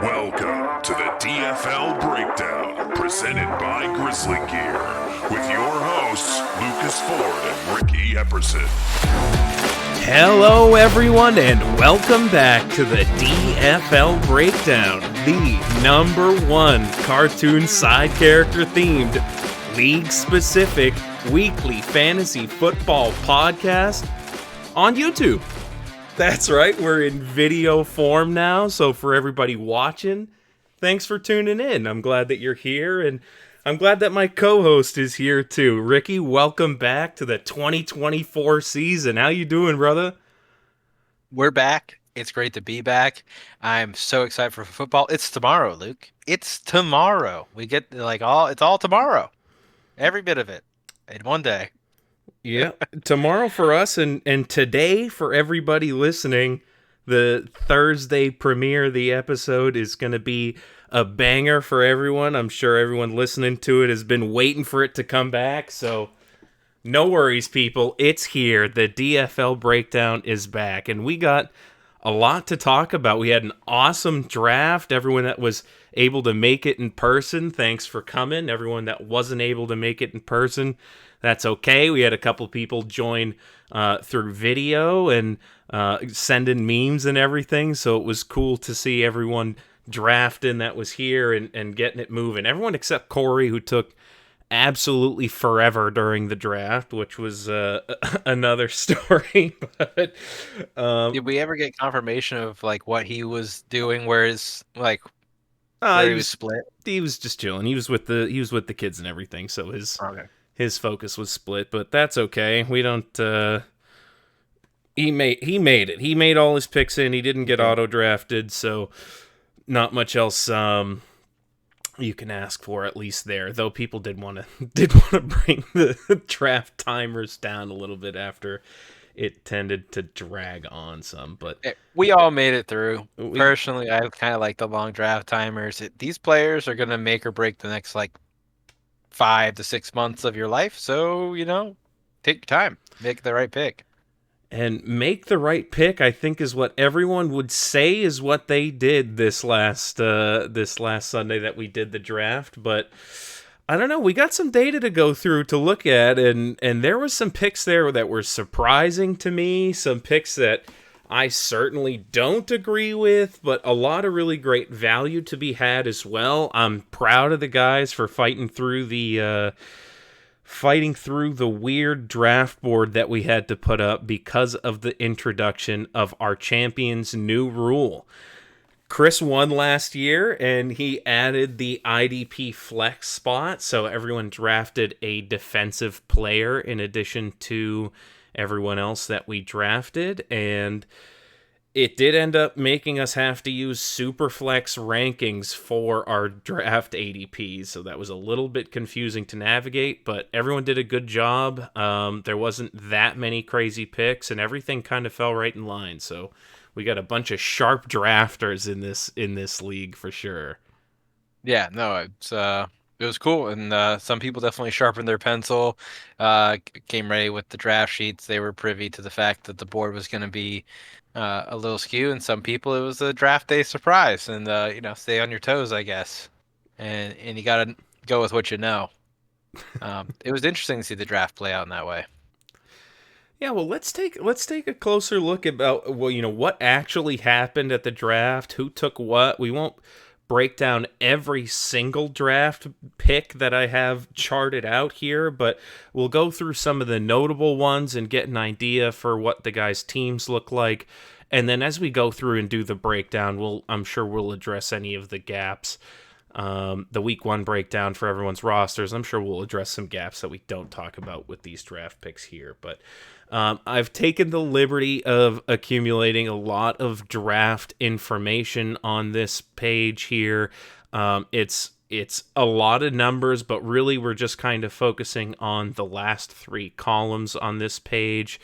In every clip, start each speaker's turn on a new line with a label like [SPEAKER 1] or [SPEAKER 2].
[SPEAKER 1] Welcome to the DFL Breakdown, presented by GrizLeeGear, with your hosts, Lucas Ford and Ricky Epperson.
[SPEAKER 2] Hello, everyone, and welcome back to the DFL Breakdown, the #1 cartoon side character themed, league-specific weekly fantasy football podcast on YouTube. That's right, we're in video form now, so for everybody watching, thanks for tuning in. I'm glad that you're here, and I'm glad that my co-host is here too. Ricky, welcome back to the 2024 season. How you doing, brother?
[SPEAKER 3] We're back. It's great to be back. I'm so excited for football. It's tomorrow, Luke. It's tomorrow. We get it's all tomorrow. Every bit of it in one day.
[SPEAKER 2] Yeah, tomorrow for us and today for everybody listening. The Thursday premiere of the episode is going to be a banger for everyone. I'm sure everyone listening to it has been waiting for it to come back, so no worries, people. It's here. The DFL Breakdown is back, and we got a lot to talk about. We had an awesome draft. Everyone that was able to make it in person, thanks for coming. Everyone that wasn't able to make it in person, that's okay. We had a couple people join through video and send in memes and everything, so it was cool to see everyone drafting that was here and getting it moving. Everyone except Corey, who took absolutely forever during the draft, which was another story. But
[SPEAKER 3] Did we ever get confirmation of what he was doing? Where he was split?
[SPEAKER 2] He was just chilling. He was with the kids and everything. So his focus was split. But that's okay. We don't. He made it. He made all his picks in. He didn't get auto drafted. So not much else. You can ask for at least there, though people did want to bring the draft timers down a little bit after it tended to drag on some, but
[SPEAKER 3] we all made it through. Personally, I kind of like the long draft timers. These players are going to make or break the next 5 to 6 months of your life, so take your time, make the right pick.
[SPEAKER 2] And make the right pick, I think, is what everyone would say is what they did this last Sunday that we did the draft. But I don't know. We got some data to go through to look at, and there was some picks there that were surprising to me. Some picks that I certainly don't agree with, but a lot of really great value to be had as well. I'm proud of the guys for fighting through the weird draft board that we had to put up because of the introduction of our champion's new rule. Chris won last year, and he added the IDP flex spot, so everyone drafted a defensive player in addition to everyone else that we drafted, and it did end up making us have to use Superflex rankings for our draft ADPs, so that was a little bit confusing to navigate, but everyone did a good job. There wasn't that many crazy picks, and everything kind of fell right in line, so we got a bunch of sharp drafters in this league for sure.
[SPEAKER 3] Yeah, no, it was cool, and some people definitely sharpened their pencil, came ready with the draft sheets. They were privy to the fact that the board was going to be a little skew, and some people it was a draft day surprise, and stay on your toes, I guess, and you got to go with what you know. It was interesting to see the draft play out in that way.
[SPEAKER 2] Yeah, well, let's take a closer look about what actually happened at the draft, who took what. We won't break down every single draft pick that I have charted out here, but we'll go through some of the notable ones and get an idea for what the guys' teams look like. And then as we go through and do the breakdown, I'm sure we'll address any of the gaps. The week 1 breakdown for everyone's rosters, I'm sure we'll address some gaps that we don't talk about with these draft picks here. But I've taken the liberty of accumulating a lot of draft information on this page here. It's a lot of numbers, but really we're just kind of focusing on the last 3 columns on this page.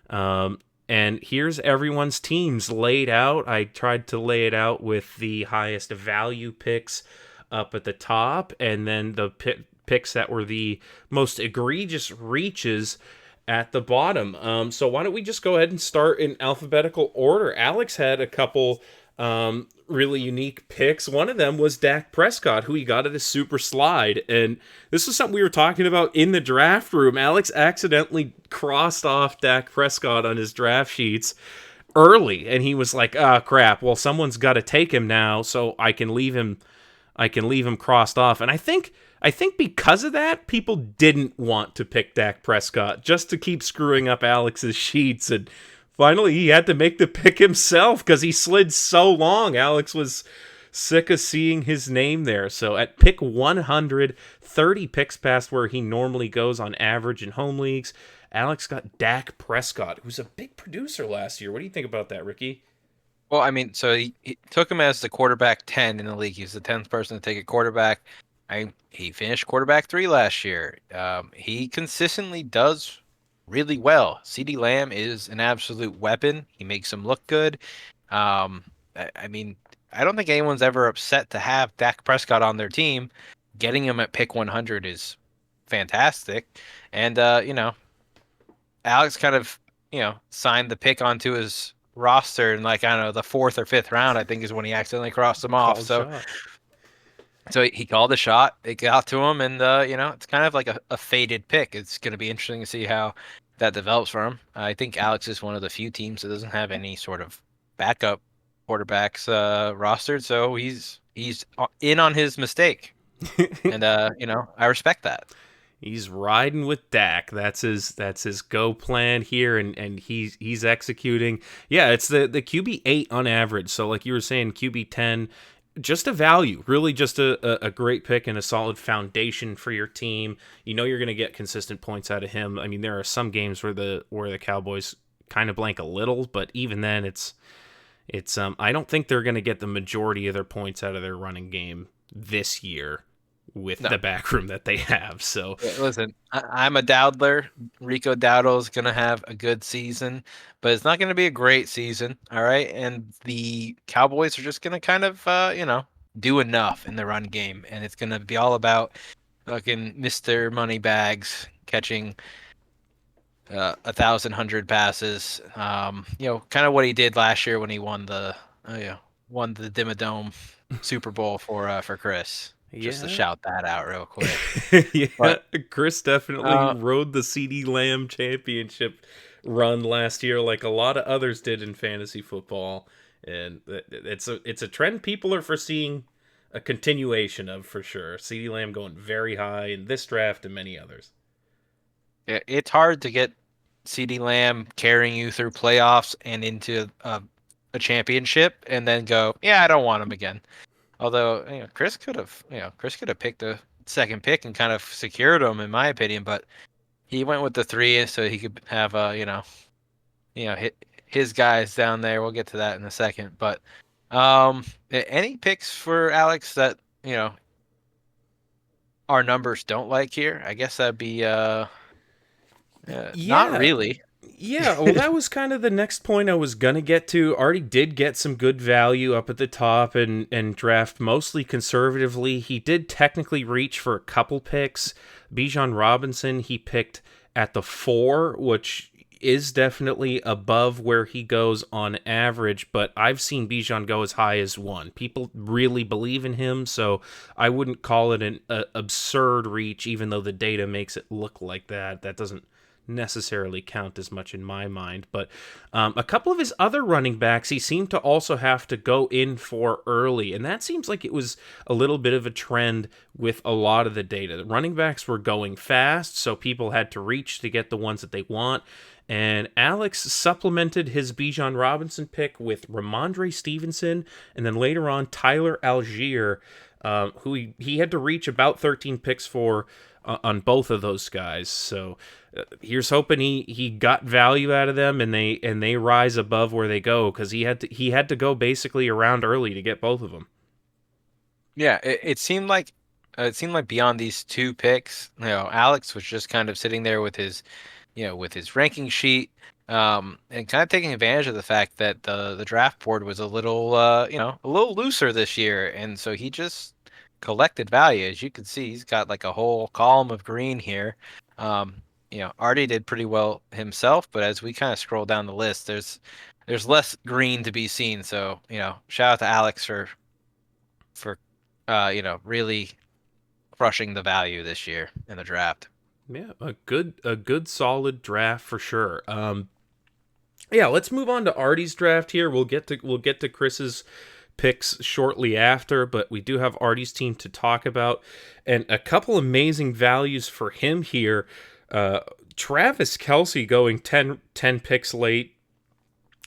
[SPEAKER 2] And here's everyone's teams laid out. I tried to lay it out with the highest value picks up at the top, and then the picks that were the most egregious reaches at the bottom. So why don't we just go ahead and start in alphabetical order? Alex had a couple really unique picks. One of them was Dak Prescott, who he got at a super slide. And this was something we were talking about in the draft room. Alex accidentally crossed off Dak Prescott on his draft sheets early, and he was like, "Ah, crap. Well, someone's got to take him now, so I can leave him. I can leave him crossed off." And I think because of that, people didn't want to pick Dak Prescott just to keep screwing up Alex's sheets. And finally, he had to make the pick himself because he slid so long. Alex was sick of seeing his name there. So at pick 100, 30 picks past where he normally goes on average in home leagues, Alex got Dak Prescott, who's a big producer last year. What do you think about that, Ricky?
[SPEAKER 3] Well, I mean, so he took him as the quarterback 10 in the league. He's the 10th person to take a quarterback. He finished quarterback 3 last year. He consistently does really well. CeeDee Lamb is an absolute weapon. He makes him look good. Um, I mean, I don't think anyone's ever upset to have Dak Prescott on their team. Getting him at pick 100 is fantastic. And Alex kind of, signed the pick onto his roster in, like, I don't know, the 4th or 5th round, I think, is when he accidentally crossed him off.
[SPEAKER 2] Called
[SPEAKER 3] So
[SPEAKER 2] shot.
[SPEAKER 3] he called a shot. It got to him, and it's kind of like a faded pick. It's going to be interesting to see how that develops for him. I think Alex is one of the few teams that doesn't have any sort of backup quarterbacks rostered, so he's in on his mistake, and I respect that.
[SPEAKER 2] He's riding with Dak. That's his go plan here, and he's executing. Yeah, it's the QB 8 on average. So like you were saying, QB 10, just a value, really just a great pick and a solid foundation for your team. You know you're going to get consistent points out of him. I mean, there are some games where the Cowboys kind of blank a little, but even then, it's I don't think they're going to get the majority of their points out of their running game this year with
[SPEAKER 3] No.
[SPEAKER 2] the back room that they have. So
[SPEAKER 3] Yeah, listen, I'm a Dowdler. Rico Dowdle's going to have a good season, but it's not going to be a great season. All right. And the Cowboys are just going to kind of, do enough in the run game. And it's going to be all about fucking Mr. Moneybags catching 1,100 passes. Kind of what he did last year when he won the Dimmadome Super Bowl for Chris. Just to
[SPEAKER 2] yeah.
[SPEAKER 3] shout that out real quick.
[SPEAKER 2] Yeah,
[SPEAKER 3] But
[SPEAKER 2] Chris definitely
[SPEAKER 3] uh,
[SPEAKER 2] rode the CD Lamb championship run last year, like a lot of others did in fantasy football, and it's a trend people are foreseeing a continuation of for sure. CD Lamb going very high in this draft and many others.
[SPEAKER 3] it's hard to get CeeDee Lamb carrying you through playoffs and into a championship, and then go, yeah, I don't want him again. Although Chris could have picked a second pick and kind of secured him, in my opinion, but he went with the 3 so he could have hit his guys down there. We'll get to that in a second, but any picks for Alex that our numbers don't like here? I guess that'd be not
[SPEAKER 2] Yeah,
[SPEAKER 3] really.
[SPEAKER 2] yeah, well, that was kind of the next point I was gonna get to. Already did get some good value up at the top and draft mostly conservatively. He did technically reach for a couple picks. Bijan Robinson he picked at the 4, which is definitely above where he goes on average, but I've seen Bijan go as high as 1. People really believe in him, so I wouldn't call it an absurd reach, even though the data makes it look like that. That doesn't necessarily count as much in my mind. But a couple of his other running backs, he seemed to also have to go in for early. And that seems like it was a little bit of a trend with a lot of the data. The running backs were going fast, so people had to reach to get the ones that they want. And Alex supplemented his Bijan Robinson pick with Ramondre Stevenson, and then later on Tyler Algier, who he had to reach about 13 picks for on both of those guys. So here's hoping he got value out of them, and they rise above where they go, because he had to go basically around early to get both of them.
[SPEAKER 3] Yeah, it seemed like beyond these 2 picks, Alex was just kind of sitting there with his ranking sheet, and kind of taking advantage of the fact that the draft board was a little looser this year, and so he just collected value. As you can see, he's got like a whole column of green here. Artie did pretty well himself, but as we kind of scroll down the list, there's less green to be seen. So, shout out to Alex for really crushing the value this year in the draft.
[SPEAKER 2] Yeah, a good solid draft for sure. Yeah, let's move on to Artie's draft here. We'll get to Chris's picks shortly after, but we do have Artie's team to talk about, and a couple amazing values for him here. Uh, Travis Kelsey going ten picks late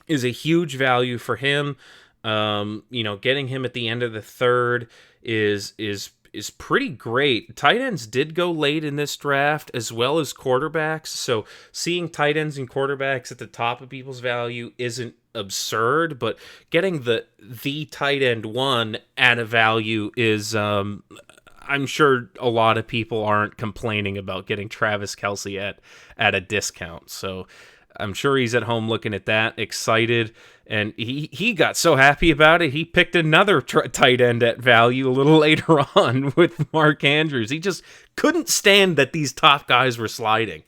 [SPEAKER 2] is a huge value for him. Getting him at the end of the third is pretty great. Tight ends did go late in this draft as well as quarterbacks. So seeing tight ends and quarterbacks at the top of people's value isn't absurd, but getting the tight end one at a value is I'm sure a lot of people aren't complaining about getting Travis Kelsey at a discount. So I'm sure he's at home looking at that, excited, and he got so happy about it, he picked another tight end at value a little later on with Mark Andrews. He just couldn't stand that these top guys were sliding.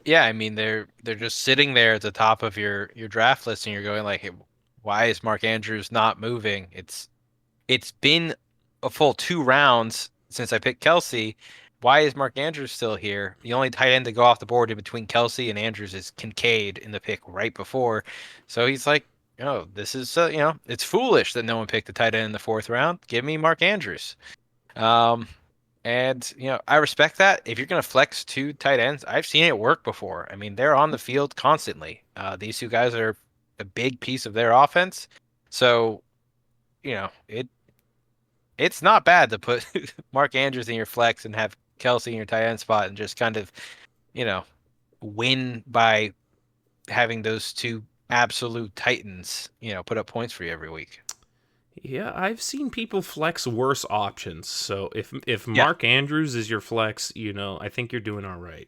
[SPEAKER 3] Yeah, I mean they're just sitting there at the top of your draft list, and you're going like, hey, why is Mark Andrews not moving? It's been a full 2 rounds since I picked Kelsey. Why is Mark Andrews still here? The only tight end to go off the board in between Kelsey and Andrews is Kincaid in the pick right before. So he's like, oh, this is it's foolish that no one picked the tight end in the 4th round. Give me Mark Andrews. Um, and I respect that. If you're gonna flex 2 tight ends, I've seen it work before. I mean, they're on the field constantly. These 2 guys are a big piece of their offense. So it's not bad to put Mark Andrews in your flex and have Kelsey in your tight end spot and just kind of, you know, win by having those 2 absolute titans, put up points for you every week.
[SPEAKER 2] Yeah, I've seen people flex worse options. So if
[SPEAKER 3] Yeah.
[SPEAKER 2] Mark Andrews is your flex, I think you're doing all right.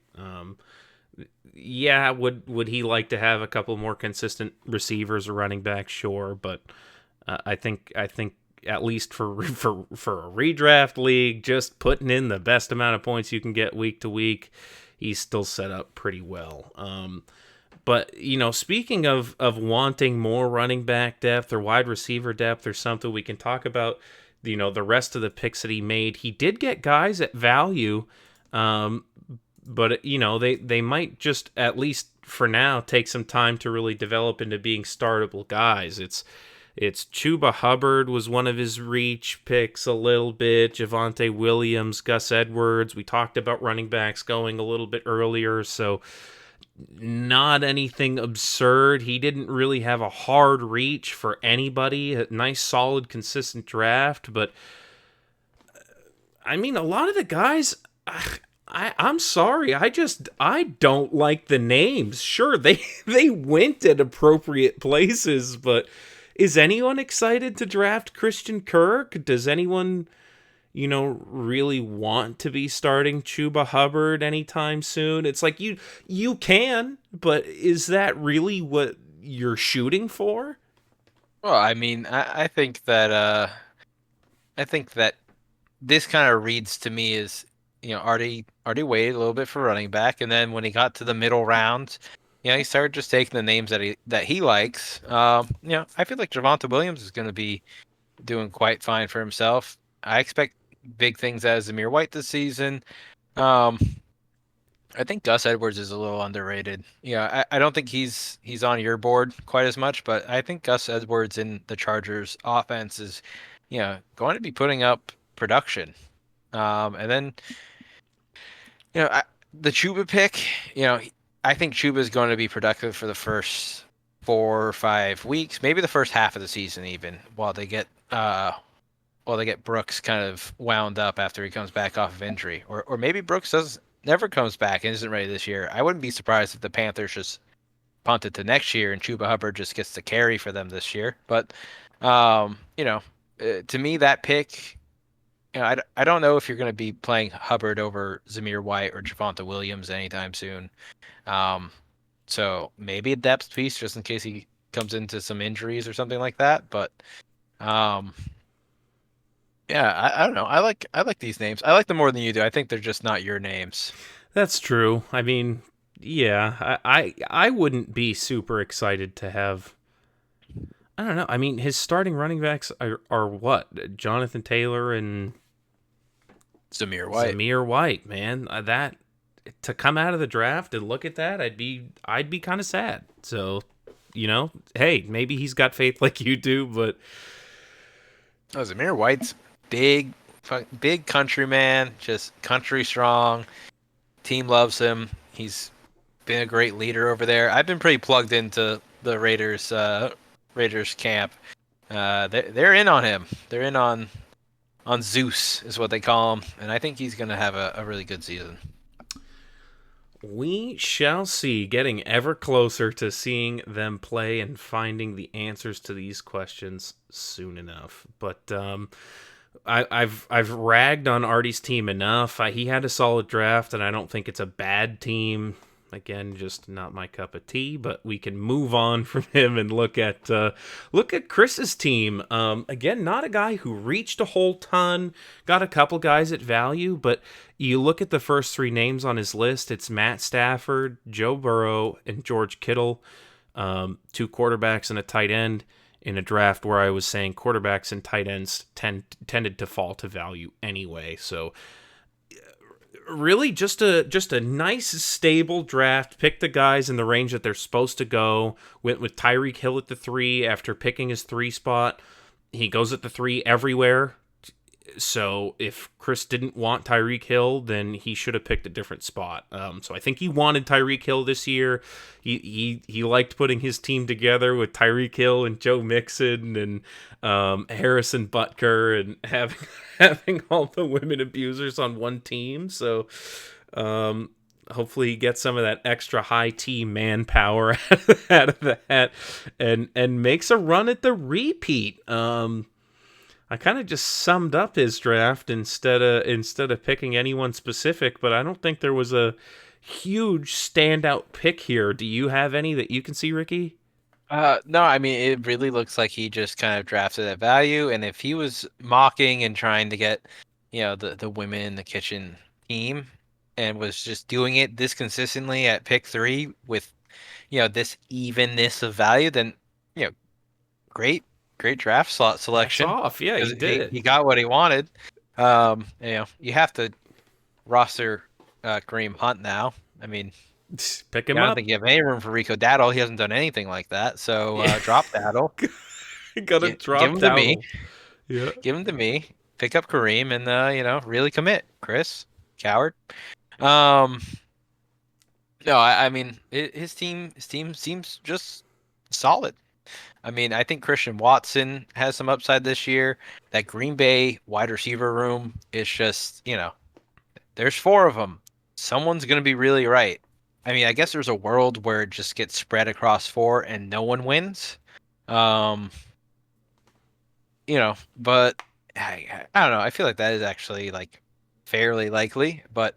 [SPEAKER 2] Yeah, would he like to have a couple more consistent receivers or running backs? Sure, but I think at least for a redraft league, just putting in the best amount of points you can get week to week, he's still set up pretty well. But speaking of wanting more running back depth or wide receiver depth or something, we can talk about the rest of the picks that he made. He did get guys at value, but they might just, at least for now, take some time to really develop into being startable guys. It's Chuba Hubbard was one of his reach picks a little bit. Javonte Williams, Gus Edwards. We talked about running backs going a little bit earlier, so not anything absurd. He didn't really have a hard reach for anybody. A nice, solid, consistent draft, but I mean, a lot of the guys. I'm sorry. I don't like the names. Sure, they went at appropriate places, but is anyone excited to draft Christian Kirk? Does anyone, really want to be starting Chuba Hubbard anytime soon? It's like you can, but is that really what you're shooting for?
[SPEAKER 3] Well, I mean, I think that this kind of reads to me as already waited a little bit for running back, and then when he got to the middle rounds, he started just taking the names that he likes. I feel like Javonte Williams is going to be doing quite fine for himself. I expect big things out of Zamir White this season. Um, I think Gus Edwards is a little underrated. I don't think he's on your board quite as much, but I think Gus Edwards in the Chargers offense is, going to be putting up production. And then, the Chuba pick, I think Chuba is going to be productive for the first 4 or 5 weeks, maybe the first half of the season, even while they get Brooks kind of wound up after he comes back off of injury, or maybe Brooks never comes back and isn't ready this year. I wouldn't be surprised if the Panthers just punt it to next year and Chuba Hubbard just gets to carry for them this year. But to me, that pick, I don't know if you're going to be playing Hubbard over Zamir White or Javonte Williams anytime soon. So maybe a depth piece just in case he comes into some injuries or something like that. But yeah, I don't know. I like these names. I like them more than you do. I think they're just not your names.
[SPEAKER 2] That's true. I mean, yeah, I wouldn't be super excited to have. I don't know. I mean, his starting running backs are what? Jonathan Taylor and
[SPEAKER 3] Zamir White.
[SPEAKER 2] Zamir White, man. That to come out of the draft and look at that, I'd be kind of sad. So, hey, maybe he's got faith like you do, but
[SPEAKER 3] Oh, Zamir White's big, big country man, just country strong. Team loves him. He's been a great leader over there. I've been pretty plugged into the Raiders camp. They're in on him. They're in on Zeus is what they call him, and I think he's gonna have a really good season.
[SPEAKER 2] we shall see. Getting ever closer to seeing them play and finding the answers to these questions soon enough. But I've ragged on Artie's team enough. He had a solid draft, and I don't think it's a bad team. Again, just not my cup of tea. But we can move on from him and look at Chris's team. Again, not a guy who reached a whole ton. Got a couple guys at value, but you look at the first three names on his list. It's Matt Stafford, Joe Burrow, and George Kittle. Two quarterbacks and a tight end in a draft where I was saying quarterbacks and tight ends tended to fall to value anyway. So really just a nice stable draft. Picked the guys in the range that they're supposed to go. Went with Tyreek Hill at the 3 after picking his 3 spot. He goes at the 3 everywhere. So if Chris didn't want Tyreek Hill, then he should have picked a different spot. So I think he wanted Tyreek Hill this year. He liked putting his team together with Tyreek Hill and Joe Mixon and Harrison Butker and having having all the women abusers on one team. So hopefully he gets some of that extra high T manpower out of that and makes a run at the repeat. I kind of just summed up his draft instead of picking anyone specific, but I don't think there was a huge standout pick here. Do you have any that you can see, Ricky?
[SPEAKER 3] No, I mean it really looks like he just kind of drafted at value, and if he was mocking and trying to get, the women in the kitchen team, and was just doing it this consistently at pick 3 with, this evenness of value, then, you know, great, great draft slot
[SPEAKER 2] Hats
[SPEAKER 3] selection
[SPEAKER 2] off. Yeah, he
[SPEAKER 3] because
[SPEAKER 2] did it.
[SPEAKER 3] he got what he wanted. You have to roster Kareem Hunt now. I mean,
[SPEAKER 2] Pick him
[SPEAKER 3] I don't
[SPEAKER 2] up.
[SPEAKER 3] think you have any room for Rico Daddle. He hasn't done anything like that. So
[SPEAKER 2] Yeah.
[SPEAKER 3] drop Daddle.
[SPEAKER 2] Gotta
[SPEAKER 3] Give
[SPEAKER 2] drop
[SPEAKER 3] him to me.
[SPEAKER 2] Dowdle. Yeah.
[SPEAKER 3] Give him to me. Pick up Kareem and really commit, Chris. Coward. Um, no, I mean his team seems just solid. I mean, I think Christian Watson has some upside this year. That Green Bay wide receiver room is just, there's 4 of them. Someone's going to be really right. I mean, I guess there's a world where it just gets spread across 4 and no one wins. Um, but I don't know. I feel like that is actually like fairly likely, but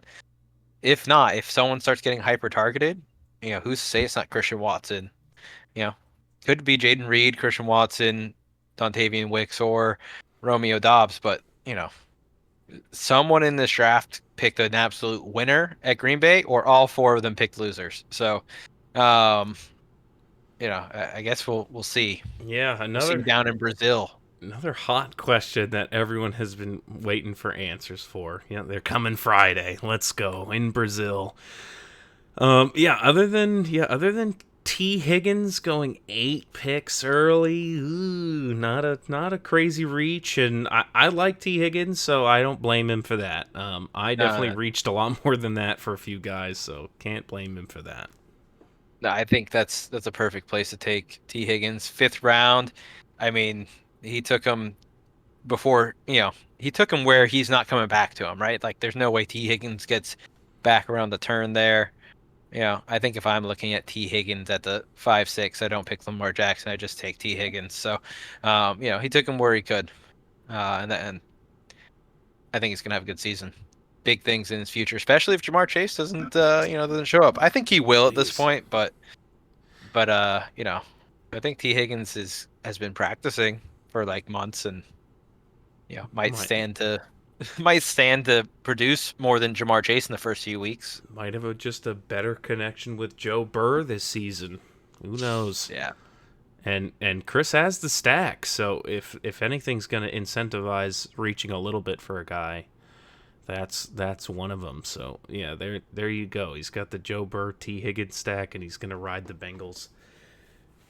[SPEAKER 3] if not, if someone starts getting hyper targeted, who's to say it's not Christian Watson? You know, could be Jaden Reed, Christian Watson, Dontavian Wicks, or Romeo Dobbs, but someone in this draft picked an absolute winner at Green Bay, or all 4 of them picked losers. So, um, I guess we'll see.
[SPEAKER 2] Yeah,
[SPEAKER 3] We'll see
[SPEAKER 2] another
[SPEAKER 3] down in Brazil.
[SPEAKER 2] another hot question that everyone has been waiting for answers for. Yeah, they're coming Friday. Let's go in Brazil. Other than T Higgins going 8 picks early, not a crazy reach, and I like T Higgins, so I don't blame him for that. I definitely
[SPEAKER 3] Uh,
[SPEAKER 2] reached a lot more than that for a few guys, so can't blame him for that.
[SPEAKER 3] no, I think that's a perfect place to take T Higgins, 5th round. I mean, he took him before, he took him where he's not coming back to him, right? Like, there's no way T Higgins gets back around the turn there. I think if I'm looking at T Higgins at the 5-6, I don't pick Lamar Jackson. I just take T Higgins. So, he took him where he could, and I think he's gonna have a good season. Big things in his future, especially if Jamar Chase doesn't show up. I think he will at this
[SPEAKER 2] Jeez.
[SPEAKER 3] point, but I think T Higgins has been practicing for like months and might
[SPEAKER 2] My
[SPEAKER 3] stand to might stand to produce more than Jamar Chase in the first few weeks.
[SPEAKER 2] Might have just a better connection with Joe Burr this season. Who knows?
[SPEAKER 3] Yeah.
[SPEAKER 2] And Chris has the stack, so if anything's going to incentivize reaching a little bit for a guy, that's one of them. So yeah, there you go. He's got the Joe Burr, T Higgins stack, and he's going to ride the Bengals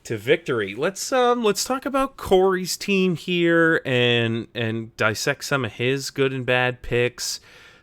[SPEAKER 2] to victory. Let's talk about Corey's team here and dissect some of his good and bad picks.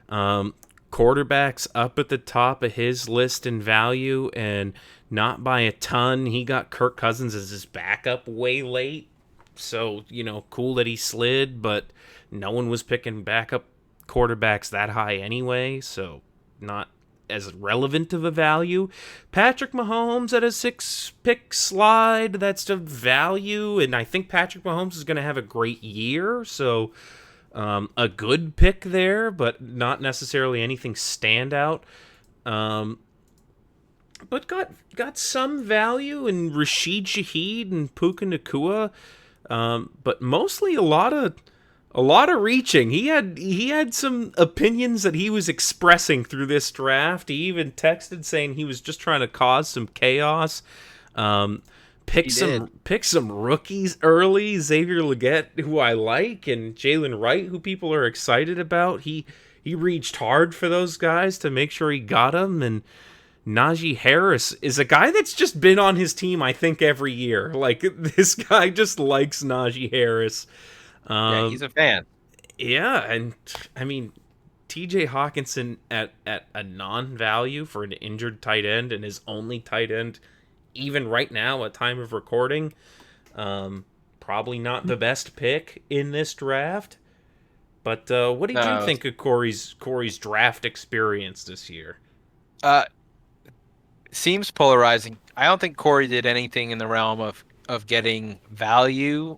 [SPEAKER 2] Quarterbacks up at the top of his list in value, and not by a ton. He got Kirk Cousins as his backup way late, so cool that he slid, but no one was picking backup quarterbacks that high anyway, so not as relevant of a value. Patrick Mahomes at a 6-pick slide, that's a value, and I think Patrick Mahomes is going to have a great year, so a good pick there, but not necessarily anything standout. But got some value in Rashid Shaheed and Puka Nakua, but mostly a lot of reaching. He had some opinions that he was expressing through this draft. He even texted saying he was just trying to cause some chaos. Pick some rookies early. Xavier Legette, who I like, and Jalen Wright, who people are excited about. He reached hard for those guys to make sure he got them. And Najee Harris is a guy that's just been on his team, I think, every year. Like, this guy just likes Najee Harris.
[SPEAKER 3] Yeah, he's a fan.
[SPEAKER 2] Yeah, and I mean, TJ Hawkinson at a non-value for an injured tight end and his only tight end, even right now at time of recording, probably not the best pick in this draft. But what did you think of Corey's draft experience this year?
[SPEAKER 3] Seems polarizing. I don't think Corey did anything in the realm of getting value,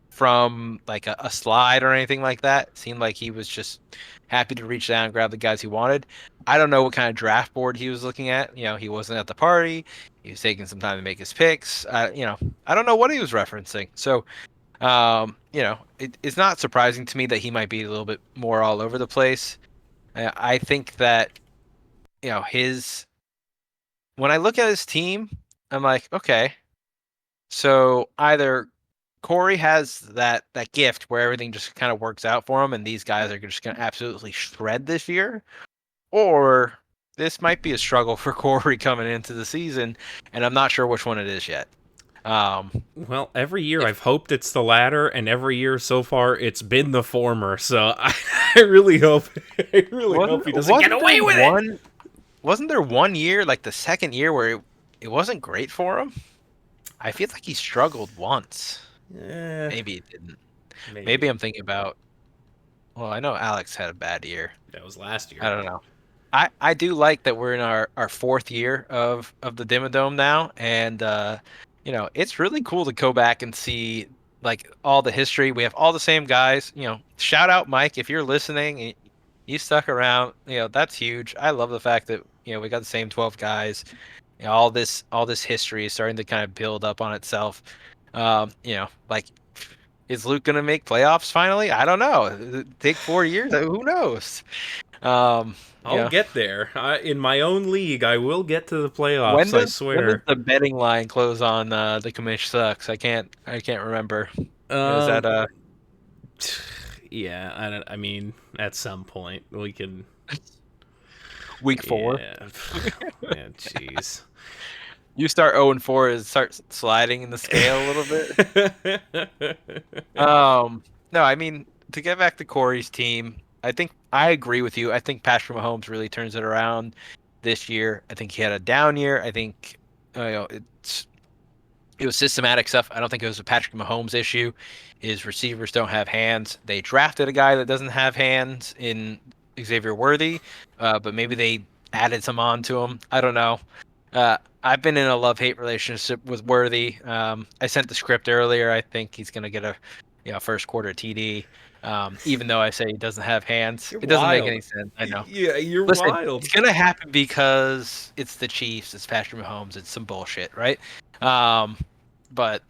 [SPEAKER 3] from like a slide or anything like that. It seemed like he was just happy to reach down and grab the guys he wanted. I don't know what kind of draft board he was looking at. He wasn't at the party. He was taking some time to make his picks. I don't know what he was referencing. So, it's not surprising to me that he might be a little bit more all over the place. I think that, when I look at his team, I'm like, okay, so either Corey has that gift where everything just kind of works out for him, and these guys are just going to absolutely shred this year, or this might be a struggle for Corey coming into the season, and I'm not sure which one it is yet.
[SPEAKER 2] Well, every year I've hoped it's the latter, and every year so far it's been the former. So I really hope, hope he doesn't get away with it.
[SPEAKER 3] Wasn't there one year, like the second year, where it wasn't great for him? I feel like he struggled once. Maybe he didn't. Maybe I'm thinking about. Well, I know Alex had a bad year.
[SPEAKER 2] That was last year.
[SPEAKER 3] I don't know. I do like that we're in our fourth year of the Dimmadome now, and it's really cool to go back and see like all the history. We have all the same guys. Shout out Mike if you're listening. You stuck around. That's huge. I love the fact that we got the same 12 guys. All this history is starting to kind of build up on itself. Like, is Luke gonna make playoffs finally? I don't know. It'll take 4 years. Who knows?
[SPEAKER 2] I'll get there. In my own league, I will get to the playoffs. I swear.
[SPEAKER 3] When does the betting line close on the commish sucks? I can't remember. Is that
[SPEAKER 2] Yeah, I mean, at some point we can.
[SPEAKER 3] Week 4.
[SPEAKER 2] Yeah, jeez.
[SPEAKER 3] You start 0-4 and start sliding in the scale a little bit. No, I mean, to get back to Corey's team, I think I agree with you. I think Patrick Mahomes really turns it around this year. I think he had a down year. I think it was systematic stuff. I don't think it was a Patrick Mahomes issue. His receivers don't have hands. They drafted a guy that doesn't have hands in Xavier Worthy, but maybe they added some on to him. I don't know. I've been in a love-hate relationship with Worthy. I sent the script earlier. I think he's going to get a first quarter TD, even though I say he doesn't have hands. It doesn't make any sense. I know.
[SPEAKER 2] Yeah, you're
[SPEAKER 3] Listen,
[SPEAKER 2] wild.
[SPEAKER 3] It's going to happen because it's the Chiefs. It's Patrick Mahomes. It's some bullshit, right? But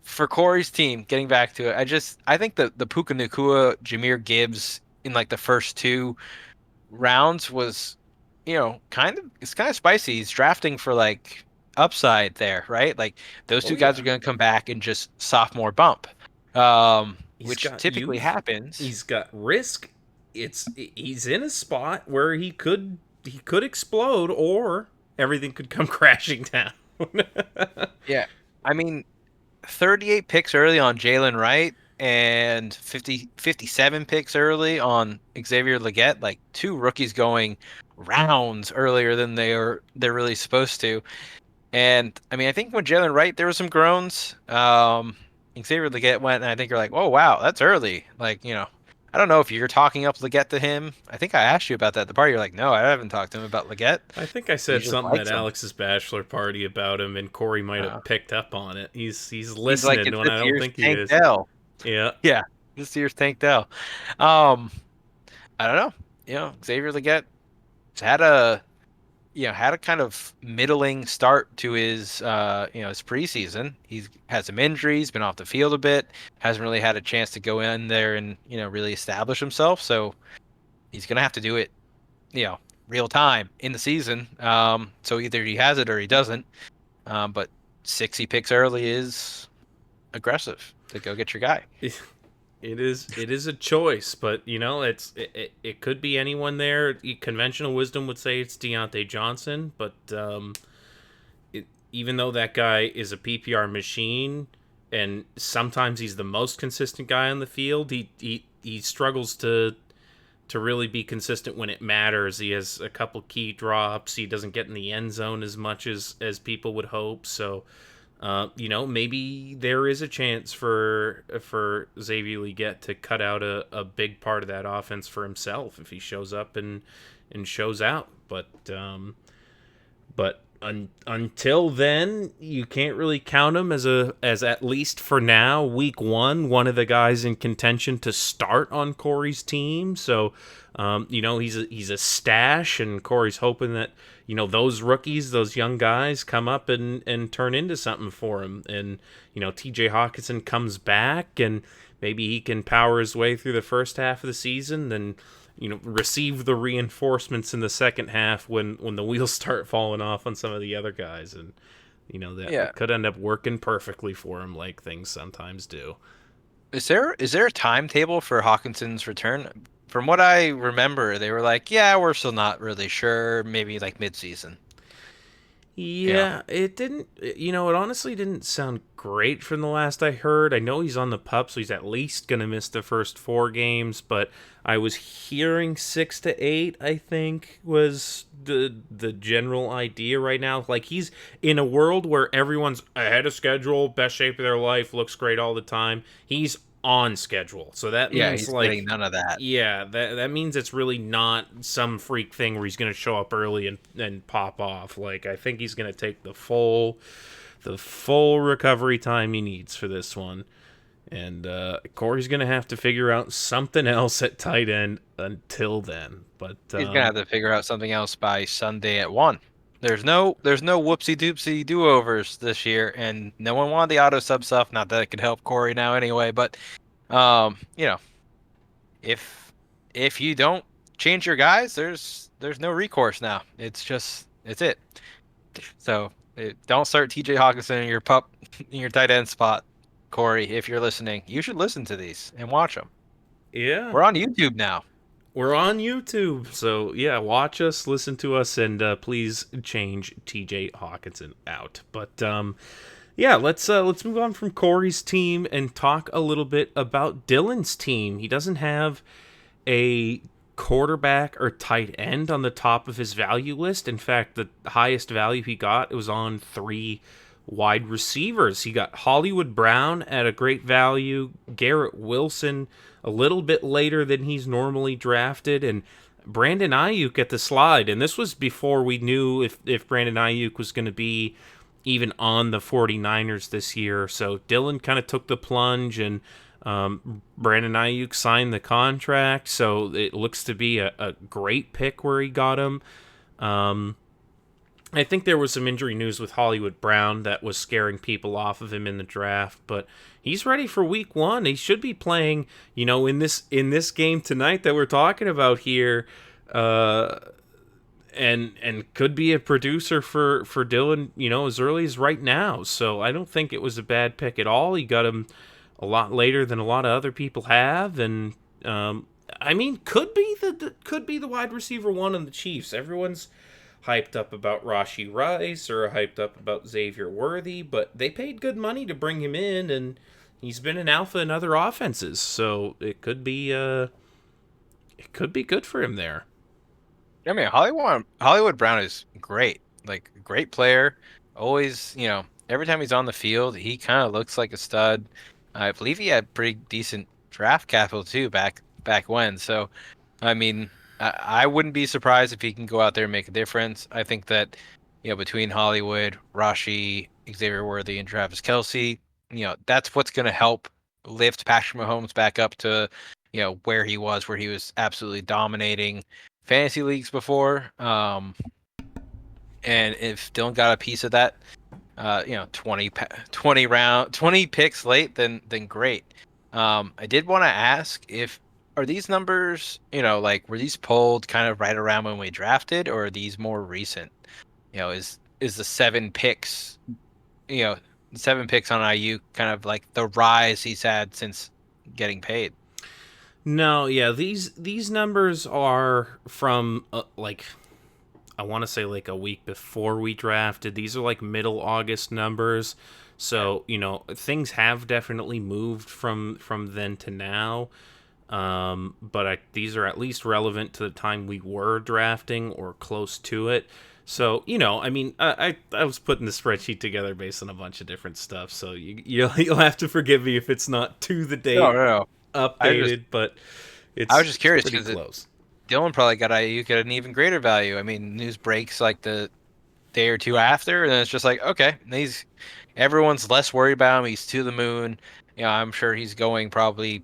[SPEAKER 3] For Corey's team, getting back to it, I think the Puka Nakua Jameer Gibbs in like the first two rounds was, it's kind of spicy. He's drafting for like upside there, right? Like those
[SPEAKER 2] Oh
[SPEAKER 3] two guys
[SPEAKER 2] yeah,
[SPEAKER 3] are going to come back and just sophomore bump,
[SPEAKER 2] he's
[SPEAKER 3] which
[SPEAKER 2] got
[SPEAKER 3] typically
[SPEAKER 2] youth,
[SPEAKER 3] happens.
[SPEAKER 2] he's got risk. He's in a spot where he could explode, or everything could come crashing down.
[SPEAKER 3] Yeah, I mean, 38 picks early on Jalen Wright and 57 picks early on Xavier Leggett, like two rookies going rounds earlier than they're really supposed to. And I mean, I think when Jalen Wright, there was some groans. Xavier Leggett went, and I think you're like, oh wow, that's early. Like, I don't know if you're talking up Leggett to him. I think I asked you about that at the party. You're like, no, I haven't talked to him about Leggett.
[SPEAKER 2] I think I
[SPEAKER 3] He
[SPEAKER 2] said
[SPEAKER 3] just
[SPEAKER 2] something at
[SPEAKER 3] likes him.
[SPEAKER 2] Alex's bachelor party about him, and Corey might
[SPEAKER 3] Uh,
[SPEAKER 2] have picked up on it. He's
[SPEAKER 3] he's like,
[SPEAKER 2] listening
[SPEAKER 3] it's
[SPEAKER 2] when
[SPEAKER 3] this
[SPEAKER 2] I don't
[SPEAKER 3] year's
[SPEAKER 2] think he
[SPEAKER 3] Tank
[SPEAKER 2] is.
[SPEAKER 3] Dell.
[SPEAKER 2] Yeah,
[SPEAKER 3] Yeah, this year's Tank Dell. Um, I don't know. Xavier Leggett had a had a kind of middling start to his preseason. He's had some injuries, been off the field a bit, hasn't really had a chance to go in there and really establish himself. So he's gonna have to do it, real time in the season. So either he has it or he doesn't. But 60 picks early is aggressive to go get your guy.
[SPEAKER 2] it is a choice, but it could be anyone there. Conventional wisdom would say it's Deontay Johnson, but even though that guy is a PPR machine, and sometimes he's the most consistent guy on the field, he struggles to really be consistent when it matters. He has a couple key drops. He doesn't get in the end zone as much as people would hope. So, maybe there is a chance for Xavier Leggett to cut out a big part of that offense for himself if he shows up and shows out. But until then, you can't really count him as at least for now, week one of the guys in contention to start on Corey's team. So, he's a stash, and Corey's hoping that those rookies, those young guys, come up and turn into something for him. And T.J. Hawkinson comes back, and maybe he can power his way through the first half of the season, then receive the reinforcements in the second half when the wheels start falling off on some of the other guys, and
[SPEAKER 3] Yeah.
[SPEAKER 2] that could end up working perfectly for him, like things sometimes do.
[SPEAKER 3] Is there a timetable for Hawkinson's return? From what I remember, they were like, yeah, we're still not really sure. Maybe like mid-season. Yeah.
[SPEAKER 2] Yeah, it didn't. It honestly didn't sound great from the last I heard. I know he's on the pup, so he's at least gonna miss the first 4 games. But I was hearing 6 to 8. I think was the general idea right now. Like he's in a world where everyone's ahead of schedule, best shape of their life, looks great all the time. He's on schedule, so that
[SPEAKER 3] Yeah,
[SPEAKER 2] means
[SPEAKER 3] he's getting
[SPEAKER 2] like
[SPEAKER 3] none of that.
[SPEAKER 2] yeah, that means it's really not some freak thing where he's going to show up early and pop off. Like I think he's going to take the full recovery time he needs for this one. And Corey's going to have to figure out something else at tight end until then. But
[SPEAKER 3] He's gonna have to figure out something else by Sunday at 1. There's no whoopsie doopsie do overs this year, and no one wanted the auto sub stuff. Not that it could help Corey now anyway, but um, you know, if you don't change your guys, there's no recourse now. It's it. So don't start T.J. Hawkinson in your pup in your tight end spot, Corey. If you're listening, you should listen to these and watch them.
[SPEAKER 2] yeah,
[SPEAKER 3] We're on YouTube now.
[SPEAKER 2] we're on YouTube. So yeah, watch us, listen to us, and please change TJ Hawkinson out. But yeah, let's move on from Corey's team and talk a little bit about Dylan's team. He doesn't have a quarterback or tight end on the top of his value list. In fact, the highest value he got was on 3 wide receivers. He got Hollywood Brown at a great value, Garrett Wilson a little bit later than he's normally drafted, and Brandon Ayuk at the slide. And this was before we knew if Brandon Ayuk was going to be even on the 49ers this year. So Dylan kind of took the plunge, and Brandon Ayuk signed the contract. So it looks to be a great pick where he got him. I think there was some injury news with Hollywood Brown that was scaring people off of him in the draft, but he's ready for week 1. He should be playing, in this game tonight that we're talking about here, uh, and could be a producer for Dylan, as early as right now. So I don't think it was a bad pick at all. He got him a lot later than a lot of other people have, and I mean, could be the wide receiver one on the Chiefs. Everyone's hyped up about Rashi Rice or hyped up about Xavier Worthy, but they paid good money to bring him in, and he's been an alpha in other offenses, so it could be good for him there.
[SPEAKER 3] I mean, Hollywood Brown is great, like great player. Always, every time he's on the field, he kind of looks like a stud. I believe he had pretty decent draft capital too back when. So, I mean, I wouldn't be surprised if he can go out there and make a difference. I think that, between Hollywood, Rashi, Xavier Worthy, and Travis Kelsey, that's what's going to help lift Patrick Mahomes back up to, where he was absolutely dominating fantasy leagues before. And if Dylan got a piece of that, 20 picks late, then great. I did want to ask, if are these numbers, like, were these pulled kind of right around when we drafted, or are these more recent? Is the 7 picks, you know, 7 picks on IU kind of like the rise he's had since getting paid?
[SPEAKER 2] No, yeah, these numbers are from like, I want to say like a week before we drafted. These are like middle August numbers. So, things have definitely moved from then to now. But these are at least relevant to the time we were drafting or close to it. So, I mean, I was putting the spreadsheet together based on a bunch of different stuff. So you'll have to forgive me if it's not to the
[SPEAKER 3] No,
[SPEAKER 2] date
[SPEAKER 3] no, no. I just
[SPEAKER 2] updated, but
[SPEAKER 3] I was
[SPEAKER 2] it's
[SPEAKER 3] just
[SPEAKER 2] it's
[SPEAKER 3] curious
[SPEAKER 2] pretty
[SPEAKER 3] because
[SPEAKER 2] close.
[SPEAKER 3] Dylan probably got IU at an even greater value. I mean, news breaks like the day or two after, and then it's just like, okay, everyone's less worried about him. He's to the moon. I'm sure he's going probably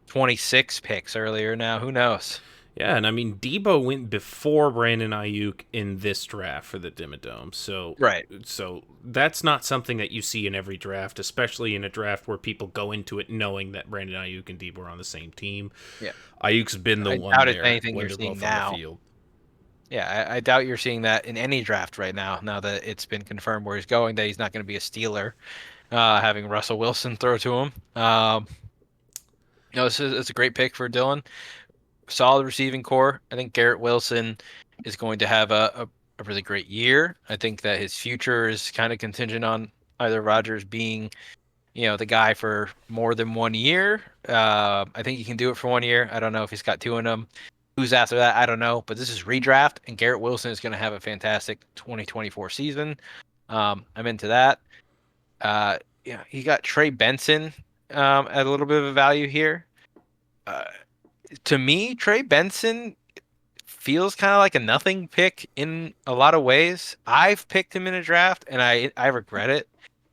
[SPEAKER 3] 26 picks earlier now. Who knows?
[SPEAKER 2] Yeah, and I mean Debo went before Brandon Ayuk in this draft for the Dimmadome. So
[SPEAKER 3] Right.
[SPEAKER 2] so that's not something that you see in every draft, especially in a draft where people go into it knowing that Brandon Ayuk and Debo are on the same team.
[SPEAKER 3] Yeah.
[SPEAKER 2] Ayuk's been the
[SPEAKER 3] I
[SPEAKER 2] one
[SPEAKER 3] doubt if
[SPEAKER 2] there
[SPEAKER 3] anything
[SPEAKER 2] when
[SPEAKER 3] you're
[SPEAKER 2] they're
[SPEAKER 3] seeing
[SPEAKER 2] both on the
[SPEAKER 3] now.
[SPEAKER 2] field.
[SPEAKER 3] Yeah, I doubt you're seeing that in any draft right now. Now that it's been confirmed where he's going, that he's not going to be a Steeler, having Russell Wilson throw to him. It's a great pick for Dylan. Solid receiving core. I think Garrett Wilson is going to have a really great year. I think that his future is kind of contingent on either Rodgers being, the guy for more than 1 year. I think he can do it for 1 year. I don't know if he's got two in him. Who's after that? I don't know. But this is redraft, and Garrett Wilson is going to have a fantastic 2024 season. I'm into that. He got Trey Benson at a little bit of a value here. Uh, to me, Trey Benson feels kind of like a nothing pick in a lot of ways. I've picked him in a draft, and I regret it.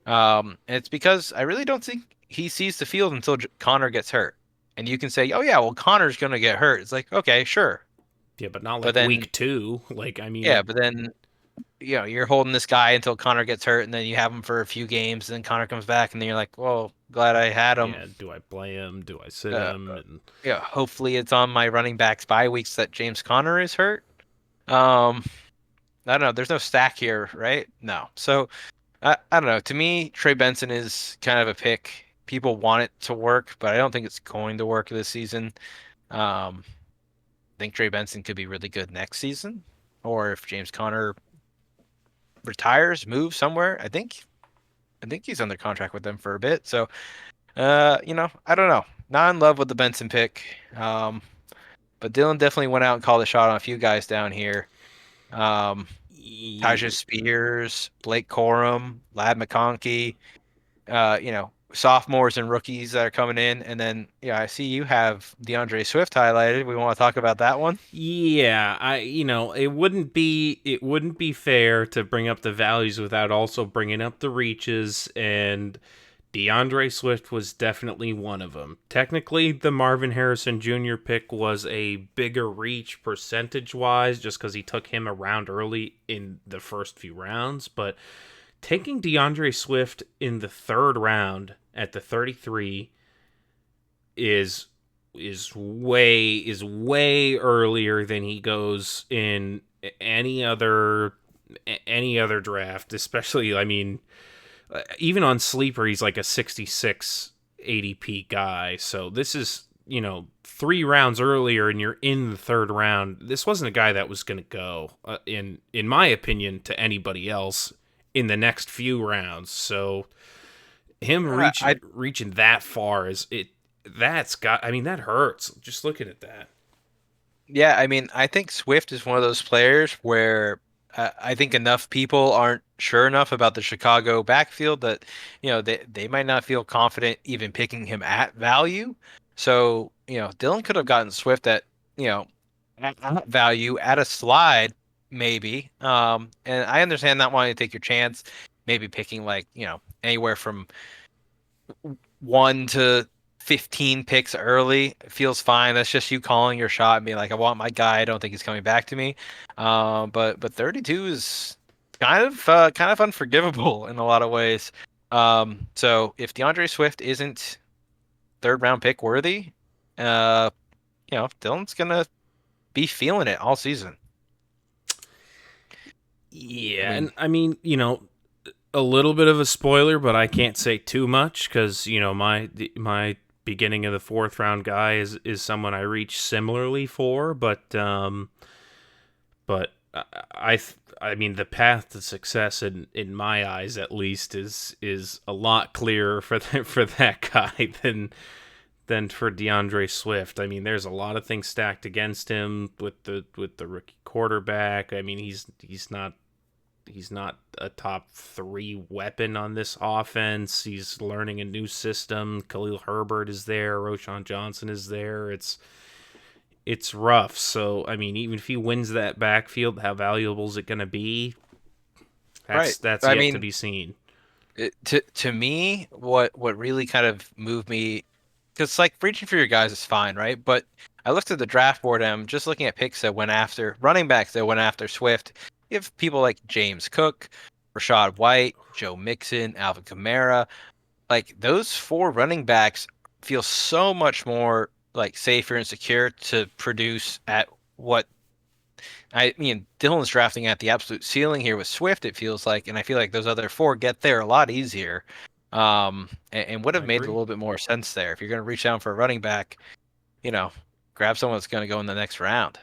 [SPEAKER 3] And it's because I really don't think he sees the field until Connor gets hurt. And you can say, oh yeah, well Connor's gonna get hurt. It's like, okay, sure,
[SPEAKER 2] Yeah, but not
[SPEAKER 3] but
[SPEAKER 2] like
[SPEAKER 3] then
[SPEAKER 2] week 2. Like, I
[SPEAKER 3] yeah,
[SPEAKER 2] mean,
[SPEAKER 3] but then you're holding this guy until Connor gets hurt, and then you have him for a few games, and then Connor comes back, and then you're like, well, glad I had him.
[SPEAKER 2] yeah, do I play him? Do I sit
[SPEAKER 3] Uh,
[SPEAKER 2] him? And
[SPEAKER 3] hopefully it's on my running backs bye weeks that James Conner is hurt. Um, I don't know. There's no stack here, right? No. So I don't know. To me, Trey Benson is kind of a pick. People want it to work, but I don't think it's going to work this season. I think Trey Benson could be really good next season, or if James Conner retires, moves somewhere. I think he's under contract with them for a bit. So, I don't know. Not in love with the Benson pick. But Dylan definitely went out and called a shot on a few guys down here. Um, Tyjae Spears, Blake Corum, Lad McConkey, sophomores and rookies that are coming in. And then, I see you have DeAndre Swift highlighted. We want to talk about that one.
[SPEAKER 2] yeah, it wouldn't be fair to bring up the values without also bringing up the reaches, and DeAndre Swift was definitely one of them. Technically, the Marvin Harrison Jr. pick was a bigger reach percentage-wise just because he took him around early in the first few rounds, but taking DeAndre Swift in the third round at the 33 is way earlier than he goes in any other draft, especially, I mean, even on Sleeper, he's like a 66 ADP guy. So this is, 3 rounds earlier and you're in the third round. This wasn't a guy that was going to go, in my opinion, to anybody else in the next few rounds. So him reaching that far that hurts. Just looking at that.
[SPEAKER 3] Yeah, I mean, I think Swift is one of those players where I think enough people aren't sure enough about the Chicago backfield that, they might not feel confident even picking him at value. So, Dylan could have gotten Swift at, at value at a slide, maybe. And I understand not wanting to take your chance, maybe picking like, anywhere from 1 to 15 picks early. It feels fine. That's just you calling your shot and being like, I want my guy. I don't think he's coming back to me. But 32 is kind of unforgivable in a lot of ways. So if DeAndre Swift isn't third round pick worthy, Dylan's gonna be feeling it all season.
[SPEAKER 2] Yeah, and I mean, a little bit of a spoiler, but I can't say too much because my beginning of the fourth round guy is someone I reach similarly for, but I mean the path to success in my eyes at least is a lot clearer for that guy than for DeAndre Swift. I mean, there's a lot of things stacked against him with the rookie quarterback. I mean, he's not a top 3 weapon on this offense. He's learning a new system. Khalil Herbert is there. Roschon Johnson is there. It's rough. So, I mean, even if he wins that backfield, how valuable is it going to be? That's yet to be seen.
[SPEAKER 3] To me, what really kind of moved me, because like reaching for your guys is fine, right? But I looked at the draft board and I'm just looking at picks that went after running backs that went after Swift. You have people like James Cook, Rashad White, Joe Mixon, Alvin Kamara. Like those 4 running backs feel so much more like safer and secure to produce at what I mean. Dylan's drafting at the absolute ceiling here with Swift, it feels like, and I feel like those other 4 get there a lot easier. And would have made a little bit more sense there. If you're going to reach down for a running back, grab someone that's going to go in the next round.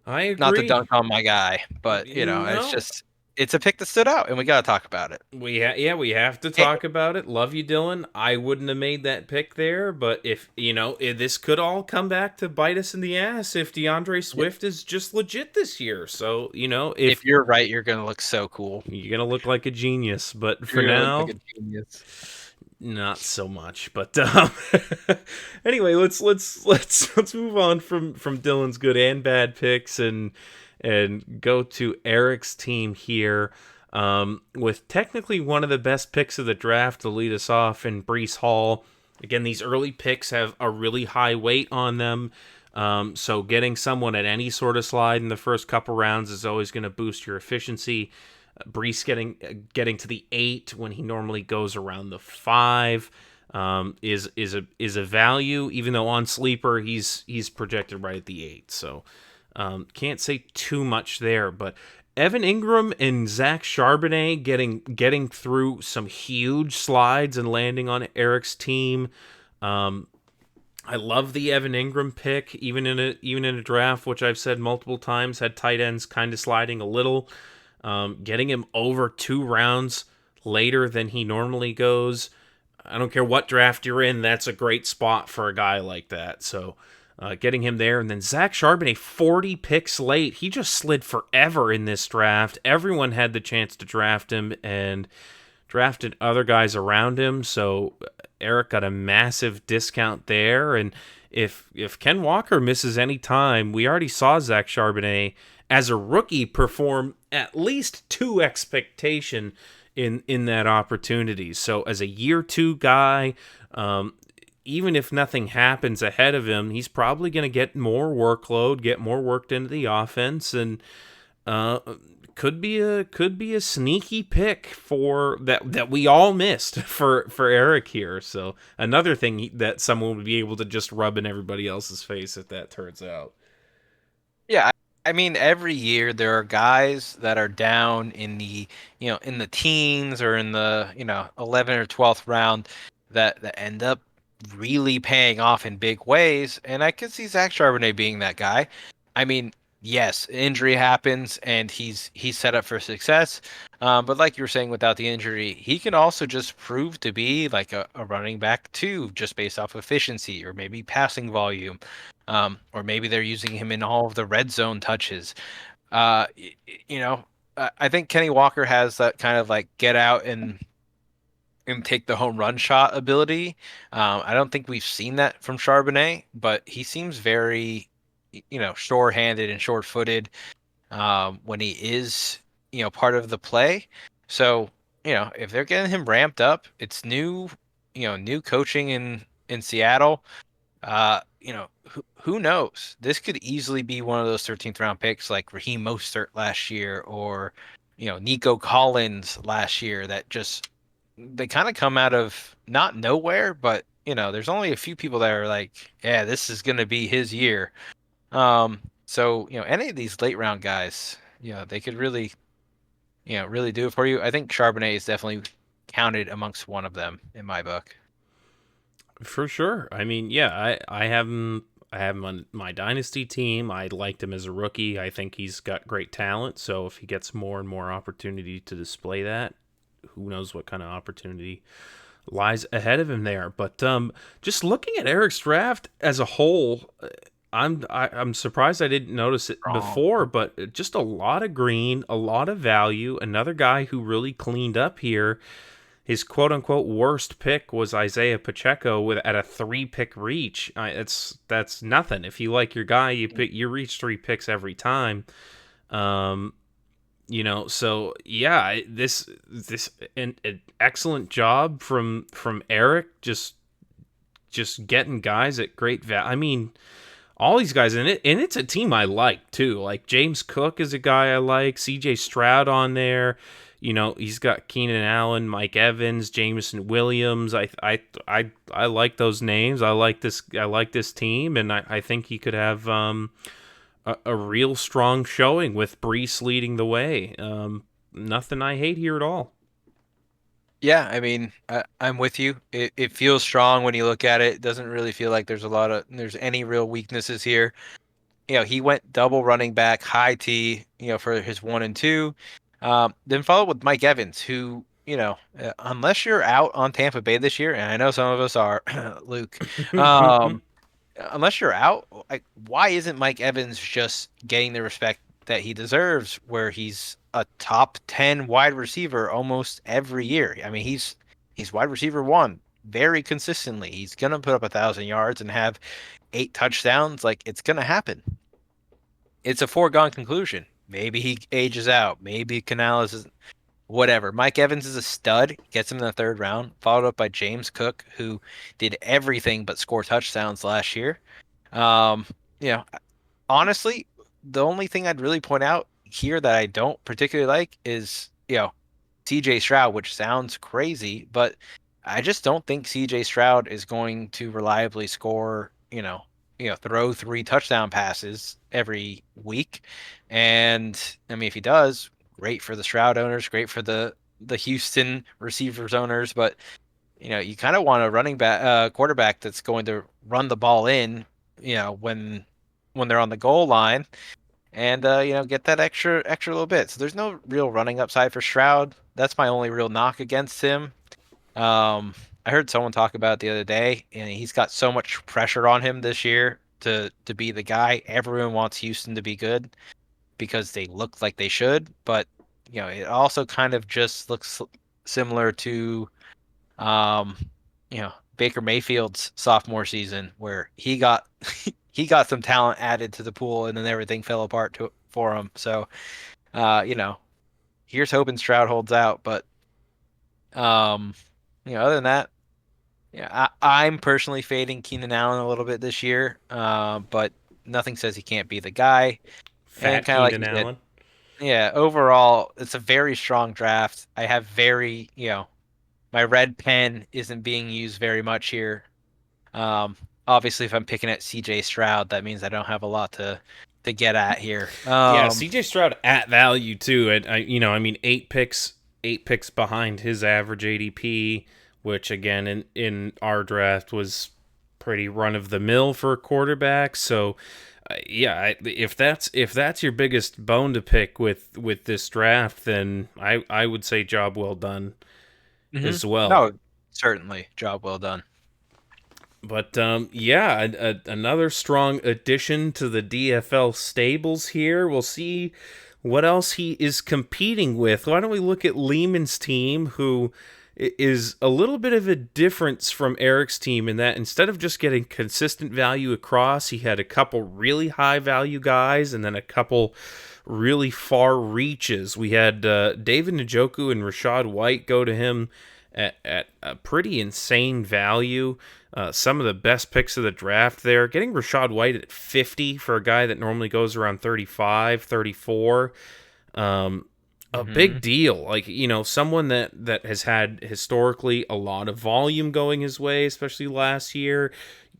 [SPEAKER 2] I agree.
[SPEAKER 3] Not to dunk on my guy, but it's a pick that stood out, and we got to talk about it.
[SPEAKER 2] We have to talk about it. Love you, Dylan. I wouldn't have made that pick there, but if this could all come back to bite us in the ass if DeAndre Swift is just legit this year. So if
[SPEAKER 3] you're right, you're gonna look so cool.
[SPEAKER 2] You're gonna look like a genius. But for now, not so much. But anyway, let's move on from Dylan's good and bad picks and go to Eric's team here, with technically one of the best picks of the draft to lead us off in Breece Hall. Again, these early picks have a really high weight on them, so getting someone at any sort of slide in the first couple rounds is always going to boost your efficiency. Breece getting to the 8 when he normally goes around the 5 is a value, even though on Sleeper he's projected right at the 8. So can't say too much there, but Evan Ingram and Zach Charbonnet getting through some huge slides and landing on Eric's team. I love the Evan Ingram pick, even in a draft, which I've said multiple times had tight ends kind of sliding a little. Getting him over 2 rounds later than he normally goes. I don't care what draft you're in, that's a great spot for a guy like that. So getting him there. And then Zach Charbonnet, 40 picks late. He just slid forever in this draft. Everyone had the chance to draft him and drafted other guys around him. So Eric got a massive discount there. And if Ken Walker misses any time, we already saw Zach Charbonnet as a rookie perform at least to expectation in that opportunity. So as a year two guy, um, even if nothing happens ahead of him, he's probably going to get more workload, get more worked into the offense, and uh, could be a sneaky pick for that we all missed for Eric here. So another thing that someone would be able to just rub in everybody else's face if that turns out.
[SPEAKER 3] Yeah, I mean, every year there are guys that are down in the, in the teens or in the, 11th or 12th round that end up really paying off in big ways. And I could see Zach Charbonnet being that guy. I mean, yes, injury happens and he's set up for success. But like you were saying, without the injury, he can also just prove to be like a running back too, just based off efficiency or maybe passing volume. Or maybe they're using him in all of the red zone touches. Uh, y- you know, I think Kenny Walker has that kind of like get out and take the home run shot ability. I don't think we've seen that from Charbonnet, but he seems very, sure-handed and short-footed when he is, part of the play. So, if they're getting him ramped up, it's new, new coaching in Seattle. Who knows? This could easily be one of those 13th round picks like Raheem Mostert last year or, Nico Collins last year that just they kind of come out of not nowhere, but there's only a few people that are like, yeah, this is gonna be his year. So, any of these late round guys, they could really, really do it for you. I think Charbonnet is definitely counted amongst one of them in my book.
[SPEAKER 2] For sure. I mean, yeah, I have him. I have him on my dynasty team. I liked him as a rookie. I think he's got great talent. So if he gets more and more opportunity to display that, who knows what kind of opportunity lies ahead of him there. But just looking at Eric's draft as a whole, I'm surprised I didn't notice it
[SPEAKER 3] Wrong.
[SPEAKER 2] before. But just a lot of green, a lot of value. Another guy who really cleaned up here. His quote unquote worst pick was Isaiah Pacheco with at a 3 pick reach. That's nothing. If you like your guy, you reach 3 picks every time. Um, so yeah, this an excellent job from Eric, just getting guys at great value. I mean, all these guys in it, and it's a team I like too. Like James Cook is a guy I like. C.J. Stroud on there. He's got Keenan Allen, Mike Evans, Jameson Williams. I like those names. I like this team, and I think he could have a real strong showing with Brees leading the way. Nothing I hate here at all.
[SPEAKER 3] Yeah, I mean, I'm with you. It feels strong when you look at it. It doesn't really feel like there's any real weaknesses here. He went double running back, high T, for his 1 and 2. Then followed with Mike Evans, who, unless you're out on Tampa Bay this year, and I know some of us are, Luke, um, unless you're out, like, why isn't Mike Evans just getting the respect that he deserves, where he's a top 10 wide receiver almost every year? I mean, he's wide receiver one very consistently. He's gonna put up 1,000 yards and have 8 touchdowns. Like, it's gonna happen. It's a foregone conclusion. Maybe he ages out. Maybe Canales is whatever. Mike Evans is a stud. Gets him in the third round, followed up by James Cook, who did everything but score touchdowns last year. Um, you know, honestly, the only thing I'd really point out here that I don't particularly like is, CJ Stroud, which sounds crazy, but I just don't think CJ Stroud is going to reliably score, throw 3 touchdown passes every week. And I mean, if he does, great for the Stroud owners, great for the Houston receivers owners, but you kind of want a running back, quarterback that's going to run the ball in, when they're on the goal line, and get that extra little bit. So there's no real running upside for Stroud. That's my only real knock against him. Um, I heard someone talk about it the other day, and he's got so much pressure on him this year to be the guy. Everyone wants Houston to be good because they look like they should, but it also kind of just looks similar to um, Baker Mayfield's sophomore season where he got he got some talent added to the pool and then everything fell apart for him. So, uh, you know, here's hoping Stroud holds out, but Um, other than that, yeah, I'm personally fading Keenan Allen a little bit this year. But nothing says he can't be the guy. And
[SPEAKER 2] Fat
[SPEAKER 3] kind of like
[SPEAKER 2] Keenan
[SPEAKER 3] you said,
[SPEAKER 2] Allen.
[SPEAKER 3] yeah, overall, it's a very strong draft. I have my red pen isn't being used very much here. Um, Obviously, if I'm picking at CJ Stroud, that means I don't have a lot to get at here.
[SPEAKER 2] Yeah, CJ Stroud at value too. And I mean, 8 picks behind his average ADP, which again in our draft was pretty run of the mill for a quarterback. So, if that's your biggest bone to pick with this draft, then I would say job well done
[SPEAKER 3] hmm
[SPEAKER 2] as well.
[SPEAKER 3] No, certainly, job well done.
[SPEAKER 2] But another strong addition to the DFL stables here. We'll see what else he is competing with. Why don't we look at Lehman's team, who is a little bit of a difference from Eric's team in that instead of just getting consistent value across, he had a couple really high value guys and then a couple really far reaches. We had David Njoku and Rashad White go to him at a pretty insane value. Some of the best picks of the draft there. Getting Rashad White at 50 for a guy that normally goes around 35, 34. A big
[SPEAKER 3] hmm
[SPEAKER 2] deal. Like, someone that has had historically a lot of volume going his way, especially last year.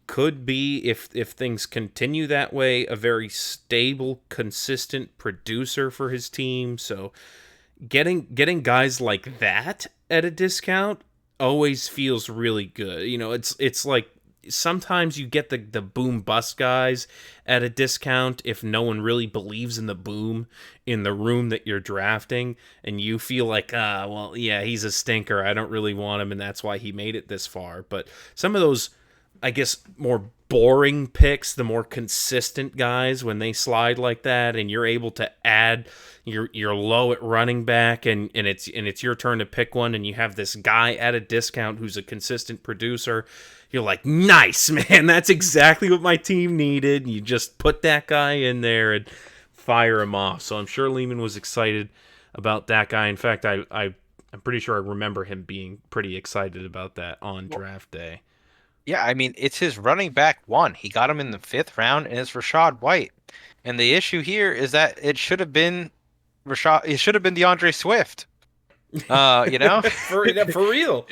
[SPEAKER 2] Could be, if things continue that way, a very stable, consistent producer for his team. So getting guys like that at a discount always feels really good. It's like sometimes you get the boom bust guys at a discount if no one really believes in the boom in the room that you're drafting, and you feel like, well, yeah, he's a stinker, I don't really want him, and that's why he made it this far. But some of those, I guess, more boring picks, the more consistent guys, when they slide like that, and you're able to add, you're low at running back, and it's your turn to pick one, and you have this guy at a discount who's a consistent producer. You're like, nice, man, that's exactly what my team needed. You just put that guy in there and fire him off. So I'm sure Lehman was excited about that guy. In fact, I'm pretty sure I remember him being pretty excited about that on
[SPEAKER 3] Well,
[SPEAKER 2] draft day.
[SPEAKER 3] yeah, I mean, it's his running back one. He got him in the fifth round, and it's Rashad White. And the issue here is that it should have been It should have been DeAndre Swift. You know,
[SPEAKER 2] for real.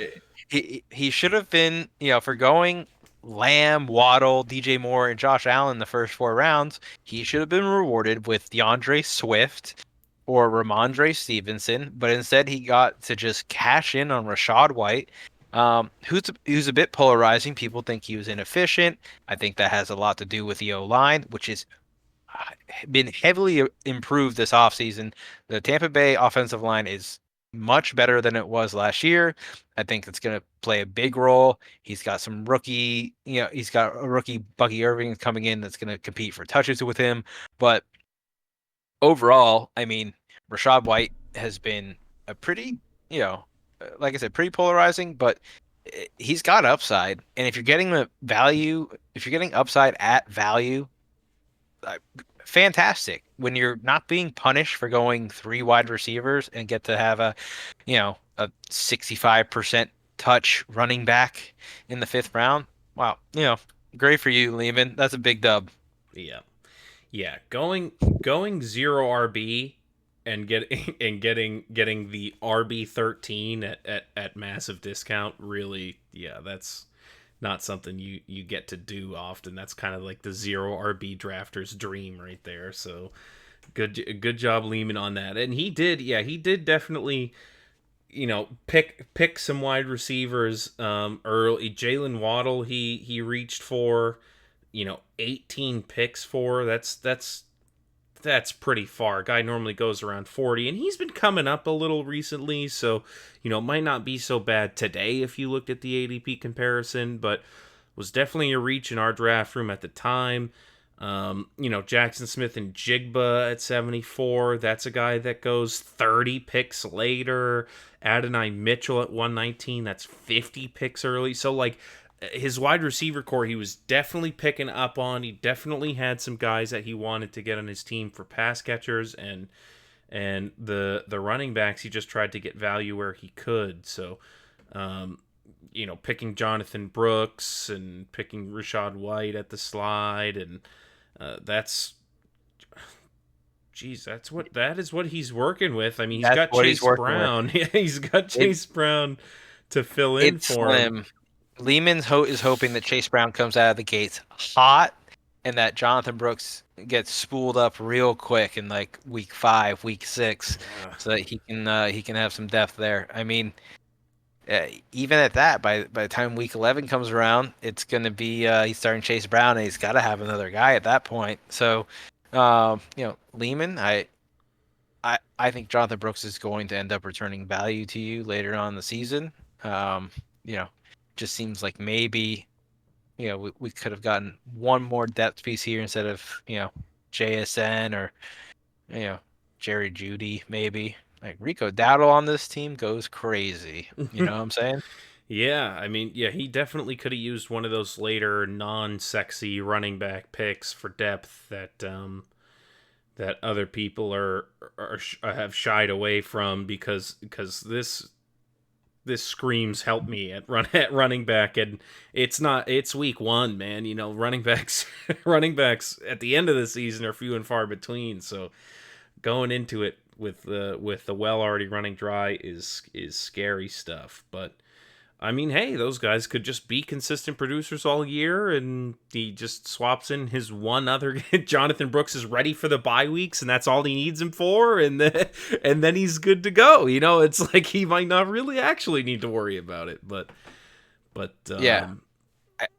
[SPEAKER 3] he should have been, for going Lamb, Waddle, DJ Moore, and Josh Allen the first 4 rounds. He should have been rewarded with DeAndre Swift or Ramondre Stevenson, but instead he got to just cash in on Rashad White, who's a bit polarizing. People think he was inefficient. I think that has a lot to do with the O line, which is been heavily improved this offseason. The Tampa Bay offensive line is much better than it was last year. I think it's going to play a big role. He's got he's got a rookie Bucky Irving coming in that's going to compete for touches with him. But overall, I mean, Rashad White has been a pretty, like I said, pretty polarizing, but he's got upside. And if you're getting upside at value, uh, fantastic. When you're not being punished for going 3 wide receivers and get to have a 65% touch running back in the fifth round. Wow, great for you, Lehman. That's a big dub.
[SPEAKER 2] Yeah. Yeah, going zero RB and getting the RB 13 at massive discount, really, yeah, that's not something you get to do often. That's kind of like the zero RB drafter's dream right there. So good job Lehman on that. And he did definitely, pick some wide receivers early. Jalen Waddle, he reached for, 18 picks for. That's pretty far. Guy normally goes around 40, and he's been coming up a little recently, so it might not be so bad today if you looked at the ADP comparison, but was definitely a reach in our draft room at the time. Jackson Smith and Jigba at 74. That's a guy that goes 30 picks later. Adonai Mitchell at 119. That's 50 picks early. So, like, his wide receiver core, he was definitely picking up on. He definitely had some guys that he wanted to get on his team for pass catchers, and and the running backs he just tried to get value where he could. So, picking Jonathan Brooks and picking Rashad White at the slide, and that's Jeez, that is what he's working with. I mean, he's
[SPEAKER 3] That's
[SPEAKER 2] got
[SPEAKER 3] what he's
[SPEAKER 2] Chase
[SPEAKER 3] working with.
[SPEAKER 2] Brown. Yeah, he's got
[SPEAKER 3] It
[SPEAKER 2] Chase Brown to fill in
[SPEAKER 3] it's
[SPEAKER 2] for him.
[SPEAKER 3] slim. Is hoping that Chase Brown comes out of the gates hot, and that Jonathan Brooks gets spooled up real quick in like week 5, week 6,
[SPEAKER 2] Uh,
[SPEAKER 3] so that he can have some depth there. I mean, even at that, by the time week 11 comes around, it's going to be he's starting Chase Brown, and he's got to have another guy at that point. So, Lehman, I think Jonathan Brooks is going to end up returning value to you later on in the season. Um, you know, just seems like maybe we could have gotten one more depth piece here instead of JSN or you know Jerry Judy maybe. Like Rico Dowdle on this team goes crazy. You know what I'm saying?
[SPEAKER 2] yeah, I mean, yeah, he definitely could have used one of those later non-sexy running back picks for depth that other people have shied away from because this screams help me at running back, and it's week 1, man. Running backs running backs at the end of the season are few and far between, so going into it with the well already running dry is scary stuff. But I mean, hey, those guys could just be consistent producers all year, and he just swaps in his one other. Jonathan Brooks is ready for the bye weeks, and that's all he needs him for, and then he's good to go. It's like he might not really actually need to worry about it, but
[SPEAKER 3] Yeah.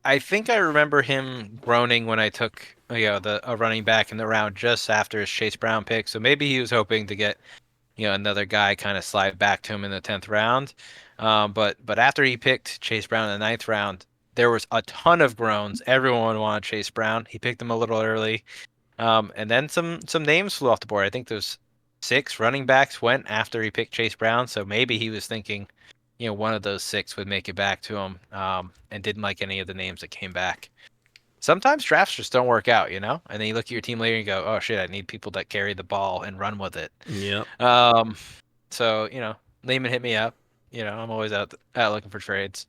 [SPEAKER 3] I think I remember him groaning when I took a running back in the round just after his Chase Brown pick. So maybe he was hoping to get another guy kind of slide back to him in the 10th round. But after he picked Chase Brown in the 9th round, there was a ton of groans. Everyone wanted Chase Brown. He picked him a little early, and then some names flew off the board. I think there's 6 running backs went after he picked Chase Brown. So maybe he was thinking, one of those 6 would make it back to him, and didn't like any of the names that came back. Sometimes drafts just don't work out, and then you look at your team later and you go, oh shit, I need people that carry the ball and run with it.
[SPEAKER 2] yep.
[SPEAKER 3] Um, so Lehman hit me up. I'm always out looking for trades.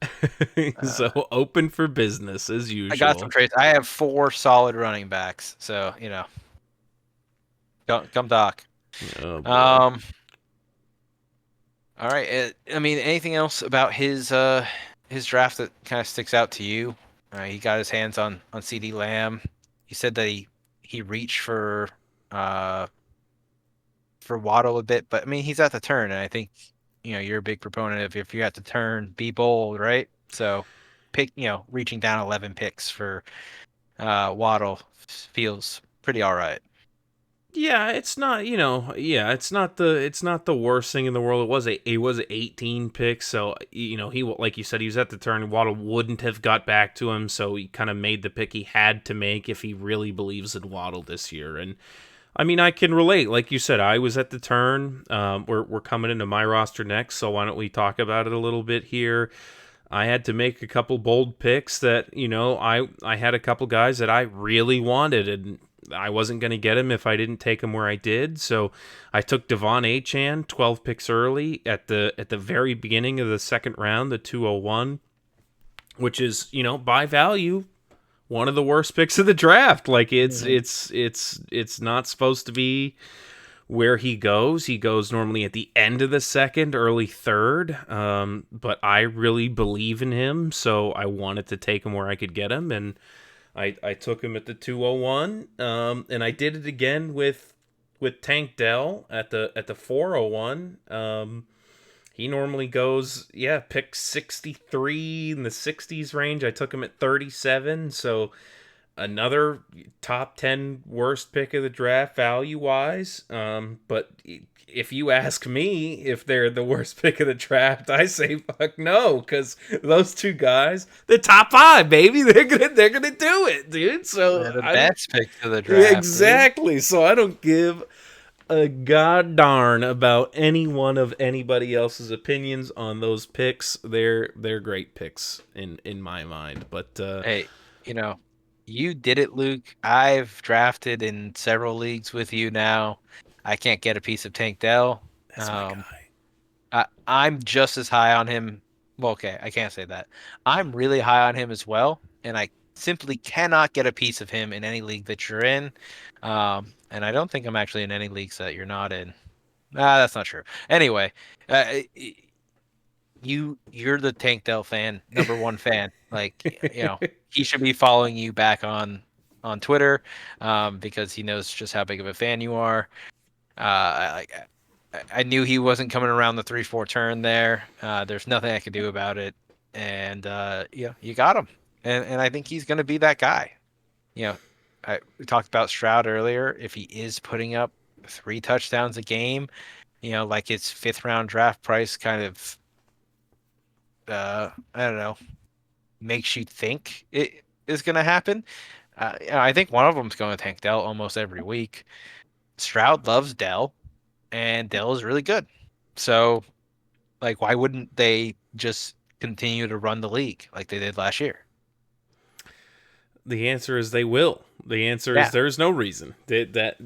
[SPEAKER 2] So open for business as
[SPEAKER 3] I got some
[SPEAKER 2] usual.
[SPEAKER 3] trades. I have 4 solid running backs, so come talk.
[SPEAKER 2] Oh boy.
[SPEAKER 3] Um, all right. I mean, anything else about his draft that kind of sticks out to you? He got his hands on CD Lamb. He said that he reached uh for Waddle a bit, but I mean he's at the turn, and I think you're a big proponent of if you're at the turn, be bold, right? So pick reaching down 11 picks for Waddle feels pretty all right.
[SPEAKER 2] Yeah, it's not, it's not the worst thing in the world. It was 18 picks, so he, like you said, he was at the turn. Waddle wouldn't have got back to him, so he kind of made the pick he had to make if he really believes in Waddle this year. And I mean, I can relate. Like you said, I was at the turn. We're coming into my roster next, so why don't we talk about it a little bit here? I had to make a couple bold picks that, I had a couple guys that I really wanted, and I wasn't going to get him if I didn't take him where I did. So I took Devon Achane, 12 picks early at the very beginning of the second round, the 201, which is, by value, one of the worst picks of the draft. Like
[SPEAKER 3] Mhm.
[SPEAKER 2] it's not supposed to be where he goes. He goes normally at the end of the second, early third. But I really believe in him, so I wanted to take him where I could get him, and I took him at the 201. And I did it again with Tank Dell at the 401. He normally goes, pick 63 in the 60s range. I took him at 37, so another top 10 worst pick of the draft value wise. But if you ask me if they're the worst pick of the draft, I say fuck no, because those two guys, the top 5, baby, they're gonna do it, dude. So
[SPEAKER 3] They're the
[SPEAKER 2] I don't
[SPEAKER 3] best picks of the draft, dude.
[SPEAKER 2] exactly. So I don't give a god darn about any one of anybody else's opinions on those picks. They're great picks in my mind. But
[SPEAKER 3] Hey, you know, you did it, Luke. I've drafted in several leagues with you now. I can't get a piece of Tank Dell.
[SPEAKER 2] That's my
[SPEAKER 3] Um,
[SPEAKER 2] guy.
[SPEAKER 3] I'm just as high on him. Well, okay, I can't say that. I'm really high on him as well, and I simply cannot get a piece of him in any league that you're in. And I don't think I'm actually in any leagues that you're not in. That's not true. Anyway, uh, you're the Tank Dell fan, number one fan. Like, he should be following you back on Twitter, because he knows just how big of a fan you are. I knew he wasn't coming around the 3-4 turn there. There's nothing I could do about it, and you got him, and I think he's going to be that guy. You know, we talked about Stroud earlier. If he is putting up 3 touchdowns a game, like his 5th round draft price kind of, I don't know, makes you think it is going to happen. I think one of them's going to tank Dell almost every week. Stroud loves Dell, and Dell is really good. So, like, why wouldn't they just continue to run the league like they did last year?
[SPEAKER 2] The answer is they will. The answer is
[SPEAKER 3] Yeah.
[SPEAKER 2] there's no reason that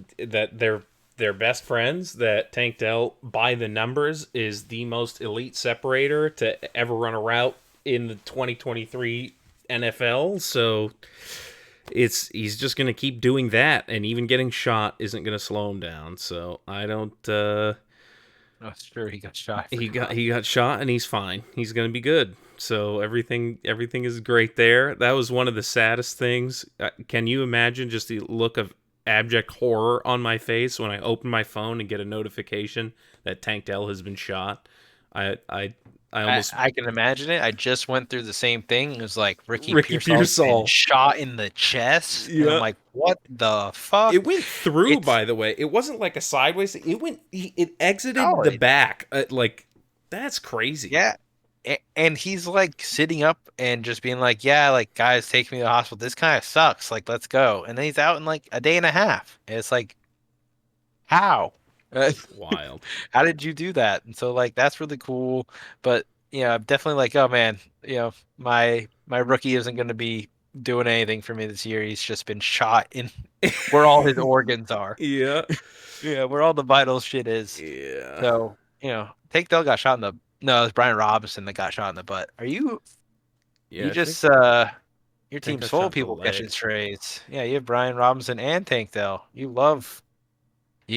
[SPEAKER 2] they're best friends. That Tank Dell, by the numbers, is the most elite separator to ever run a route in the 2023 NFL. So he's just gonna keep doing that, and even getting shot isn't gonna slow him down. So I don't.
[SPEAKER 3] Oh, sure, he got shot. I
[SPEAKER 2] He got
[SPEAKER 3] forgot.
[SPEAKER 2] he got shot and he's fine. He's gonna be good. So everything is great there. That was one of the saddest things. Can you imagine just the look of abject horror on my face when I open my phone and get a notification that Tank Dell has been shot? I I I
[SPEAKER 3] I,
[SPEAKER 2] almost
[SPEAKER 3] I can imagine it. I just went through the same thing. It was like Ricky
[SPEAKER 2] Ricky
[SPEAKER 3] Pearsall's been
[SPEAKER 2] Pearsall.
[SPEAKER 3] shot in the chest, and I'm
[SPEAKER 2] Yeah.
[SPEAKER 3] like, what the
[SPEAKER 2] It
[SPEAKER 3] fuck?
[SPEAKER 2] went through,
[SPEAKER 3] It's
[SPEAKER 2] by the way. It wasn't like a sideways. It exited
[SPEAKER 3] no,
[SPEAKER 2] the back. Like that's crazy.
[SPEAKER 3] yeah. And he's like sitting up and just being like, yeah, like guys, take me to the hospital. This kind of sucks. Like, let's go. And then he's out in like a day and a half. And it's like, how? Uh,
[SPEAKER 2] Wild.
[SPEAKER 3] how did you do that? And so like that's really cool. But I'm definitely like, oh man, my rookie isn't going to be doing anything for me this year. He's just been shot in where all his organs are.
[SPEAKER 2] Yeah.
[SPEAKER 3] Yeah, where all the vital shit is.
[SPEAKER 2] Yeah.
[SPEAKER 3] So, Tank Dell got shot in the no, it was Brian Robinson that got shot in the butt. You
[SPEAKER 2] Yeah, I think
[SPEAKER 3] just your
[SPEAKER 2] think I
[SPEAKER 3] team's full of
[SPEAKER 2] shot in the
[SPEAKER 3] people catching
[SPEAKER 2] leg.
[SPEAKER 3] strays. Yeah, you have Brian Robinson and Tank Dell. You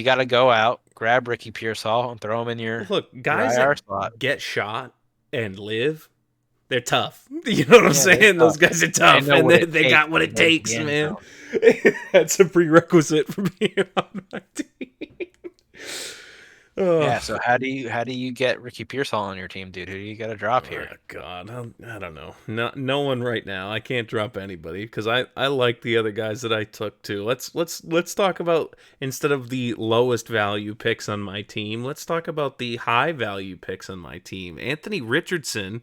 [SPEAKER 3] got to go out, grab Ricky Pearsall, and throw him in
[SPEAKER 2] Look,
[SPEAKER 3] your
[SPEAKER 2] guys that
[SPEAKER 3] IR spot.
[SPEAKER 2] get shot and live, they're tough. You know what I'm
[SPEAKER 3] Yeah, they're
[SPEAKER 2] saying? Those
[SPEAKER 3] tough.
[SPEAKER 2] guys are
[SPEAKER 3] They
[SPEAKER 2] tough,
[SPEAKER 3] know
[SPEAKER 2] and
[SPEAKER 3] what
[SPEAKER 2] they,
[SPEAKER 3] it
[SPEAKER 2] they
[SPEAKER 3] takes
[SPEAKER 2] got what
[SPEAKER 3] to
[SPEAKER 2] it
[SPEAKER 3] go to the
[SPEAKER 2] takes,
[SPEAKER 3] end
[SPEAKER 2] man.
[SPEAKER 3] zone.
[SPEAKER 2] That's a prerequisite for being on my team. Oh,
[SPEAKER 3] Yeah, so how do you get Ricky Pearsall on your team, dude? Who do you got to drop here?
[SPEAKER 2] God, I don't know. No one right now. I can't drop anybody because I like the other guys that I took too. Let's talk about, instead of the lowest value picks on my team, let's talk about the high value picks on my team. Anthony Richardson,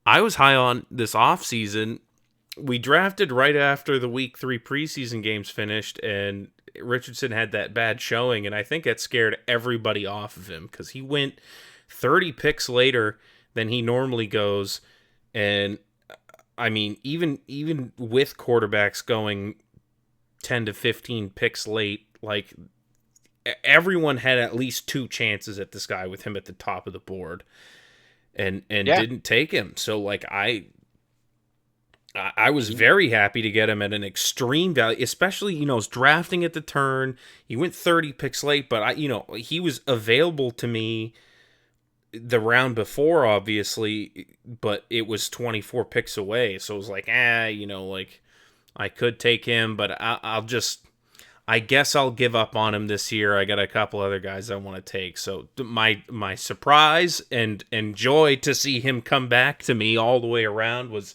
[SPEAKER 2] I was high on this offseason. We drafted right after the week 3 preseason games finished, and Richardson had that bad showing, and I think that scared everybody off of him because he went 30 picks later than he normally goes. And I mean, even with quarterbacks going 10 to 15 picks late, like everyone had at least 2 chances at this guy with him at the top of the board, and
[SPEAKER 3] Yeah.
[SPEAKER 2] didn't take him. So like I was very happy to get him at an extreme value, especially, I was drafting at the turn. He went 30 picks late, but he was available to me the round before, obviously, but it was 24 picks away. So it was like, like I could take him, but I guess I'll give up on him this year. I got a couple other guys I want to take. So my surprise and joy to see him come back to me all the way around was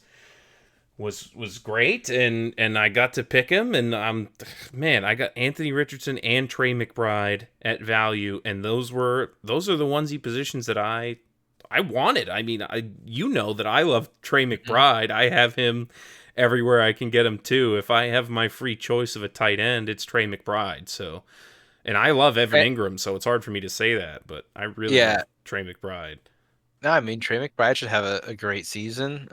[SPEAKER 2] great, and I got to pick him, and I got Anthony Richardson and Trey McBride at value, and those are the onesie positions that I wanted. I mean, that I love Trey
[SPEAKER 3] Mhm.
[SPEAKER 2] McBride. I have him everywhere I can get him too. If I have my free choice of a tight end, it's Trey McBride. So, and I love Evan
[SPEAKER 3] Eh,
[SPEAKER 2] Ingram, so it's hard for me to say that, but I really
[SPEAKER 3] Yeah.
[SPEAKER 2] love Trey McBride.
[SPEAKER 3] No, I mean Trey McBride should have a great season.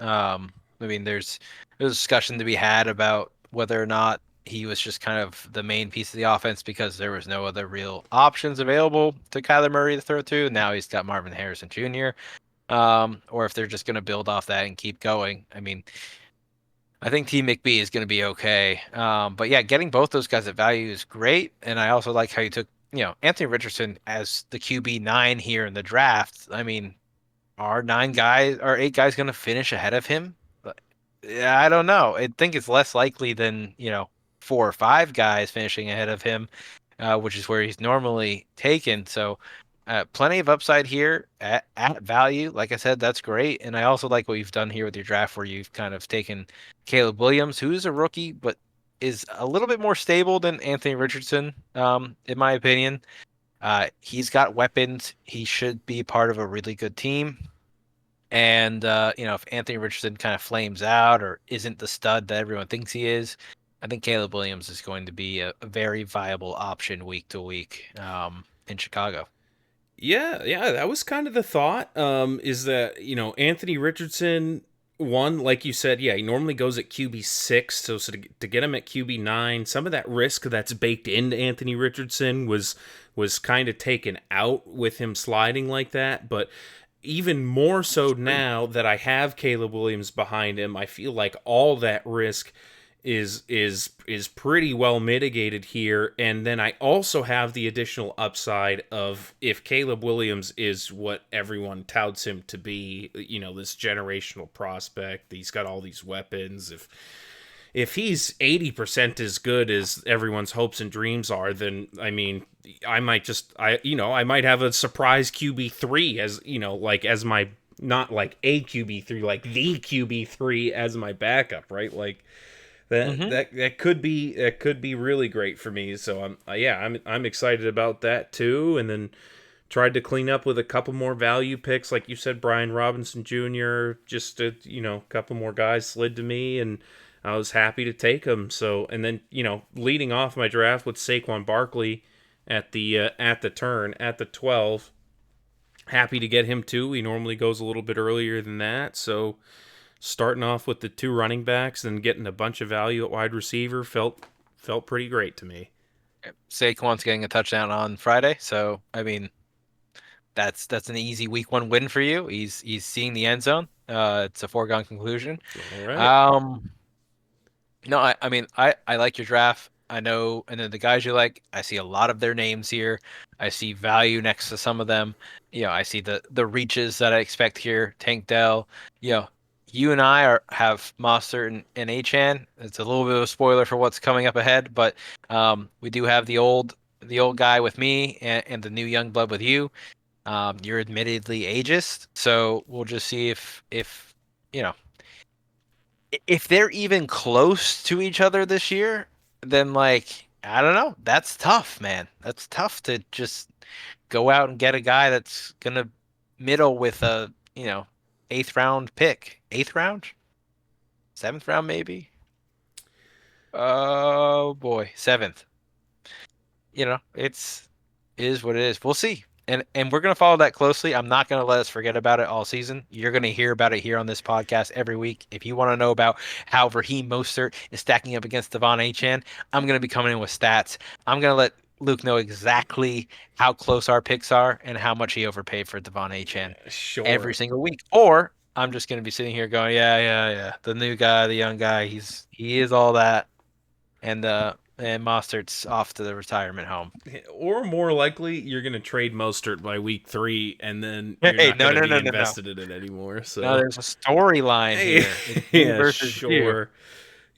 [SPEAKER 3] I mean, there's discussion to be had about whether or not he was just kind of the main piece of the offense because there was no other real options available to Kyler Murray to throw to. Now he's got Marvin Harrison Jr. Or if they're just going to build off that and keep going. I mean, I think T McBee is going to be okay. But yeah, getting both those guys at value is great. And I also like how you took, Anthony Richardson as the QB9 here in the draft. I mean, are 8 guys going to finish ahead of him? Yeah, I don't know. I think it's less likely than, 4 or 5 guys finishing ahead of him, which is where he's normally taken. So, plenty of upside here at value. Like I said, that's great. And I also like what you've done here with your draft, where you've kind of taken Caleb Williams, who's a rookie, but is a little bit more stable than Anthony Richardson, in my opinion. He's got weapons. He should be part of a really good team. And if Anthony Richardson kind of flames out or isn't the stud that everyone thinks he is, I think Caleb Williams is going to be a very viable option week to week in Chicago.
[SPEAKER 2] Yeah, that was kind of the thought. Is that Anthony Richardson, one, like you said, yeah, he normally goes at QB6, so to get him at QB9, some of that risk that's baked into Anthony Richardson was kind of taken out with him sliding like that, but even more so now that I have Caleb Williams behind him, I feel like all that risk is pretty well mitigated here. And then I also have the additional upside of, if Caleb Williams is what everyone touts him to be, this generational prospect, he's got all these weapons. If he's 80% as good as everyone's hopes and dreams are, then I mean, I might have a surprise QB3 as my, not like a QB3, like the QB3 as my backup, right? Like that could be really great for me. So I'm excited about that too. And then tried to clean up with a couple more value picks, like you said, Brian Robinson Jr. Just a couple more guys slid to me, and I was happy to take them. So, and then leading off my draft with Saquon Barkley at the turn at the 12. Happy to get him too. He normally goes a little bit earlier than that. So, starting off with the 2 running backs and getting a bunch of value at wide receiver felt pretty great to me.
[SPEAKER 3] Saquon's getting a touchdown on Friday, so I mean, that's an easy week 1 win for you. He's seeing the end zone. It's a foregone conclusion.
[SPEAKER 2] All right.
[SPEAKER 3] No, I mean, I like your draft. I know, and then the guys you like, I see a lot of their names here. I see value next to some of them. I see the reaches that I expect here. Tank Dell. You and I have Monster and Achan. It's a little bit of a spoiler for what's coming up ahead, but we do have the old guy with me and the new young blood with you. You're admittedly ageist, so we'll just see if you know if they're even close to each other this year, then like I don't know. That's tough, man. That's tough to just go out and get a guy that's gonna middle with a 8th round pick. 8th round, 7th round maybe. Oh boy, 7th. It's is what it is. We'll see. And we're gonna follow that closely. I'm not gonna let us forget about it all season. You're gonna hear about it here on this podcast every week. If you want to know about how Raheem Mostert is stacking up against Devon Achane, I'm gonna be coming in with stats. I'm gonna let Luke know exactly how close our picks are and how much he overpaid for Devon Achane every
[SPEAKER 2] Sure.
[SPEAKER 3] single week. Or I'm just gonna be sitting here going, yeah. The new guy, the young guy, he is all that. And Mostert's off to the retirement home.
[SPEAKER 2] Or more likely, you're going to trade Mostert by week 3, and then you're
[SPEAKER 3] Hey,
[SPEAKER 2] not
[SPEAKER 3] no,
[SPEAKER 2] going to
[SPEAKER 3] no,
[SPEAKER 2] be
[SPEAKER 3] no, no, no.
[SPEAKER 2] invested in it anymore.
[SPEAKER 3] No,
[SPEAKER 2] So,
[SPEAKER 3] there's a storyline here. It's you
[SPEAKER 2] yeah,
[SPEAKER 3] versus you.
[SPEAKER 2] sure.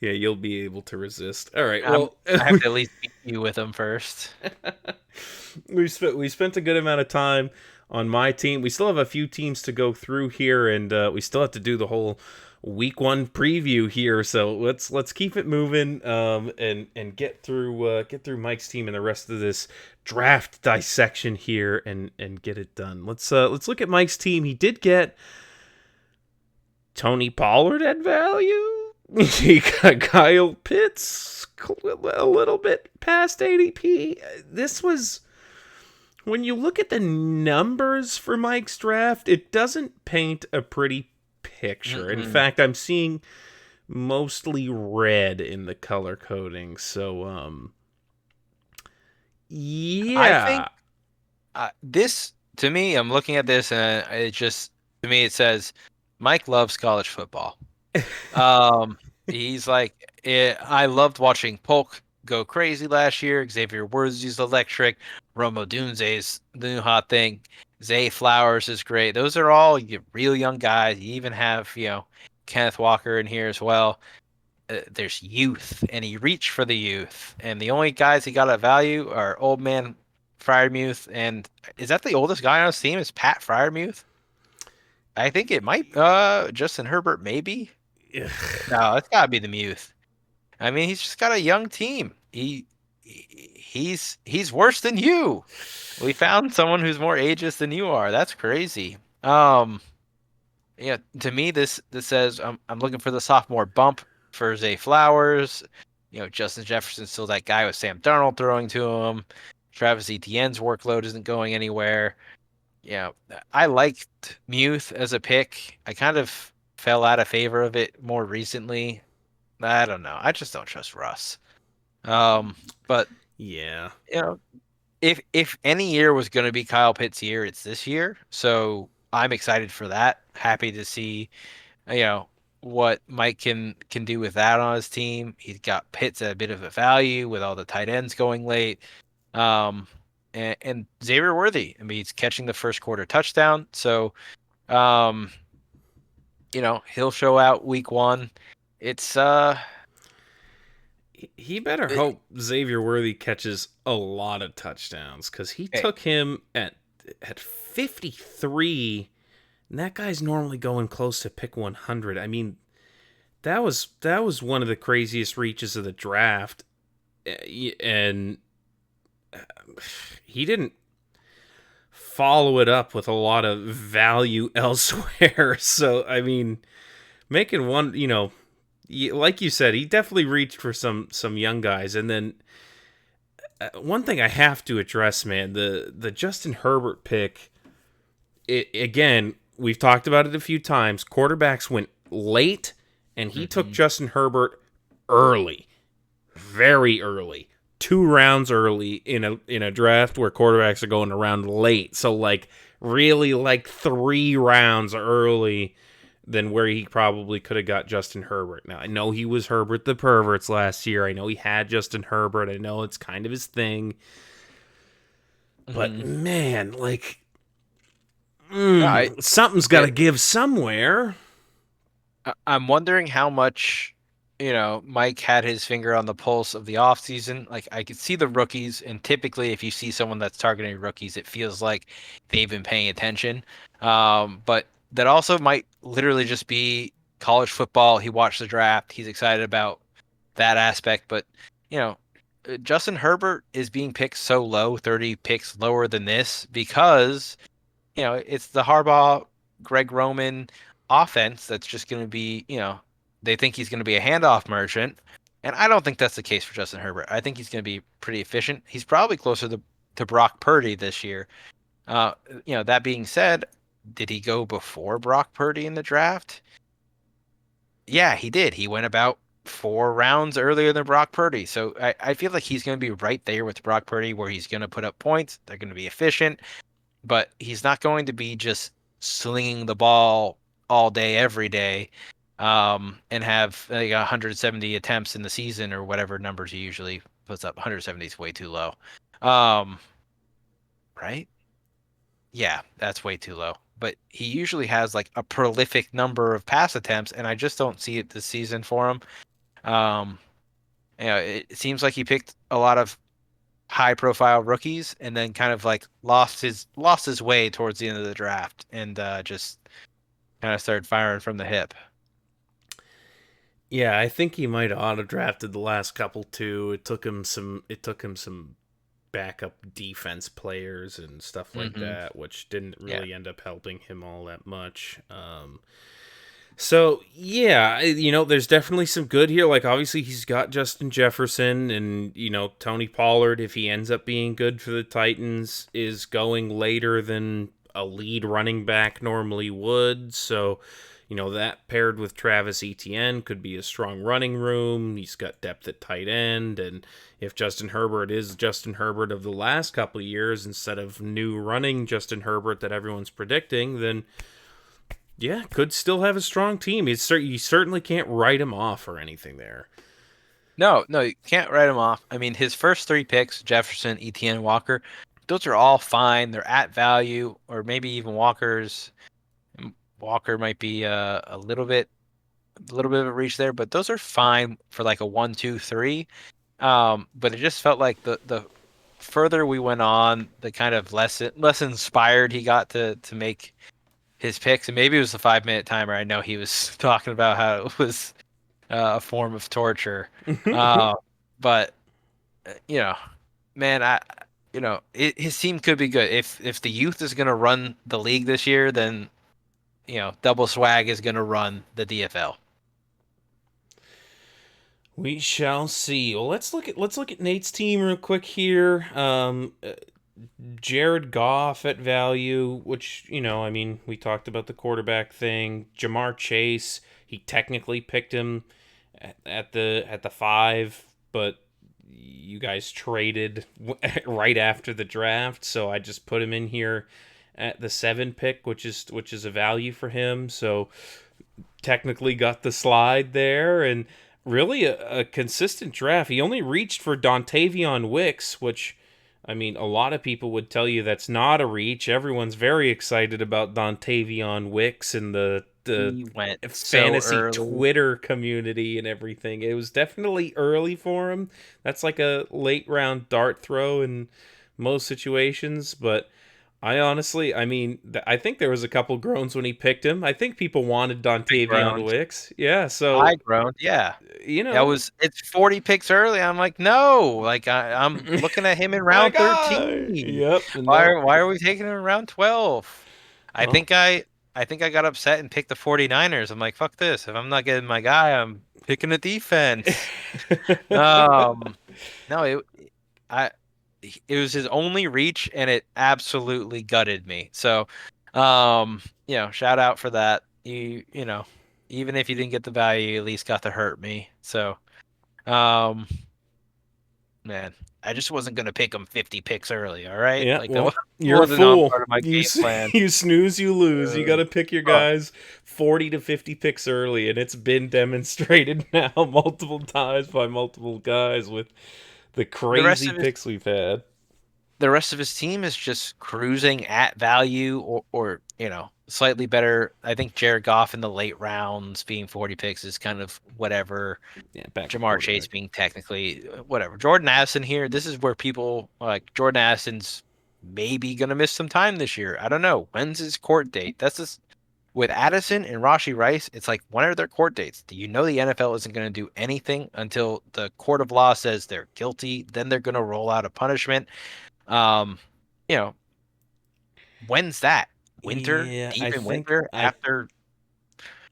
[SPEAKER 2] Yeah, you'll be able to resist. All right.
[SPEAKER 3] I'm,
[SPEAKER 2] Well,
[SPEAKER 3] I have to at least beat you with them first.
[SPEAKER 2] we spent a good amount of time on my team. We still have a few teams to go through here, and we still have to do the whole week 1 preview here. So let's keep it moving, and get through Mike's team and the rest of this draft dissection here, and get it done. Let's look at Mike's team. He did get Tony Pollard at value. He got Kyle Pitts a little bit past ADP. This was, when you look at the numbers for Mike's draft, it doesn't paint a pretty picture. In fact, I'm seeing mostly red in the color coding. So
[SPEAKER 3] I
[SPEAKER 2] yeah.
[SPEAKER 3] think this to me, I'm looking at this and it just to me it says Mike loves college football. He's like, I loved watching Polk go crazy last year. Xavier Worthy's electric. Romo Dunze's the new hot thing. Zay Flowers is great. Those are all real young guys. You even have, Kenneth Walker in here as well. There's youth, and he reached for the youth. And the only guys he got at value are old man Fryermuth. And is that the oldest guy on his team? Is Pat Fryermuth? I think it might. Justin Herbert, maybe. No, it's got to be the Muth. I mean, he's just got a young team. He's worse than you. We found someone who's more ageist than you are. That's crazy. Yeah, to me this says I'm looking for the sophomore bump for Zay Flowers. Justin Jefferson's still that guy with Sam Darnold throwing to him. Travis Etienne's workload isn't going anywhere. Yeah, I liked Muth as a pick. I kind of fell out of favor of it more recently. I don't know. I just don't trust Russ. But
[SPEAKER 2] Yeah.
[SPEAKER 3] you know, if any year was going to be Kyle Pitt's year, it's this year. So I'm excited for that. Happy to see, you know, what Mike can do with that on his team. He's got Pitts at a bit of a value with all the tight ends going late. Um, and Xavier Worthy. I mean, he's catching the first quarter touchdown. So, um, he'll show out week one. It's
[SPEAKER 2] He better
[SPEAKER 3] it,
[SPEAKER 2] hope Xavier Worthy catches a lot of touchdowns, because he
[SPEAKER 3] hey,
[SPEAKER 2] took him at 53, and that guy's normally going close to pick 100. I mean, that was one of the craziest reaches of the draft, and he didn't follow it up with a lot of value elsewhere. So I mean, making one, like you said, he definitely reached for some young guys. And then one thing I have to address, man, the Justin Herbert pick. Again, we've talked about it a few times. Quarterbacks went late, and he took
[SPEAKER 3] mhm.
[SPEAKER 2] Justin Herbert early, very early, 2 rounds early in a draft where quarterbacks are going around late. So like really like 3 rounds early than where he probably could have got Justin Herbert. Now, I know he was Herbert the Perverts last year. I know he had Justin Herbert. I know it's kind of his thing. But
[SPEAKER 3] Mhm.
[SPEAKER 2] man, like,
[SPEAKER 3] No, I
[SPEAKER 2] something's got to
[SPEAKER 3] it,
[SPEAKER 2] give somewhere.
[SPEAKER 3] I'm wondering how much, Mike had his finger on the pulse of the offseason. Like I could see the rookies, and typically if you see someone that's targeting rookies, it feels like they've been paying attention. But that also might literally just be college football. He watched the draft. He's excited about that aspect. But, you know, Justin Herbert is being picked so low, 30 picks lower than this, because it's the Harbaugh, Greg Roman offense that's just going to be, they think he's going to be a handoff merchant. And I don't think that's the case for Justin Herbert. I think he's going to be pretty efficient. He's probably closer to Brock Purdy this year. Uh, that being said, did he go before Brock Purdy in the draft? Yeah, he did. He went about 4 rounds earlier than Brock Purdy. So I feel like he's going to be right there with Brock Purdy where he's going to put up points. They're going to be efficient, but he's not going to be just slinging the ball all day, every day, and have like 170 attempts in the season or whatever numbers he usually puts up. 170 is way too low. Um, right? Yeah, that's way too low. But he usually has like a prolific number of pass attempts, and I just don't see it this season for him. Um, it seems like he picked a lot of high profile rookies and then kind of like lost his way towards the end of the draft and just kind of started firing from the hip.
[SPEAKER 2] Yeah, I think he might have auto drafted the last couple too. It took him some backup defense players and stuff like
[SPEAKER 3] Hmm.
[SPEAKER 2] that, which didn't
[SPEAKER 3] Yeah.
[SPEAKER 2] really end up helping him all that much. So yeah, there's definitely some good here. Like obviously he's got Justin Jefferson, and Tony Pollard, if he ends up being good for the Titans, is going later than a lead running back normally would. So, That paired with Travis Etienne could be a strong running room. He's got depth at tight end. And if Justin Herbert is Justin Herbert of the last couple of years instead of new running Justin Herbert that everyone's predicting, then yeah, could still have a strong team. You certainly can't write him off or anything there.
[SPEAKER 3] No, no, you can't write him off. I mean, his first three picks, Jefferson, Etienne, Walker, those are all fine. They're at value, or maybe even Walker might be a little bit of a reach there, but those are fine for like a 1, 2, 3. But it just felt like the further we went on, the kind of less inspired he got to make his picks, and maybe it was the 5 minute timer. I know he was talking about how it was a form of torture, uh, but you know, man, his team could be good if the youth is going to run the league this year. Then double swag is going to run the DFL.
[SPEAKER 2] We shall see. Well, let's look at Nate's team real quick here. Jared Goff at value, which I mean, we talked about the quarterback thing. Jamar Chase, he technically picked him at the 5, but you guys traded right after the draft, so I just put him in here at the 7 pick, which is a value for him. So technically got the slide there, and really a consistent draft. He only reached for Dontavion Wicks, which, I mean, a lot of people would tell you that's not a reach. Everyone's very excited about Dontavion Wicks and the
[SPEAKER 3] He went so
[SPEAKER 2] fantasy
[SPEAKER 3] early.
[SPEAKER 2] Twitter community and everything. It was definitely early for him. That's like a late round dart throw in most situations, but I honestly, I mean, I think there was a couple groans when he picked him. I think people wanted
[SPEAKER 3] I
[SPEAKER 2] Dontavion
[SPEAKER 3] groaned.
[SPEAKER 2] Wicks. Yeah,
[SPEAKER 3] I
[SPEAKER 2] so,
[SPEAKER 3] groaned. Yeah.
[SPEAKER 2] you
[SPEAKER 3] That
[SPEAKER 2] know,
[SPEAKER 3] was it's 40 picks early. I'm like, no, like I'm looking at him in
[SPEAKER 2] my
[SPEAKER 3] round
[SPEAKER 2] guy.
[SPEAKER 3] 13.
[SPEAKER 2] Yep,
[SPEAKER 3] Why
[SPEAKER 2] no.
[SPEAKER 3] why are we taking him in round 12? I
[SPEAKER 2] Well,
[SPEAKER 3] think I I think I got upset and picked the 49ers. I'm like, fuck this. If I'm not getting my guy, I'm picking a defense. Um no, I it was his only reach and it absolutely gutted me. So, shout out for that. Even if you didn't get the value, you at least got to hurt me. So, um, man, I just wasn't gonna pick him 50 picks early. All right,
[SPEAKER 2] yeah,
[SPEAKER 3] like that
[SPEAKER 2] well, you're a
[SPEAKER 3] wasn't on
[SPEAKER 2] fool.
[SPEAKER 3] part of my game plan.
[SPEAKER 2] You snooze, you lose. You got
[SPEAKER 3] Uh,
[SPEAKER 2] to pick your
[SPEAKER 3] uh,
[SPEAKER 2] guys 40 to 50 picks early, and it's been demonstrated now multiple times by multiple guys with the
[SPEAKER 3] the rest
[SPEAKER 2] crazy
[SPEAKER 3] of his
[SPEAKER 2] picks we've had.
[SPEAKER 3] the rest of his team is just cruising at value or slightly better. I think Jared Goff in the late rounds being 40 picks is kind of whatever.
[SPEAKER 2] Yeah, backup
[SPEAKER 3] Jamar Chase
[SPEAKER 2] quarterback.
[SPEAKER 3] being technically whatever. Jordan Addison here. This is where people like Jordan Addison's maybe gonna miss some time this year. I don't know. When's his court date? That's just with Addison and Rashi Rice. It's like when are their court dates? Do you know the NFL isn't going to do anything until the court of law says they're guilty? Then they're going to roll out a punishment. Um, you know, when's that? Winter,
[SPEAKER 2] Yeah,
[SPEAKER 3] deep in winter after.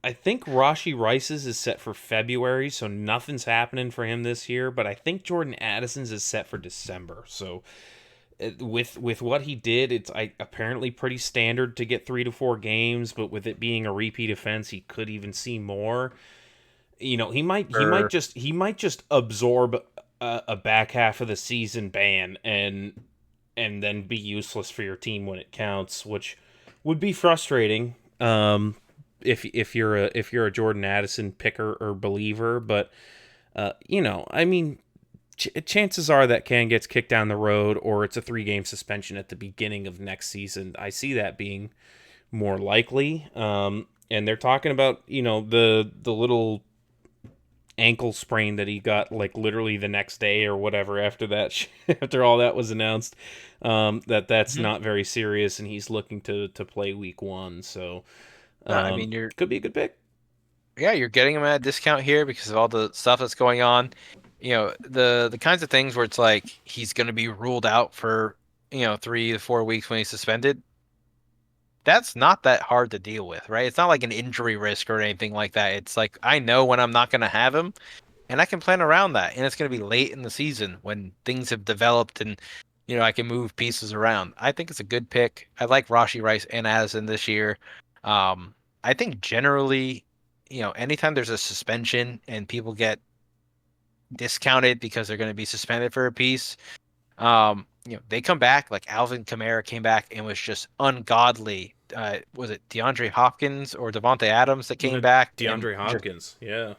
[SPEAKER 2] I think Rashi Rice's is set for February, so nothing's happening for him this year. But I think Jordan Addison's is set for December. So with what he did, it's apparently pretty standard to get 3 to 4 games. But with it being a repeat offense, he could even see more. He might just absorb a back half of the season ban and then be useless for your team when it counts, which would be frustrating. If you're a Jordan Addison picker or believer, but I mean, chances are that can gets kicked down the road, or it's a 3 game suspension at the beginning of next season. I see that being more likely. And they're talking about the little ankle sprain that he got like literally the next day or whatever after that after all that was announced, that's
[SPEAKER 3] Mhm.
[SPEAKER 2] not very serious, and he's looking to play week 1. So
[SPEAKER 3] No, I mean
[SPEAKER 2] could be a good pick.
[SPEAKER 3] you're getting him at a discount here because of all the stuff that's going on. The kinds of things where it's like he's going to be ruled out for 3 to 4 weeks when he's suspended. That's not that hard to deal with, right? It's not like an injury risk or anything like that. It's like I know when I'm not going to have him, and I can plan around that. And it's going to be late in the season when things have developed and I can move pieces around. I think it's a good pick. I like Rashi Rice and Addison this year. Um, I think generally, anytime there's a suspension and people get discounted because they're going to be suspended for a piece, they come back. Like Alvin Kamara came back and was just ungodly. Was it DeAndre Hopkins or Devontae Adams that came back and
[SPEAKER 2] DeAndre
[SPEAKER 3] just
[SPEAKER 2] Hopkins, yeah.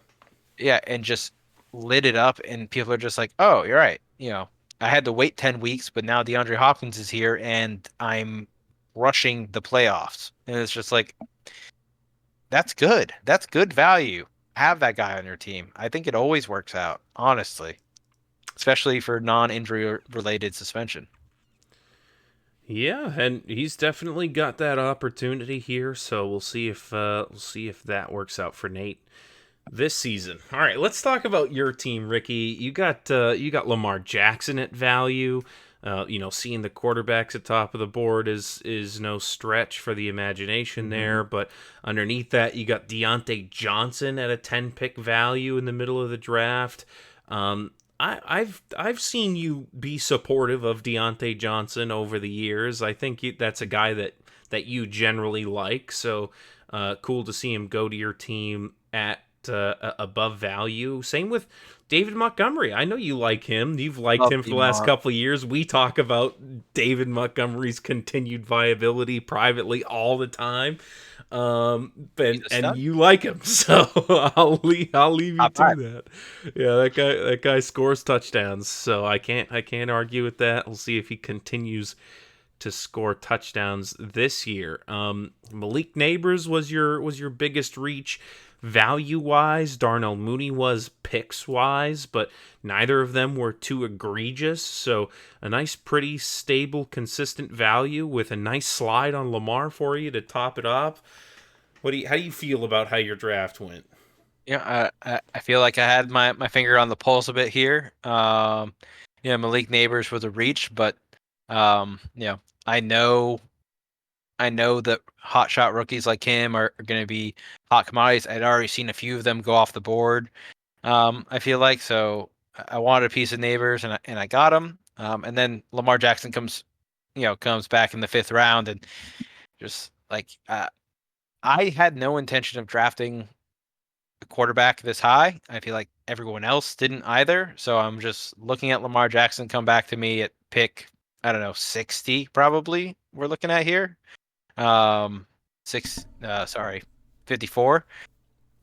[SPEAKER 3] yeah, and just lit it up, and people are just like, "Oh, you're right." I had to wait 10 weeks, but now DeAndre Hopkins is here, and I'm rushing the playoffs, and it's just like that's good. That's good value. Have that guy on your team. I think it always works out, honestly, especially for non-injury related suspension.
[SPEAKER 2] Yeah, and he's definitely got that opportunity here, so we'll see if that works out for Nate this season. All right, let's talk about your team, Ricky. You got Lamar Jackson at value. Seeing the quarterbacks at top of the board is no stretch for the imagination
[SPEAKER 3] Hmm.
[SPEAKER 2] there. But underneath that, you got Deontay Johnson at a 10 pick value in the middle of the draft. Um, I've seen you be supportive of Deontay Johnson over the years. I think that's a guy that you generally like. So cool to see him go to your team at above value. Same with David Montgomery. I know you like him. You've liked
[SPEAKER 3] Love
[SPEAKER 2] him for the last
[SPEAKER 3] D-Monk.
[SPEAKER 2] couple of years. We talk about David Montgomery's continued viability privately all the time.
[SPEAKER 3] He's
[SPEAKER 2] And
[SPEAKER 3] a
[SPEAKER 2] and
[SPEAKER 3] stud.
[SPEAKER 2] you like him, so I'll leave you
[SPEAKER 3] Top
[SPEAKER 2] to
[SPEAKER 3] five.
[SPEAKER 2] that. Yeah, that guy scores touchdowns, so I can't argue with that. We'll see if he continues to score touchdowns this year. Malik Neighbors was your biggest reach value wise. Darnell Mooney was picks wise, but neither of them were too egregious. So a nice, pretty stable, consistent value with a nice slide on Lamar for you to top it off. How do you feel about how your draft went?
[SPEAKER 3] I feel like I had my finger on the pulse a bit here. Malik Neighbors was a reach, but um, you know, I know I know that hot shot rookies like him are going to be hot commodities. I'd already seen a few of them go off the board. I feel like so. I wanted a piece of Neighbors, and I got him. And then Lamar Jackson comes back in the fifth round, and just like I had no intention of drafting a quarterback this high. I feel like everyone else didn't either. So I'm just looking at Lamar Jackson come back to me at pick, I don't know, 60 probably we're looking at here. Um sorry, 54.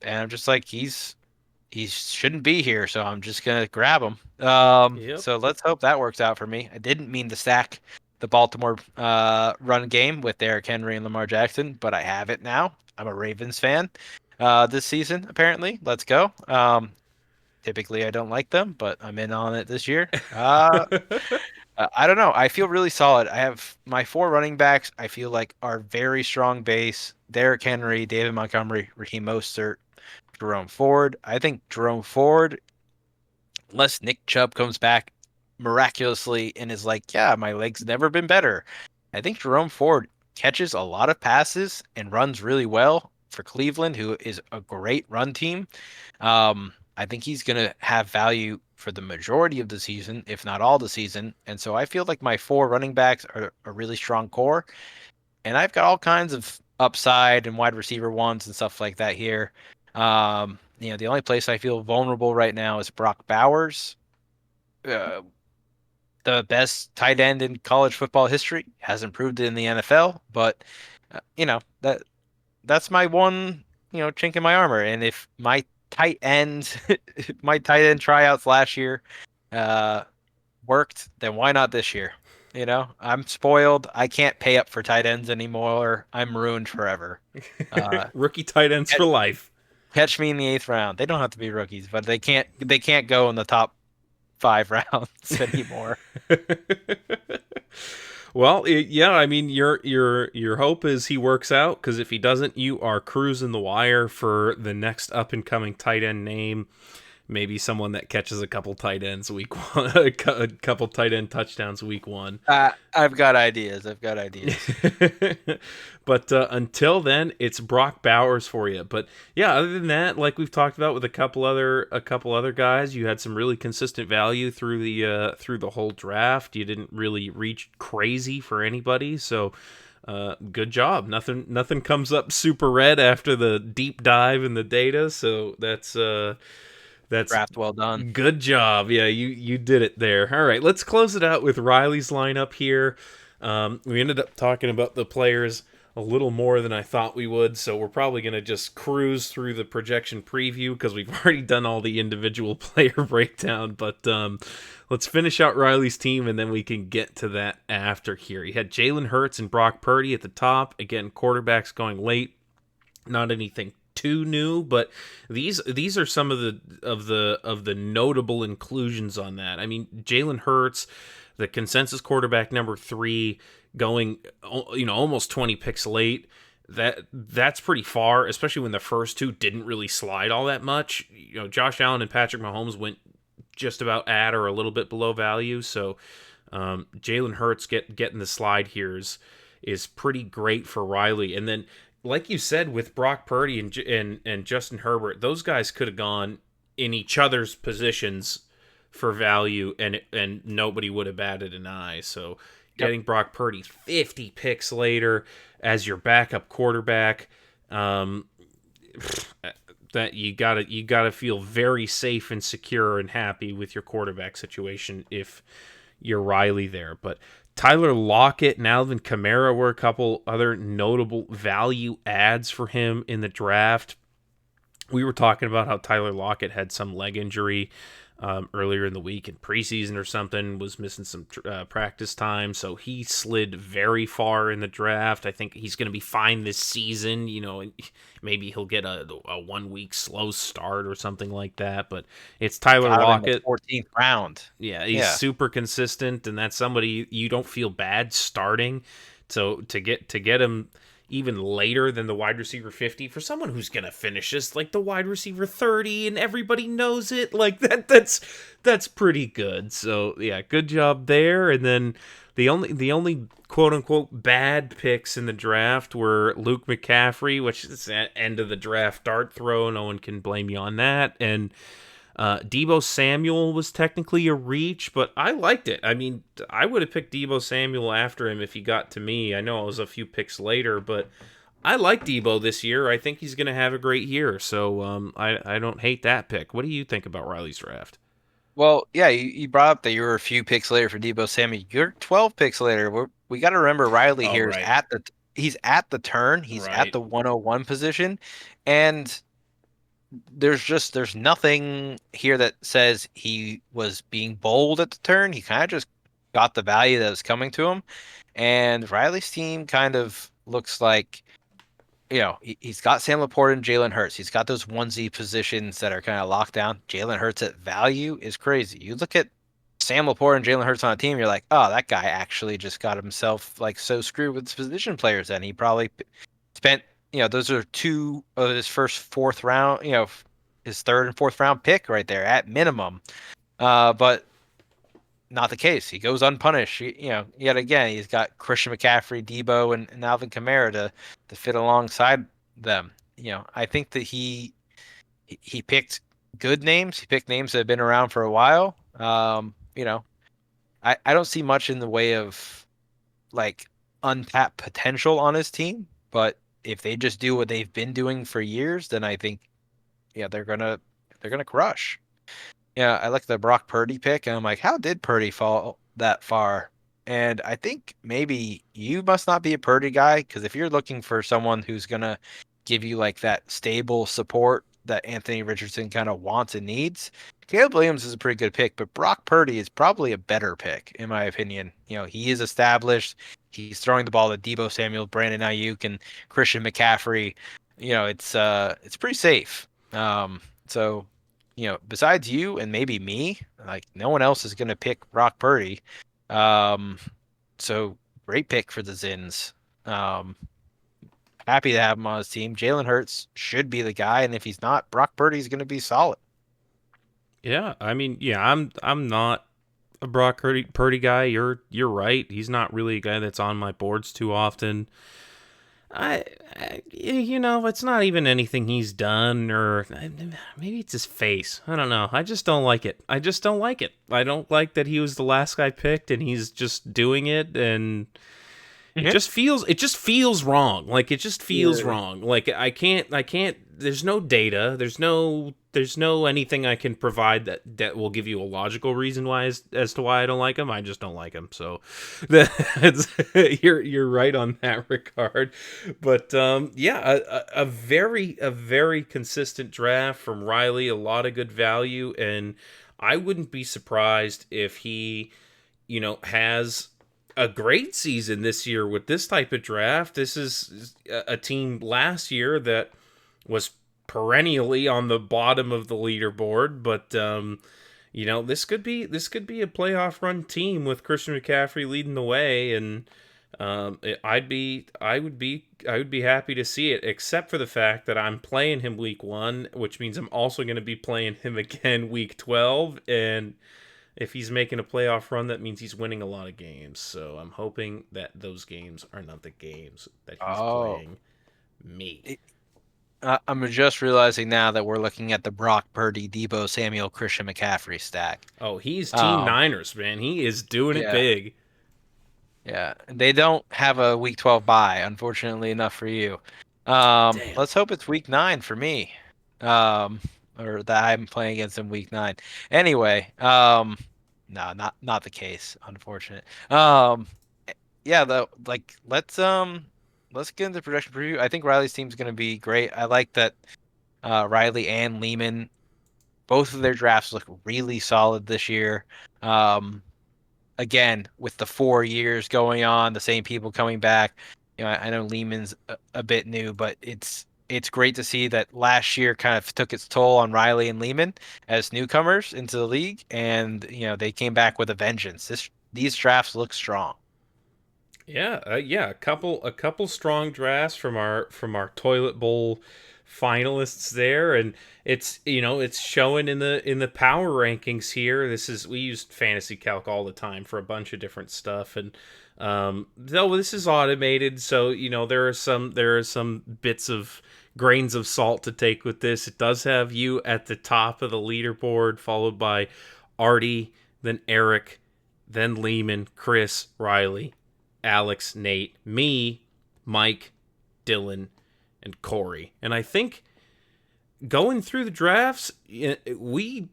[SPEAKER 3] And I'm just like he shouldn't be here, so I'm just gonna grab him.
[SPEAKER 2] Yep.
[SPEAKER 3] So let's hope that works out for me. I didn't mean to stack the Baltimore run game with Derrick Henry and Lamar Jackson, but I have it now. I'm a Ravens fan this season, apparently. Let's go. Typically, I don't like them, but I'm in on it this year. I don't know. I feel really solid. I have my four running backs. I feel like are very strong base. Derrick Henry, David Montgomery, Raheem Mostert, Jerome Ford. I think Jerome Ford, unless Nick Chubb comes back miraculously and is like, yeah, my leg's never been better. I think Jerome Ford catches a lot of passes and runs really well for Cleveland, who is a great run team. I think he's going to have value for the majority of the season, if not all the season. And so I feel like my four running backs are a really strong core. And I've got all kinds of upside and wide receiver ones and stuff like that here. The only place I feel vulnerable right now is Brock Bowers, uh, the best tight end in college football history. Hasn't proved it in the NFL, but that's my one chink in my armor. And if my tight end, my tight end tryouts last year, uh, worked, then why not this year? I'm spoiled. I can't pay up for tight ends anymore. I'm ruined forever. Uh,
[SPEAKER 2] Rookie tight ends for
[SPEAKER 3] catch,
[SPEAKER 2] life.
[SPEAKER 3] catch me in the eighth round. They don't have to be rookies, but they can't go in the top five rounds anymore.
[SPEAKER 2] Well, yeah, I mean, your hope is he works out because if he doesn't, you are cruising the wire for the next up and coming tight end name. Maybe someone that catches a couple tight ends week one, a couple tight end touchdowns week one.
[SPEAKER 3] I've got ideas. I've got ideas.
[SPEAKER 2] But until then, it's Brock Bowers for you. But yeah, other than that, like we've talked about with a couple other guys, you had some really consistent value through the whole draft. You didn't really reach crazy for anybody, so Good job. Nothing comes up super red after the deep dive in the data, so that's
[SPEAKER 3] Draft well done.
[SPEAKER 2] good job. Yeah, you did it there. All right, let's close it out with Riley's lineup here. We ended up talking about the players a little more than I thought we would, so we're probably going to just cruise through the projection preview because we've already done all the individual player breakdown. But let's finish out Riley's team, and then we can get to that after here. He had Jalen Hurts and Brock Purdy at the top. Again, quarterbacks going late. Not anything too new, but these are some of the notable inclusions on that. I mean, Jalen Hurts, the consensus quarterback number 3, going almost 20 picks late. That's pretty far, especially when the first two didn't really slide all that much. Josh Allen and Patrick Mahomes went just about at or a little bit below value. So Jalen Hurts getting the slide here is pretty great for Riley. And then, like you said, with Brock Purdy and Justin Herbert, those guys could have gone in each other's positions for value, and nobody would have batted an eye. So getting Brock Purdy 50 picks later as your backup quarterback, that you gotta feel very safe and secure and happy with your quarterback situation if you're Riley there. But Tyler Lockett and Alvin Kamara were a couple other notable value adds for him in the draft. We were talking about how Tyler Lockett had some leg injury earlier in the week in preseason or something, was missing some practice time, so he slid very far in the draft. I think he's going to be fine this season. Maybe he'll get a 1 week slow start or something like that, but it's Tyler Lockett.
[SPEAKER 3] 14th round.
[SPEAKER 2] Yeah, he's super consistent, and that's somebody you don't feel bad starting. So to get him even later than the wide receiver 50 for someone who's gonna finish this like the wide receiver 30 and everybody knows it, like that's pretty good. So yeah, good job there. And then the only quote unquote bad picks in the draft were Luke McCaffrey, which is at end of the draft dart throw. No one can blame you on that. And Deebo Samuel was technically a reach, but I liked it. I mean, I would have picked Deebo Samuel after him if he got to me. I know it was a few picks later, but I like Deebo this year. I think he's going to have a great year, so I don't hate that pick. What do you think about Riley's draft?
[SPEAKER 3] Well, yeah, you brought up that you were a few picks later for Deebo Samuel. You're 12 picks later. We got to remember Riley here is
[SPEAKER 2] right.
[SPEAKER 3] he's at the turn. He's
[SPEAKER 2] Right.
[SPEAKER 3] at the 101 position, and there's nothing here that says he was being bold at the turn. He kind of just got the value that was coming to him, and Riley's team kind of looks like, he's got Sam Laporta and Jalen Hurts. He's got those onesie positions that are kind of locked down. Jalen Hurts at value is crazy. You look at Sam Laporta and Jalen Hurts on a team, you're like, oh, that guy actually just got himself like so screwed with his position players, and he probably spent, those are two of his first fourth round, his third and fourth round pick right there at minimum. But not the case. He goes unpunished. Yet again, he's got Christian McCaffrey, Debo, and Alvin Kamara to fit alongside them. I think that he picked good names. He picked names that have been around for a while. I don't see much in the way of like untapped potential on his team, but if they just do what they've been doing for years, then I think, they're gonna crush. Yeah, I like the Brock Purdy pick, and I'm like, how did Purdy fall that far? And I think maybe you must not be a Purdy guy, because if you're looking for someone who's gonna give you like that stable support that Anthony Richardson kind of wants and needs, Caleb Williams is a pretty good pick, but Brock Purdy is probably a better pick, in my opinion. He is established. He's throwing the ball to Deebo Samuel, Brandon Ayuk, and Christian McCaffrey. It's pretty safe. So besides you and maybe me, like no one else is going to pick Brock Purdy. So great pick for the Zins. Happy to have him on his team. Jalen Hurts should be the guy, and if he's not, Brock Purdy's going to be solid.
[SPEAKER 2] Yeah, I mean, yeah, I'm not a Brock Purdy guy. You're right. He's not really a guy that's on my boards too often. It's not even anything he's done, or maybe it's his face. I don't know. I just don't like it. I don't like that he was the last guy picked and he's just doing it. And It just feels wrong. Like, it just feels wrong. Like, I can't, there's no data. There's no anything I can provide that will give you a logical reason why as to why I don't like him. I just don't like him. So that's, you're right on that regard. But yeah, a very consistent draft from Riley, a lot of good value, and I wouldn't be surprised if he, has a great season this year with this type of draft. This is a team last year that was perennially on the bottom of the leaderboard, but this could be a playoff run team with Christian McCaffrey leading the way, and I would be happy to see it, except for the fact that I'm playing him week 1, which means I'm also going to be playing him again week 12, and if he's making a playoff run, that means he's winning a lot of games. So I'm hoping that those games are not the games that he's playing me.
[SPEAKER 3] I'm just realizing now that we're looking at the Brock Purdy, Debo Samuel, Christian McCaffrey stack.
[SPEAKER 2] Oh, he's Team Niners, man. He is doing it big.
[SPEAKER 3] Yeah, they don't have a Week 12 bye, unfortunately enough for you. Let's hope it's Week 9 for me, or that I'm playing against him Week 9. Anyway, no, not the case, unfortunate. Yeah, though, like let's get into projection preview. I think Riley's team is going to be great. I like that Riley and Lehman, both of their drafts look really solid this year. Again, with the 4 years going on, the same people coming back. I know Lehman's a bit new, but it's great to see that last year kind of took its toll on Riley and Lehman as newcomers into the league, and they came back with a vengeance. These drafts look strong.
[SPEAKER 2] Yeah, a couple strong drafts from our toilet bowl finalists there, and it's showing in the power rankings here. We use Fantasy Calc all the time for a bunch of different stuff, and though this is automated, so there are some bits of grains of salt to take with this. It does have you at the top of the leaderboard, followed by Artie, then Eric, then Lehman, Chris, Riley, Alex, Nate, me, Mike, Dylan, and Corey. And I think going through the drafts, we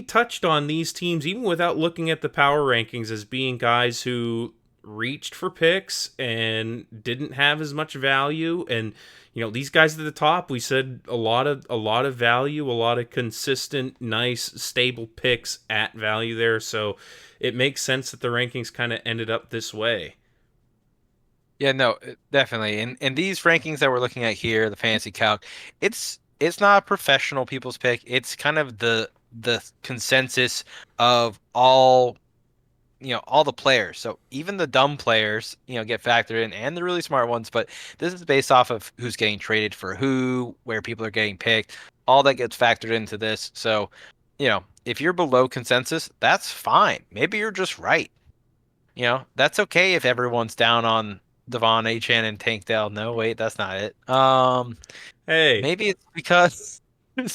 [SPEAKER 2] touched on these teams even without looking at the power rankings as being guys who reached for picks and didn't have as much value. And these guys at the top, we said a lot of value, a lot of consistent, nice, stable picks at value there. So it makes sense that the rankings kind of ended up this way.
[SPEAKER 3] Yeah, no, definitely. And these rankings that we're looking at here, the Fantasy Calc, it's not professional people's pick. It's kind of the consensus of all the players. So even the dumb players, get factored in, and the really smart ones. But this is based off of who's getting traded for who, where people are getting picked. All that gets factored into this. So, if you're below consensus, that's fine. Maybe you're just right. That's okay if everyone's down on Devon Achane and Tank Dell. No, wait, that's not it.
[SPEAKER 2] Hey,
[SPEAKER 3] maybe it's because
[SPEAKER 2] hey.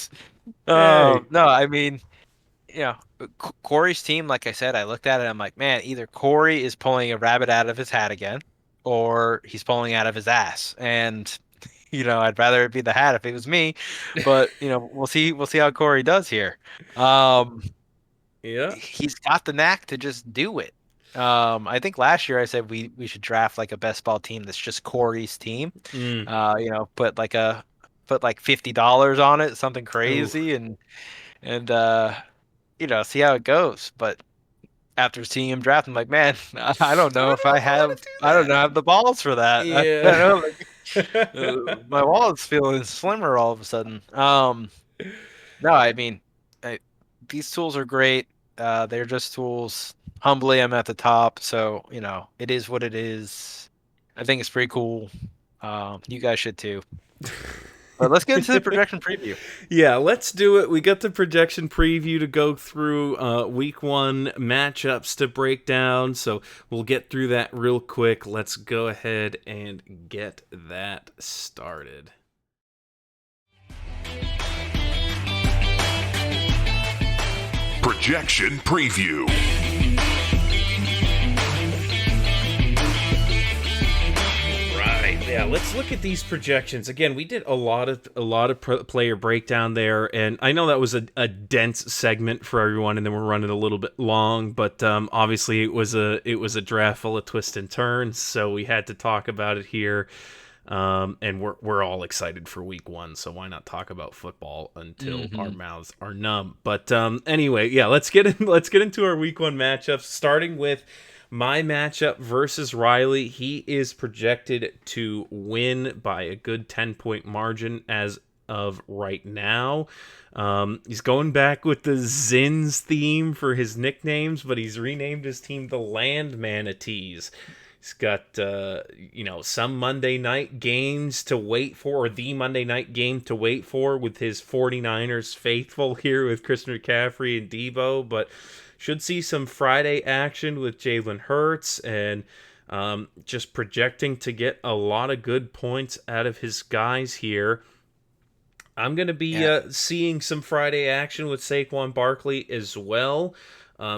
[SPEAKER 3] no, I mean, Corey's team, like I said, I looked at it, I'm like, man, either Corey is pulling a rabbit out of his hat again, or he's pulling out of his ass. And I'd rather it be the hat if it was me, but we'll see how Corey does here.
[SPEAKER 2] Yeah,
[SPEAKER 3] he's got the knack to just do it. I think last year I said we should draft like a best ball team that's just Corey's team. Put like $50 on it, something crazy.
[SPEAKER 2] Ooh.
[SPEAKER 3] and see how it goes. But after seeing him draft, I'm like, man, I don't know if I don't have the balls for that.
[SPEAKER 2] Yeah.
[SPEAKER 3] My wallet's feeling slimmer all of a sudden. No, I mean, these tools are great. They're just tools. Humbly, I'm at the top, so it is what it is. I think it's pretty cool. You guys should too. But let's get into the projection preview.
[SPEAKER 2] Yeah, let's do it. We got the projection preview to go through, week 1 matchups to break down, so we'll get through that real quick. Let's go ahead and get that started.
[SPEAKER 1] Projection preview.
[SPEAKER 2] Yeah, let's look at these projections again. We did a lot of player breakdown there, and I know that was a dense segment for everyone, and then we're running a little bit long. But obviously, it was a draft full of twists and turns, so we had to talk about it here. And we're all excited for week one, so why not talk about football until our
[SPEAKER 3] Hmm.
[SPEAKER 2] mouths are numb? But anyway, yeah, let's get into our week one matchups, starting with my matchup versus Riley. He is projected to win by a good 10-point margin as of right now. He's going back with the Zins theme for his nicknames, but he's renamed his team the Land Manatees. He's got some Monday night games to wait for, or the Monday night game to wait for, with his 49ers faithful here with Christian McCaffrey and Debo, but should see some Friday action with Jalen Hurts, and just projecting to get a lot of good points out of his guys here. I'm going to be
[SPEAKER 3] Yeah.
[SPEAKER 2] seeing some Friday action with Saquon Barkley as well.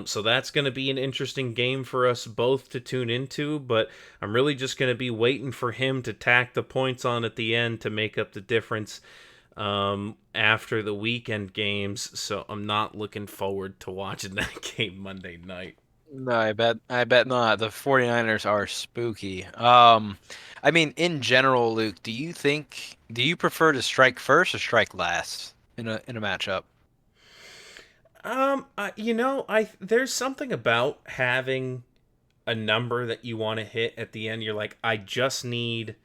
[SPEAKER 2] So that's going to be an interesting game for us both to tune into, but I'm really just going to be waiting for him to tack the points on at the end to make up the difference after the weekend games. So I'm not looking forward to watching that game Monday night.
[SPEAKER 3] No, I bet not. The 49ers are spooky. I mean, in general, Luke, do you prefer to strike first or strike last in a matchup?
[SPEAKER 2] I there's something about having a number that you want to hit at the end. You're like, I just need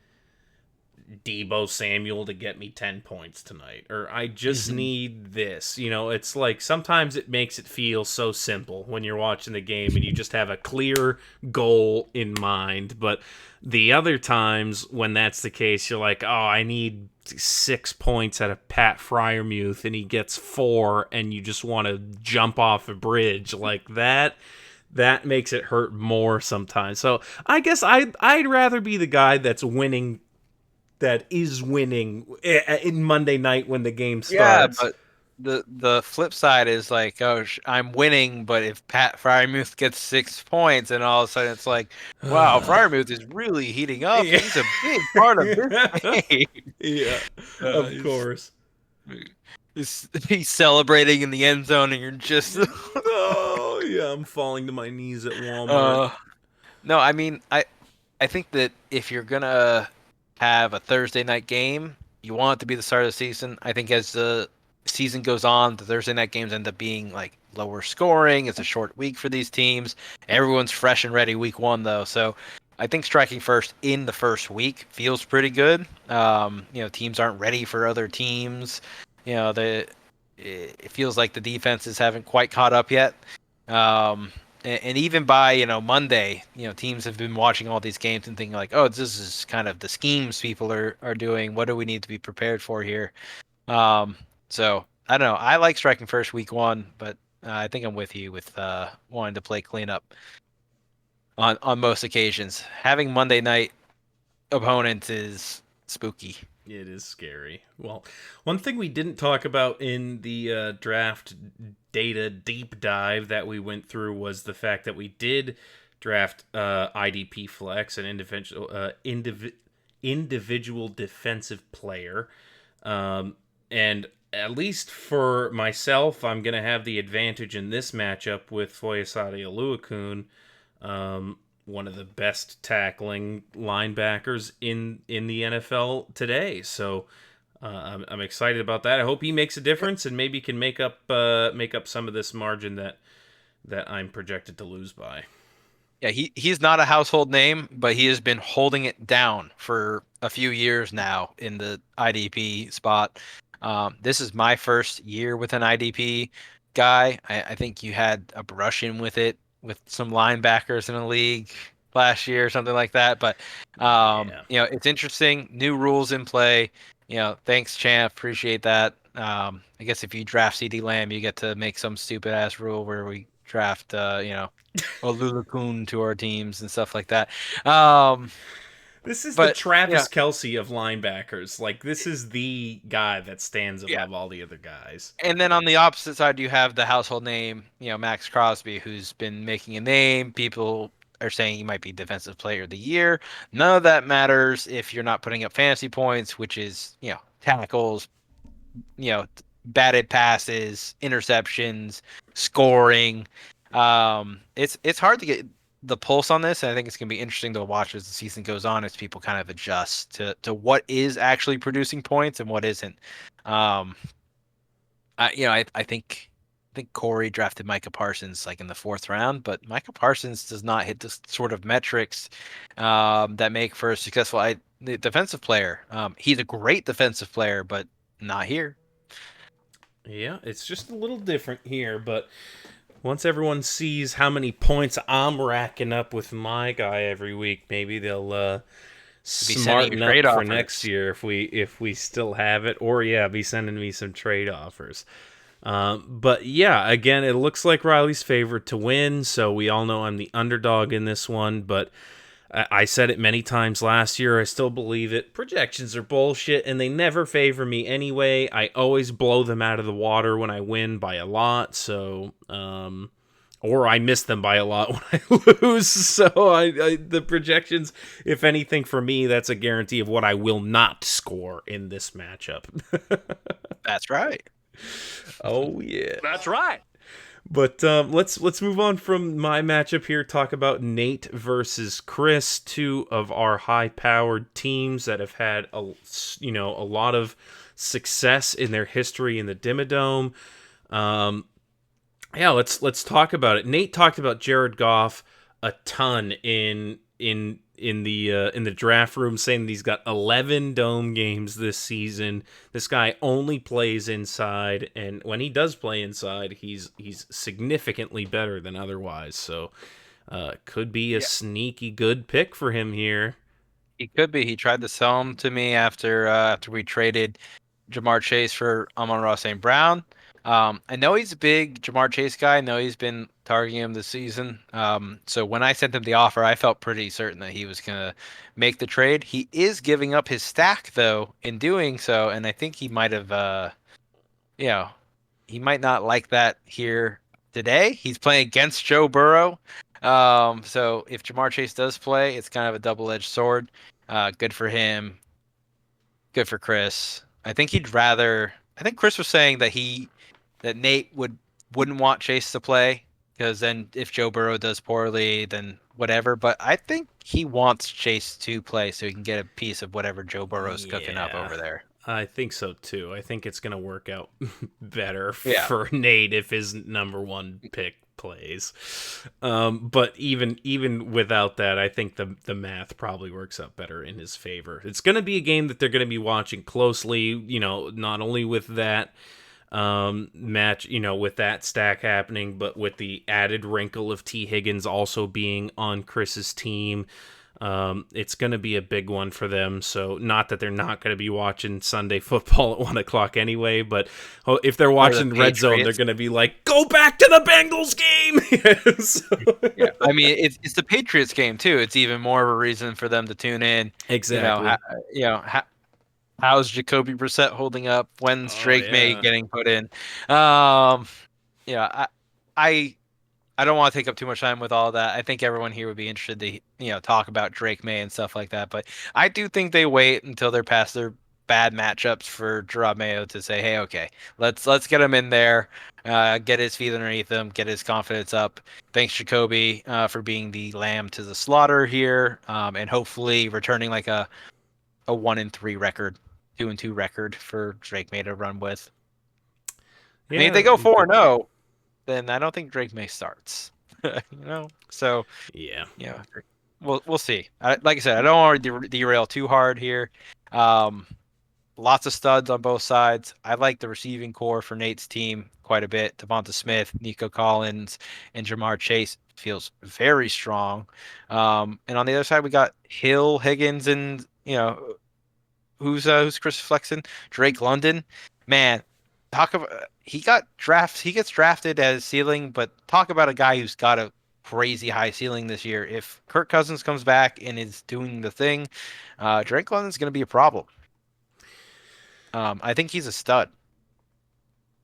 [SPEAKER 2] Debo Samuel to get me 10 points tonight, or I just
[SPEAKER 3] Hmm.
[SPEAKER 2] need this. It's like sometimes it makes it feel so simple when you're watching the game and you just have a clear goal in mind. But the other times when that's the case, you're like, oh, I need 6 points out of Pat Fryermuth and he gets four, and you just want to jump off a bridge like that. That makes it hurt more sometimes. So I guess I'd rather be the guy that is winning in Monday night when the game
[SPEAKER 3] Yeah,
[SPEAKER 2] starts.
[SPEAKER 3] but the flip side is like, oh, I'm winning, but if Pat Fryermuth gets 6 points, and all of a sudden it's like, wow, Fryermuth is really heating up.
[SPEAKER 2] Yeah.
[SPEAKER 3] He's a big part of this game.
[SPEAKER 2] Yeah,
[SPEAKER 3] Uh,
[SPEAKER 2] of
[SPEAKER 3] he's,
[SPEAKER 2] course.
[SPEAKER 3] he's celebrating in the end zone, and you're just,
[SPEAKER 2] Oh, yeah, I'm falling to my knees at Walmart.
[SPEAKER 3] uh, no. I mean, I think that if you're gonna have a Thursday night game, you want it to be the start of the season. I think as the season goes on, the Thursday night games end up being like lower scoring. It's a short week for these teams. Everyone's fresh and ready week one though, so I think striking first in the first week feels pretty good. Teams aren't ready for other teams. It feels like the defenses haven't quite caught up yet. And even by Monday, teams have been watching all these games and thinking like, oh, this is kind of the schemes people are doing. What do we need to be prepared for here? Um, so I don't know. I like striking first week one, but I think I'm with you with wanting to play cleanup on most occasions. Having Monday night opponents is spooky.
[SPEAKER 2] It is scary. Well, one thing we didn't talk about in the draft data deep dive that we went through was the fact that we did draft IDP flex, an individual defensive player. And at least for myself, I'm going to have the advantage in this matchup with Foyesade Aluakun, one of the best tackling linebackers in the NFL today. So I'm excited about that. I hope he makes a difference and maybe can make up some of this margin that I'm projected to lose by.
[SPEAKER 3] Yeah, he's not a household name, but he has been holding it down for a few years now in the IDP spot. This is my first year with an IDP guy. I think you had a brush in with it with some linebackers in the league last year or something like that. But
[SPEAKER 2] Yeah.
[SPEAKER 3] it's interesting. New rules in play. Thanks, champ. Appreciate that. I guess if you draft CD Lamb, you get to make some stupid ass rule where we draft, or Lulakun to our teams and stuff like that. Um,
[SPEAKER 2] This is the
[SPEAKER 3] but yeah,
[SPEAKER 2] Travis Kelsey of linebackers. Like, this is the guy that stands
[SPEAKER 3] yeah.
[SPEAKER 2] above all the other guys.
[SPEAKER 3] And then on the opposite side, you have the household name, Max Crosby, who's been making a name. People are saying he might be defensive player of the year. None of that matters if you're not putting up fantasy points, which is, tackles, batted passes, interceptions, scoring. It's hard to get the pulse on this, and I think it's going to be interesting to watch as the season goes on, as people kind of adjust to what is actually producing points and what isn't. Um, I think Corey drafted Micah Parsons like in the fourth round, but Micah Parsons does not hit the sort of metrics that make for a successful defensive player. He's a great defensive player, but not here.
[SPEAKER 2] Yeah, it's just a little different here, but once everyone sees how many points I'm racking up with my guy every week, maybe they'll
[SPEAKER 3] Be sending you
[SPEAKER 2] smarten
[SPEAKER 3] trade
[SPEAKER 2] up for next
[SPEAKER 3] offers.
[SPEAKER 2] year if we still have it, or yeah, be sending me some trade offers. But yeah, again, it looks like Riley's favored to win, so we all know I'm the underdog in this one, but I said it many times last year. I still believe it. Projections are bullshit, and they never favor me anyway. I always blow them out of the water when I win by a lot, so or I miss them by a lot when I lose. So the projections, if anything, for me, that's a guarantee of what I will not score in this matchup.
[SPEAKER 3] That's right.
[SPEAKER 2] Oh yeah.
[SPEAKER 4] That's right.
[SPEAKER 2] But let's move on from my matchup here. Talk about Nate versus Chris, two of our high-powered teams that have had a lot of success in their history in the Dimmadome. Yeah, let's talk about it. Nate talked about Jared Goff a ton in the draft room, saying that he's got 11 dome games this season. This guy only plays inside, and when he does play inside, he's significantly better than otherwise. So, could be a sneaky good pick for him here.
[SPEAKER 3] He could be. He tried to sell him to me after we traded Jamar Chase for Amon-Ra St. Brown. I know he's a big Jamar Chase guy. I know he's been targeting him this season. So when I sent him the offer, I felt pretty certain that he was gonna make the trade. He is giving up his stack though in doing so, and I think he might have, you know, he might not like that here today. He's playing against Joe Burrow. So if Jamar Chase does play, it's kind of a double-edged sword. Good for him. Good for Chris. I think Chris was saying that Nate wouldn't want Chase to play because then if Joe Burrow does poorly, then whatever. But I think he wants Chase to play so he can get a piece of whatever Joe Burrow's cooking up
[SPEAKER 2] Yeah,
[SPEAKER 3] over there.
[SPEAKER 2] I think so too. I think it's gonna work out better
[SPEAKER 3] Yeah.
[SPEAKER 2] for Nate if his number one pick plays. But even without that, I think the math probably works out better in his favor. It's gonna be a game that they're gonna be watching closely. Not only with that match, with that stack happening, but with the added wrinkle of T. Higgins also being on Chris's team. It's going to be a big one for them. So, not that they're not going to be watching Sunday football at 1 o'clock anyway, but if they're watching Red Zone, they're going to be like, "Go back to the Bengals game."
[SPEAKER 3] Yeah, I mean it's the Patriots game too. It's even more of a reason for them to tune in.
[SPEAKER 2] Exactly.
[SPEAKER 3] You know, how's Jacoby Brissett holding up? When's
[SPEAKER 2] Oh
[SPEAKER 3] Drake May
[SPEAKER 2] yeah.
[SPEAKER 3] getting put in? Um, yeah, I I don't want to take up too much time with all that. I think everyone here would be interested to, talk about Drake May and stuff like that. But I do think they wait until they're past their bad matchups for Gerard Mayo to say, "Hey, okay, let's get him in there, get his feet underneath him, get his confidence up." Thanks, Jacoby, for being the lamb to the slaughter here, and hopefully returning like a 1-3 record, 2-2 record for Drake May to run with. I mean, if
[SPEAKER 2] Yeah,
[SPEAKER 3] they go
[SPEAKER 2] you could.
[SPEAKER 3] 4-0, then I don't think Drake May starts. So
[SPEAKER 2] Yeah.
[SPEAKER 3] yeah, we'll see. Like I said, I don't want to derail too hard here. Um, Lots of studs on both sides. I like the receiving core for Nate's team quite a bit. Devonta Smith, Nico Collins, and Jamar Chase feels very strong. And on the other side, we got Hill, Higgins, and who's Chris Flexen? Drake London. Man, talk about he gets drafted as ceiling, but talk about a guy who's got a crazy high ceiling this year. If Kirk Cousins comes back and is doing the thing, Drake London's going to be a problem. I think he's a stud.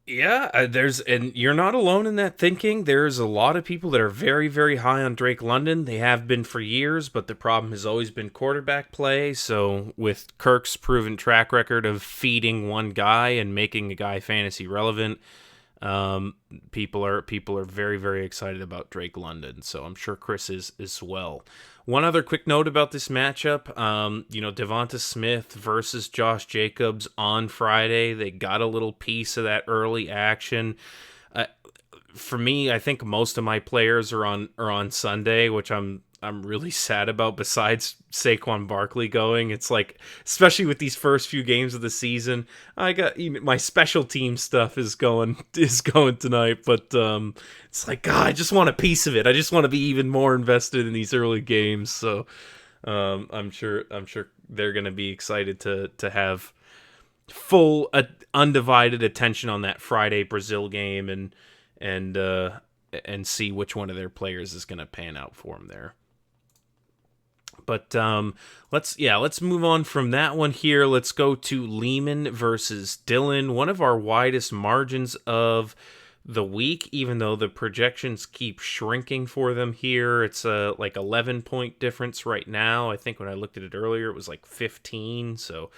[SPEAKER 2] Yeah, and you're not alone in that thinking. There's a lot of people that are very, very high on Drake London. They have been for years, but the problem has always been quarterback play. So with Kirk's proven track record of feeding one guy and making a guy fantasy relevant, um, people are very, very excited about Drake London. So I'm sure Chris is as well. One other quick note about this matchup, Devonta Smith versus Josh Jacobs on Friday. They got a little piece of that early action. Uh, for me, I think most of my players are on Sunday, which I'm really sad about. Besides Saquon Barkley going, it's like, especially with these first few games of the season, I got even my special team stuff is going tonight. But it's like, God, I just want a piece of it. I just want to be even more invested in these early games. So I'm sure they're gonna be excited to have full undivided attention on that Friday Brazil game and uh, and see which one of their players is going to pan out for them there. But let's move on from that one here. Let's go to Lehman versus Dylan, one of our widest margins of the week, even though the projections keep shrinking for them here. It's a like 11-point difference right now. I think when I looked at it earlier, it was like 15. So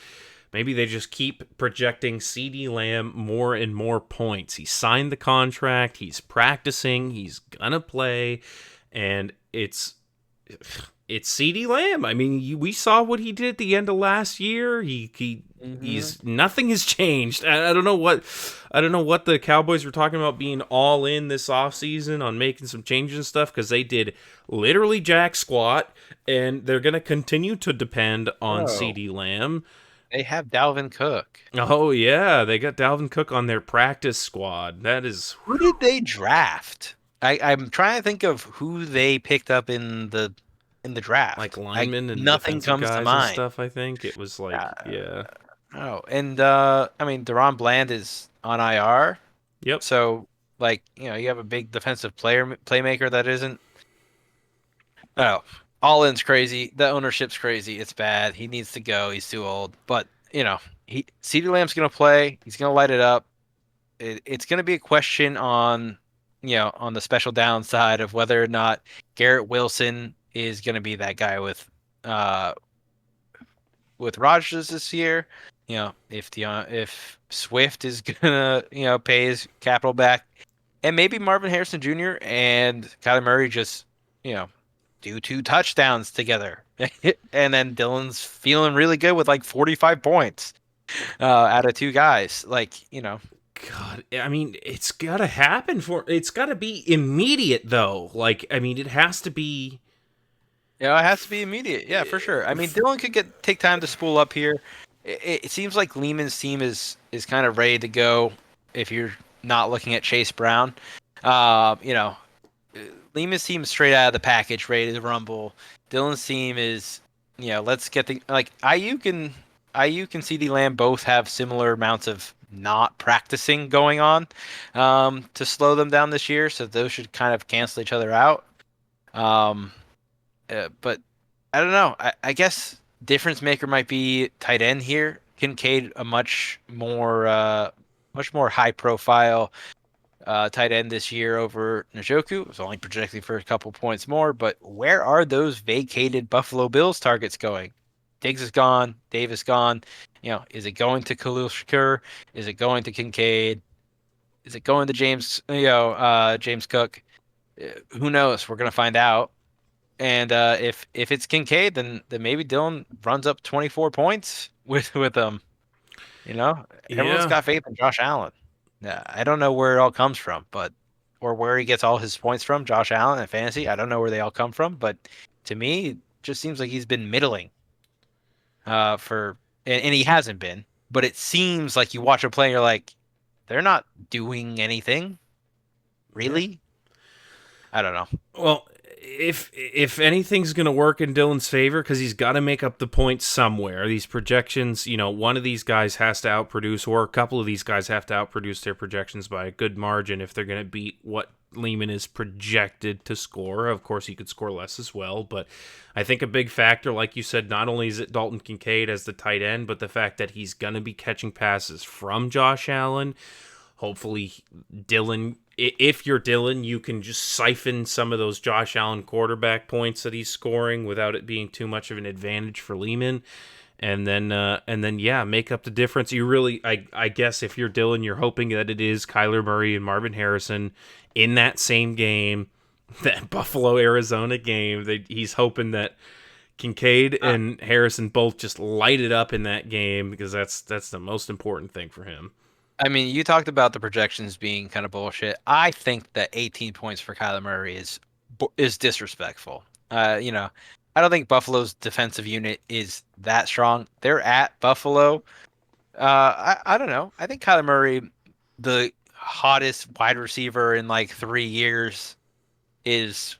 [SPEAKER 2] maybe they just keep projecting CeeDee Lamb more and more points. He signed the contract, he's practicing, he's gonna play, and it's CeeDee Lamb. I mean, we saw what he did at the end of last year. He's nothing has changed. I don't know what the Cowboys were talking about being all in this offseason on making some changes and stuff, because they did literally jack squat, and they're gonna continue to depend on
[SPEAKER 3] Oh,
[SPEAKER 2] CeeDee Lamb.
[SPEAKER 3] they have Dalvin Cook.
[SPEAKER 2] Oh yeah, they got Dalvin Cook on their practice squad. That is
[SPEAKER 3] Who did they draft? I'm trying to think of who they picked up in the
[SPEAKER 2] like
[SPEAKER 3] draft.
[SPEAKER 2] linemen and
[SPEAKER 3] Nothing
[SPEAKER 2] defensive
[SPEAKER 3] comes to
[SPEAKER 2] guys and
[SPEAKER 3] mind.
[SPEAKER 2] stuff. I think it was like,
[SPEAKER 3] Uh,
[SPEAKER 2] yeah,
[SPEAKER 3] oh, and I mean, Deron Bland is on IR,
[SPEAKER 2] yep,
[SPEAKER 3] so like you have a big defensive playmaker that isn't. Oh, all in's crazy. The ownership's crazy. It's bad. He needs to go. He's too old. But CeeDee Lamb's gonna play. He's gonna light it up. It's going to be a question on, on the special downside of whether or not Garrett Wilson is going to be that guy uh, with Rodgers this year. If Swift is gonna, pay his capital back, and maybe Marvin Harrison Jr. and Kyler Murray just, you know, do 2 touchdowns together, and then Dylan's feeling really good with like 45 points out of two guys.
[SPEAKER 2] God, I mean, it's got to be immediate though. Like, I mean, it has to be.
[SPEAKER 3] It has to be immediate. Yeah, for sure. I mean, Dylan could take time to spool up here. It seems like Lehman's team is kind of ready to go. If you're not looking at Chase Brown, uh, you know, Lehman's team is straight out of the package, ready to rumble. Dylan's team is, let's get the like Ayuk and CD Lamb both have similar amounts of not practicing going on to slow them down this year. So those should kind of cancel each other out. Um, but I don't know. I guess difference maker might be tight end here. Kincaid, a much more high profile tight end this year over Njoku. It was only projected for a couple points more, but where are those vacated Buffalo Bills targets going? Diggs is gone. Davis gone. Is it going to Khalil Shakur? Is it going to Kincaid? Is it going to James Cook? Who knows? We're gonna find out. And if it's Kincaid, then maybe Dylan runs up 24 points with them. Everyone's
[SPEAKER 2] Yeah,
[SPEAKER 3] got faith in Josh Allen. Yeah, I don't know where it all comes from, or where he gets all his points from. Josh Allen in fantasy, I don't know where they all come from, but to me, it just seems like he's been middling. And he hasn't been, but it seems like you watch a play, and you're like, they're not doing anything
[SPEAKER 2] yeah.
[SPEAKER 3] really. I don't know.
[SPEAKER 2] Well, if anything's going to work in Dylan's favor, because he's got to make up the points somewhere. These projections, one of these guys has to outproduce, or a couple of these guys have to outproduce their projections by a good margin if they're going to beat what Lehman is projected to score. Of course, he could score less as well, but I think a big factor, like you said, not only is it Dalton Kincaid as the tight end, but the fact that he's going to be catching passes from Josh Allen. Hopefully, Dylan, if you're Dylan, you can just siphon some of those Josh Allen quarterback points that he's scoring without it being too much of an advantage for Lehman. And then yeah, make up the difference. You really, I guess, if you're Dylan, you're hoping that it is Kyler Murray and Marvin Harrison in that same game, that Buffalo Arizona game. He's hoping that Kincaid and Harrison both just light it up in that game, because that's the most important thing for him.
[SPEAKER 3] I mean, you talked about the projections being kind of bullshit. I think that 18 points for Kyler Murray is disrespectful. I don't think Buffalo's defensive unit is that strong. They're at Buffalo. I don't know. I think Kyler Murray, the hottest wide receiver in like 3 years, is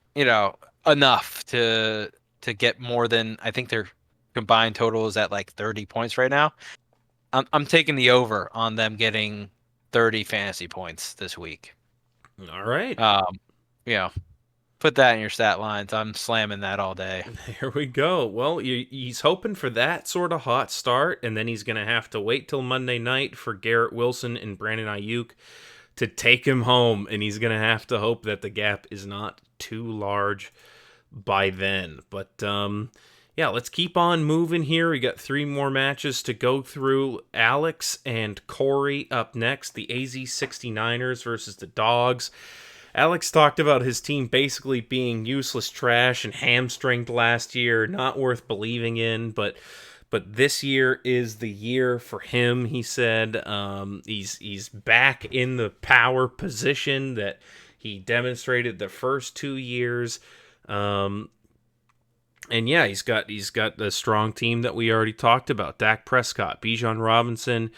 [SPEAKER 3] enough to get more than, I think their combined total is at like 30 points right now. I'm taking the over on them getting 30 fantasy points this week.
[SPEAKER 2] All right.
[SPEAKER 3] You know, put that in your stat lines. I'm slamming that all day.
[SPEAKER 2] Here we go. Well, he's hoping for that sort of hot start, and then he's going to have to wait till Monday night for Garrett Wilson and Brandon Ayuk to take him home, and he's going to have to hope that the gap is not too large by then. But yeah, let's keep on moving here. We got 3 more matches to go through. Alex and Corey up next. The AZ 69ers versus the Dogs. Alex talked about his team basically being useless trash and hamstringed last year, not worth believing in, but this year is the year for him, he said. He's back in the power position that he demonstrated the first 2 years. And yeah, he's got the strong team that we already talked about. Dak Prescott, Bijan Robinson,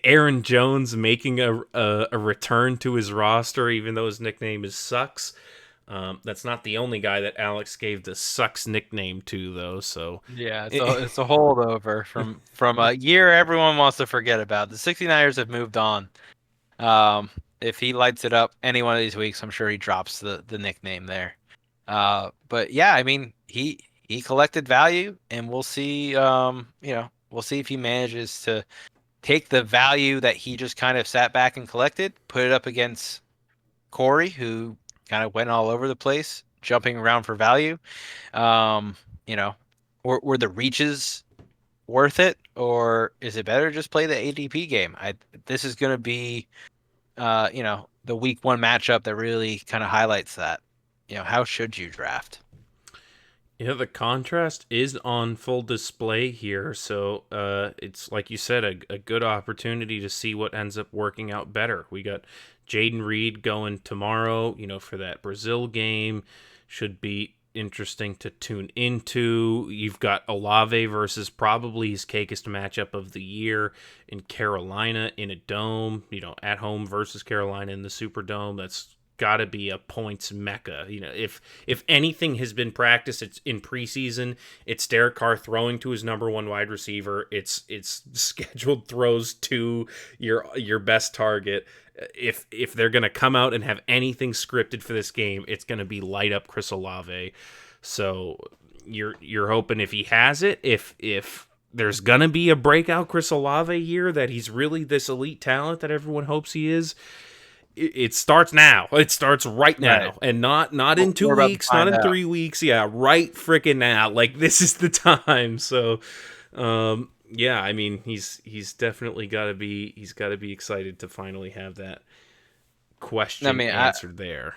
[SPEAKER 2] Aaron Jones making a return to his roster, even though his nickname is Sucks. That's not the only guy that Alex gave the Sucks nickname to, though. So
[SPEAKER 3] Yeah, it's a holdover from a year everyone wants to forget about. The 69ers have moved on. If he lights it up any one of these weeks, I'm sure he drops the nickname there. But yeah, I mean, he collected value, and we'll see. We'll see if he manages to take the value that he just kind of sat back and collected, put it up against Corey, who kind of went all over the place, jumping around for value. Um, you know, were the reaches worth it, or is it better to just play the ADP game? This is going to be, the week 1 matchup that really kind of highlights that. How should you draft?
[SPEAKER 2] yeah, the contrast is on full display here. So it's like you said, a good opportunity to see what ends up working out better. We got Jaden Reed going tomorrow, for that Brazil game. Should be interesting to tune into. You've got Olave versus probably his cakest matchup of the year in Carolina in a dome, at home versus Carolina in the Superdome. That's got to be a points mecca. If anything has been practiced, it's in preseason. It's Derek Carr throwing to his number 1 wide receiver. It's scheduled throws to your best target. If they're gonna come out and have anything scripted for this game, it's gonna be light up Chris Olave. So you're hoping, if he has it, if there's gonna be a breakout Chris Olave year, that he's really this elite talent that everyone hopes he is. It starts now. It starts right now, right. And not in 2 weeks, not in 3 weeks. Yeah, right freaking now. Like, this is the time. So, yeah, I mean, he's definitely got to be excited to finally have that question answered there.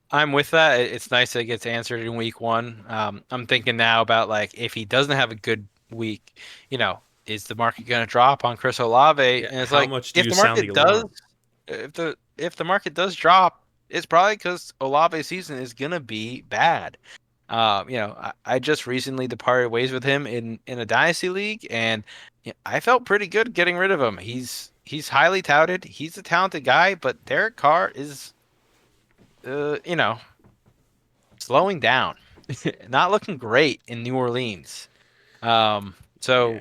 [SPEAKER 3] I'm with that. It's nice that it gets answered in week 1. I'm thinking now about, like, if he doesn't have a good week, is the market going to drop on Chris Olave?
[SPEAKER 2] Yeah, and it's how like, much do if you the market does,
[SPEAKER 3] if the market does drop, it's probably because Olave's season is gonna be bad. I just recently departed ways with him in a dynasty league, and I felt pretty good getting rid of him. He's highly touted. He's a talented guy, but Derek Carr is, slowing down, not looking great in New Orleans. So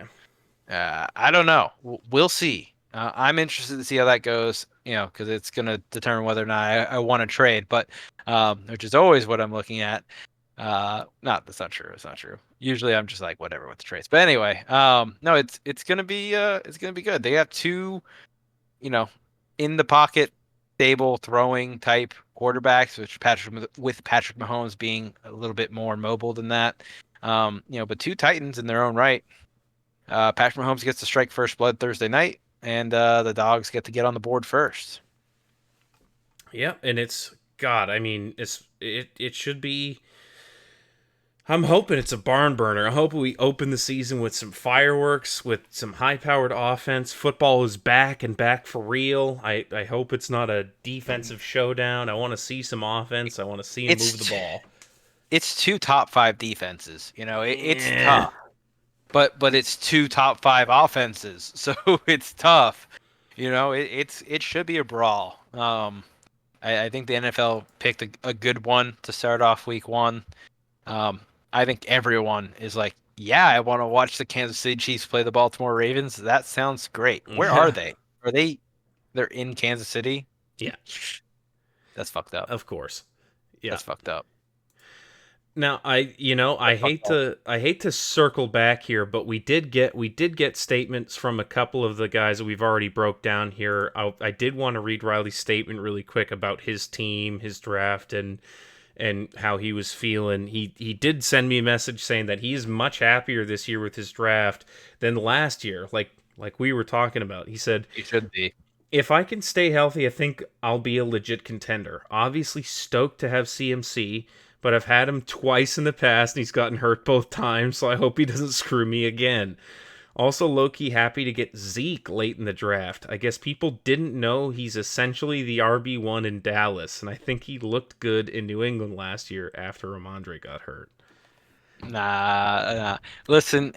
[SPEAKER 3] I don't know. We'll see. I'm interested to see how that goes, because it's going to determine whether or not I want to trade, but which is always what I'm looking at. That's not true. It's not true. Usually I'm just like, whatever with the trades. But anyway, no, it's going to be good. They have 2, in the pocket, stable throwing type quarterbacks, which Patrick Mahomes being a little bit more mobile than that. But two Titans in their own right. Patrick Mahomes gets to strike first blood Thursday night, and the Dogs get to get on the board first.
[SPEAKER 2] Yeah, and it's God. I mean, it should be. I'm hoping it's a barn burner. I hope we open the season with some fireworks, with some high-powered offense. Football is back and back for real. I hope it's not a defensive showdown. I want to see some offense. I want to see him move the
[SPEAKER 3] It's
[SPEAKER 2] ball.
[SPEAKER 3] it's two top five defenses. It's
[SPEAKER 2] Yeah.
[SPEAKER 3] tough, but it's two top five offenses, so it's tough. It should be a brawl. I think the NFL picked a good one to start off week one. Um, I think everyone is like, yeah, I want to watch the Kansas City Chiefs play the Baltimore Ravens. That sounds great. Where are
[SPEAKER 2] Yeah.
[SPEAKER 3] they? They're in Kansas City?
[SPEAKER 2] Yeah.
[SPEAKER 3] That's fucked up.
[SPEAKER 2] Of course. Yeah.
[SPEAKER 3] That's fucked up.
[SPEAKER 2] Now I
[SPEAKER 3] That's fucked
[SPEAKER 2] hate
[SPEAKER 3] up.
[SPEAKER 2] to circle back here, but we did get statements from a couple of the guys that we've already broke down here. I did want to read Riley's statement really quick about his team, his draft, and how he was feeling. He did send me a message saying that he's much happier this year with his draft than last year, like we were talking about. He said,
[SPEAKER 3] He should be.
[SPEAKER 2] if I can stay healthy, I think I'll be a legit contender. Obviously stoked to have CMC, but I've had him twice in the past and he's gotten hurt both times, so I hope he doesn't screw me again. Also, low-key happy to get Zeke late in the draft. I guess people didn't know he's essentially the RB1 in Dallas, and I think he looked good in New England last year after Ramondre got hurt.
[SPEAKER 3] Nah. Listen,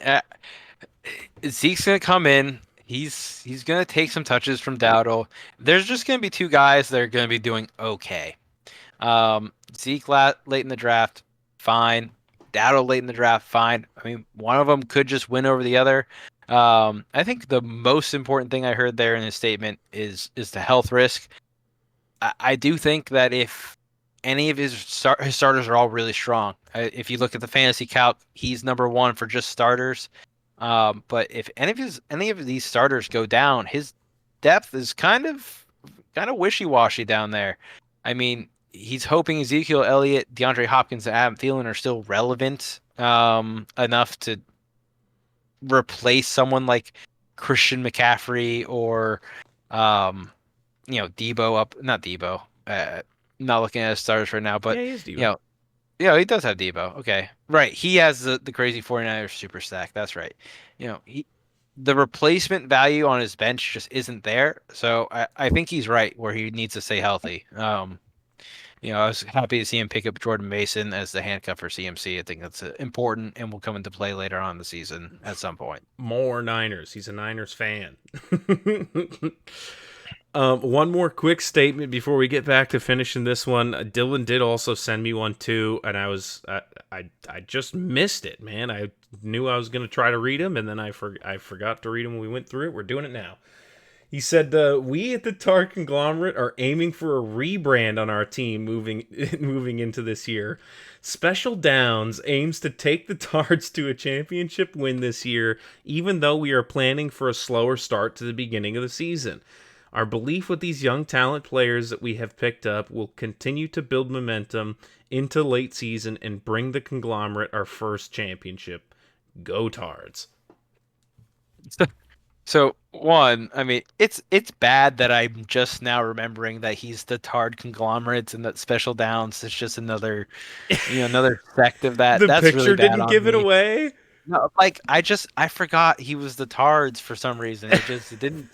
[SPEAKER 3] Zeke's gonna come in. He's gonna take some touches from Dowdle. There's just gonna be two guys that are gonna be doing okay. Zeke late in the draft, fine. Dowdle late in the draft, fine. I mean, one of them could just win over the other. I think the most important thing I heard there in his statement is the health risk. I do think that if any of his starters are all really strong. If you look at the fantasy calc, he's number one for just starters. But if any of these starters go down, his depth is kind of wishy-washy down there. I mean, he's hoping Ezekiel Elliott, DeAndre Hopkins, and Adam Thielen are still relevant enough to replace someone like Christian McCaffrey or Debo up not Debo. Not looking at his starters right now, but
[SPEAKER 2] Yeah, he is
[SPEAKER 3] you
[SPEAKER 2] Debo.
[SPEAKER 3] know, yeah, he does have Debo. Okay. Right. He has the crazy 49ers super stack. That's right. The replacement value on his bench just isn't there. So I think he's right where he needs to stay healthy. I was happy to see him pick up Jordan Mason as the handcuff for CMC. I think that's important and will come into play later on in the season at some point.
[SPEAKER 2] More Niners. He's a Niners fan. One more quick statement before we get back to finishing this one. Dylan did also send me one too, and I just missed it, man. I knew I was gonna try to read him, and then I forgot to read him when we went through it. We're doing it now. He said, "We at the Tar Conglomerate are aiming for a rebrand on our team moving moving into this year. Special Downs aims to take the Tards to a championship win this year, even though we are planning for a slower start to the beginning of the season. Our belief with these young talent players that we have picked up will continue to build momentum into late season and bring the Conglomerate our first championship. Go Tards."
[SPEAKER 3] So one, I mean, it's bad that I'm just now remembering that he's the Tard conglomerates and that Special Downs is just another sect of that.
[SPEAKER 2] The
[SPEAKER 3] That's really
[SPEAKER 2] picture
[SPEAKER 3] bad
[SPEAKER 2] didn't
[SPEAKER 3] on
[SPEAKER 2] give it
[SPEAKER 3] me.
[SPEAKER 2] away.
[SPEAKER 3] No, like I forgot he was the Tards for some reason. It didn't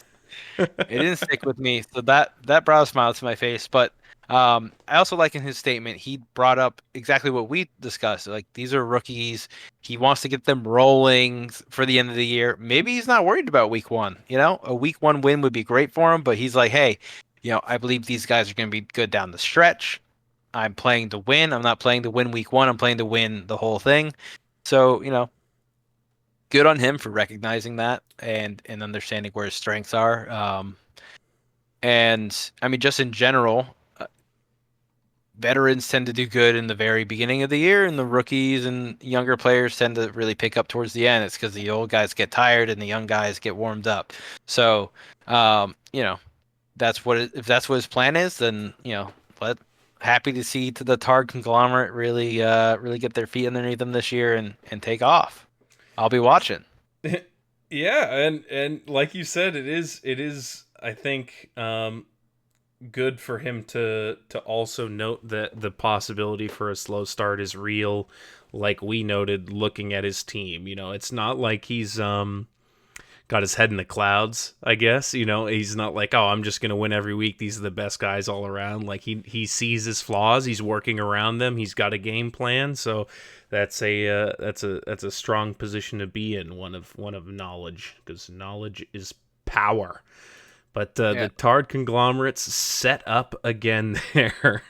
[SPEAKER 3] stick with me, so that brought a smile to my face. But I also like in his statement he brought up exactly what we discussed. Like these are rookies. He wants to get them rolling for the end of the year. Maybe he's not worried about week one. A week one win would be great for him. But he's like, hey, I believe these guys are going to be good down the stretch. I'm playing to win. I'm not playing to win week one. I'm playing to win the whole thing. So good on him for recognizing that and understanding where his strengths are. And I mean, just in general, veterans tend to do good in the very beginning of the year, and the rookies and younger players tend to really pick up towards the end. It's because the old guys get tired and the young guys get warmed up. So, if that's what his plan is, then let happy to see the Tard conglomerate really get their feet underneath them this year and take off. I'll be watching.
[SPEAKER 2] Yeah, and like you said, it is I think good for him to also note that the possibility for a slow start is real, like we noted looking at his team. It's not like he's got his head in the clouds, I guess. He's not like, oh, I'm just gonna win every week. These are the best guys all around. Like he sees his flaws, he's working around them, he's got a game plan. So that's a strong position to be in, one of knowledge, because knowledge is power. But
[SPEAKER 3] Yeah.
[SPEAKER 2] the Tard conglomerates set up again there.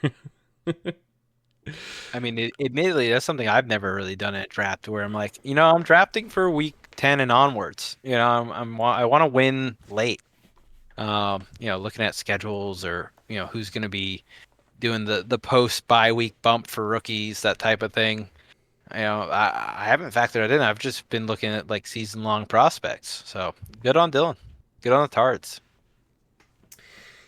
[SPEAKER 3] I mean, admittedly, that's something I've never really done at draft, where I'm like, I'm drafting for week 10 and onwards. I want to win late. Looking at schedules, or who's going to be doing the post bye week bump for rookies, that type of thing. I haven't factored it in. I've just been looking at like season long prospects. So good on Dylan. Good on the Tards.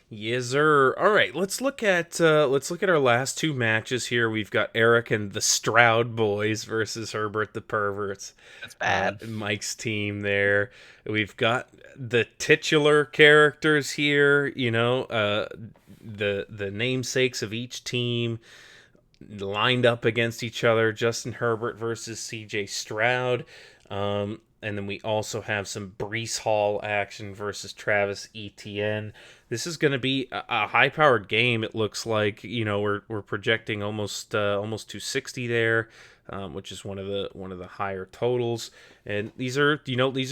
[SPEAKER 2] Yes, sir. All right, let's look at our last two matches here. We've got Eric and the Stroud boys versus Herbert the Perverts.
[SPEAKER 3] That's bad.
[SPEAKER 2] Mike's team there. We've got the titular characters here. The namesakes of each team lined up against each other. Justin Herbert versus C.J. Stroud. And then we also have some Brees Hall action versus Travis Etienne. This is going to be a high-powered game. It looks like we're projecting almost 260 there, which is one of the higher totals. And these are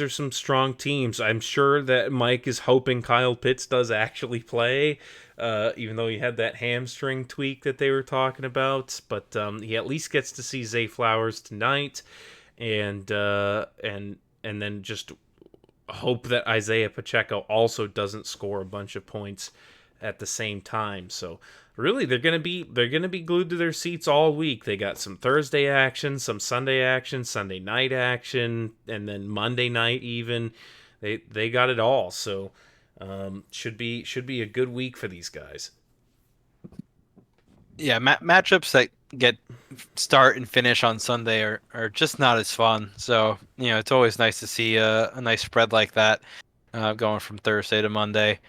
[SPEAKER 2] some strong teams. I'm sure that Mike is hoping Kyle Pitts does actually play, even though he had that hamstring tweak that they were talking about. But he at least gets to see Zay Flowers tonight, and then just hope that Isaiah Pacheco also doesn't score a bunch of points at the same time. So really, they're gonna be glued to their seats all week. They got some Thursday action, some Sunday action, Sunday night action, and then Monday night even. They got it all. So should be a good week for these guys.
[SPEAKER 3] Yeah, matchups that get start and finish on Sunday are just not as fun. So it's always nice to see a nice spread like that, going from Thursday to Monday.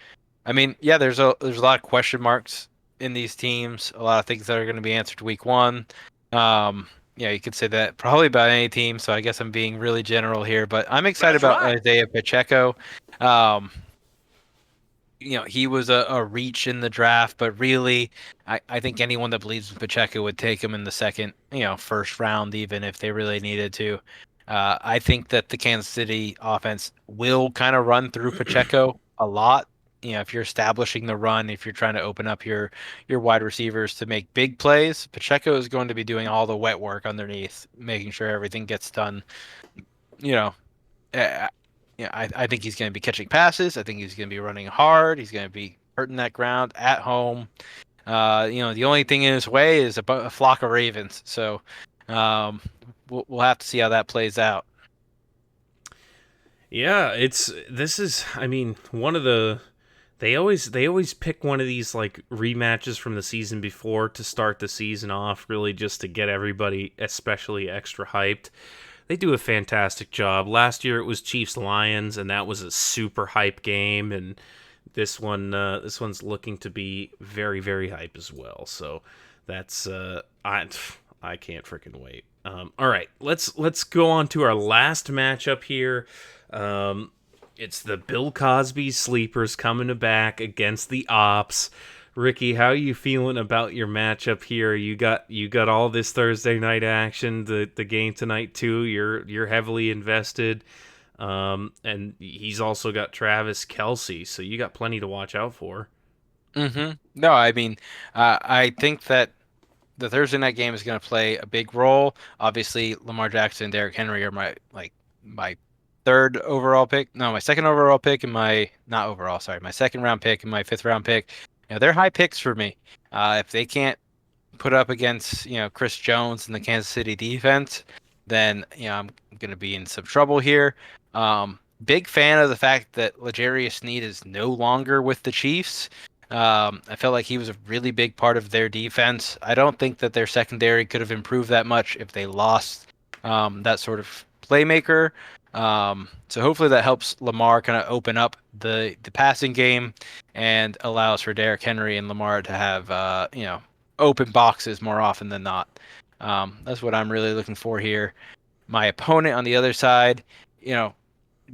[SPEAKER 3] I mean, yeah, there's a lot of question marks in these teams. A lot of things that are going to be answered week one. You could say that probably about any team. So I guess I'm being really general here, but I'm excited
[SPEAKER 2] That's
[SPEAKER 3] about
[SPEAKER 2] right.
[SPEAKER 3] Isaiah Pacheco. Um, he was a reach in the draft, but really, I think anyone that believes in Pacheco would take him in the second, first round, even if they really needed to. I think that the Kansas City offense will kind of run through Pacheco a lot. If you're establishing the run, if you're trying to open up your wide receivers to make big plays, Pacheco is going to be doing all the wet work underneath, making sure everything gets done. You know, uh, I think he's going to be catching passes. I think he's going to be running hard. He's going to be hurting that ground at home. The only thing in his way is a flock of ravens. So um, we'll have to see how that plays out.
[SPEAKER 2] Yeah, this is I mean, one of the they always pick one of these like rematches from the season before to start the season off, really just to get everybody especially extra hyped. They do a fantastic job. Last year it was Chiefs Lions, and that was a super hype game, and this one's looking to be very very hype as well. So that's I can't freaking wait. All right, let's go on to our last matchup here. Um, it's the Bill Cosby sleepers coming back against the Ops. Ricky, how are you feeling about your matchup here? You got all this Thursday night action, the game tonight too. You're heavily invested, and he's also got Travis Kelsey, so you got plenty to watch out for.
[SPEAKER 3] No, I mean, I think that the Thursday night game is going to play a big role. Obviously, Lamar Jackson and Derrick Henry are my third overall pick. No, my second overall pick and my not overall, sorry, my second round pick and my fifth round pick. They're high picks for me. If they can't put up against Chris Jones and the Kansas City defense, then I'm going to be in some trouble here. big fan of the fact that L'Jarius Sneed is no longer with the Chiefs. I felt like he was a really big part of their defense. I don't think that their secondary could have improved that much if they lost that sort of playmaker. So hopefully that helps Lamar kind of open up the passing game and allows for Derrick Henry and Lamar to have open boxes more often than not. That's what I'm really looking for here. My opponent on the other side, you know,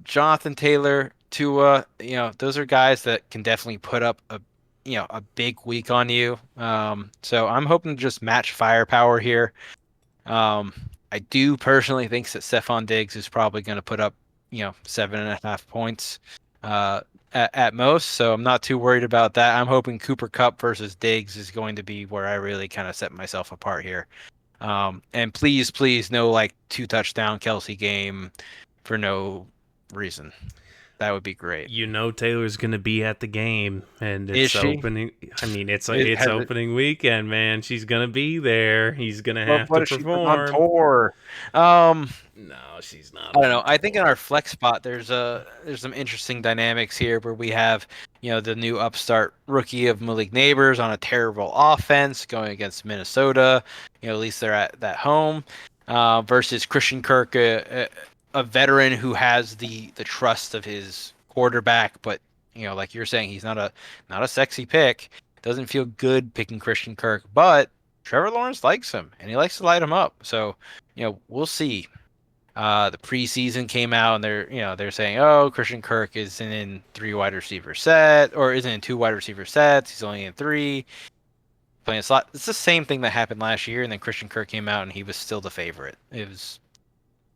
[SPEAKER 3] Jonathan Taylor, Tua, those are guys that can definitely put up a big week on you. So I'm hoping to just match firepower here. Um, I do personally think that Stephon Diggs is probably going to put up, 7.5 points at most. So I'm not too worried about that. I'm hoping Cooper Kupp versus Diggs is going to be where I really kind of set myself apart here. And please, please, no like 2 touchdown Kelsey game for no reason. That would be great.
[SPEAKER 2] Taylor's going to be at the game, and
[SPEAKER 3] Is
[SPEAKER 2] it's
[SPEAKER 3] she?
[SPEAKER 2] opening. I mean, it's
[SPEAKER 3] Has it?
[SPEAKER 2] opening weekend, man. She's going to be there. He's going to have
[SPEAKER 3] What
[SPEAKER 2] to
[SPEAKER 3] if she was on
[SPEAKER 2] perform.
[SPEAKER 3] tour? Um,
[SPEAKER 2] No, she's not
[SPEAKER 3] I don't
[SPEAKER 2] on
[SPEAKER 3] know. I think in
[SPEAKER 2] tour.
[SPEAKER 3] our flex spot, there's some interesting dynamics here where we have the new upstart rookie of Malik Neighbors on a terrible offense going against Minnesota. At least they're at that home versus Christian Kirk, a veteran who has the trust of his quarterback, but like you're saying, he's not a sexy pick. Doesn't feel good picking Christian Kirk, but Trevor Lawrence likes him and he likes to light him up. So we'll see. The preseason came out and they're saying, oh, Christian Kirk isn't in 3 wide receiver set or isn't in 2 wide receiver sets. He's only in 3 playing a slot. It's the same thing that happened last year, and then Christian Kirk came out and he was still the favorite.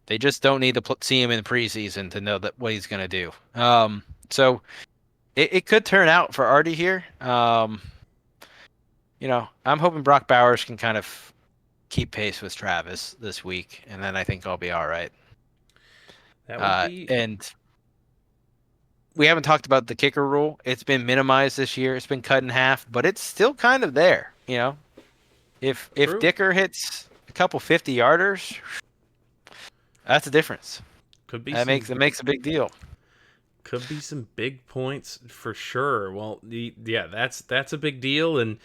[SPEAKER 3] They just don't need to see him in the preseason to know that what he's gonna do. So it could turn out for Artie here. I'm hoping Brock Bowers can kind of keep pace with Travis this week, and then I think I'll be all right.
[SPEAKER 2] That would be
[SPEAKER 3] And we haven't talked about the kicker rule. It's been minimized this year. It's been cut in half, but it's still kind of there. If
[SPEAKER 2] true.
[SPEAKER 3] Dicker hits a couple 50-yarders, that's a difference.
[SPEAKER 2] Could be
[SPEAKER 3] That
[SPEAKER 2] some.
[SPEAKER 3] makes a big deal.
[SPEAKER 2] Could be some big points for sure. Well, that's a big deal, and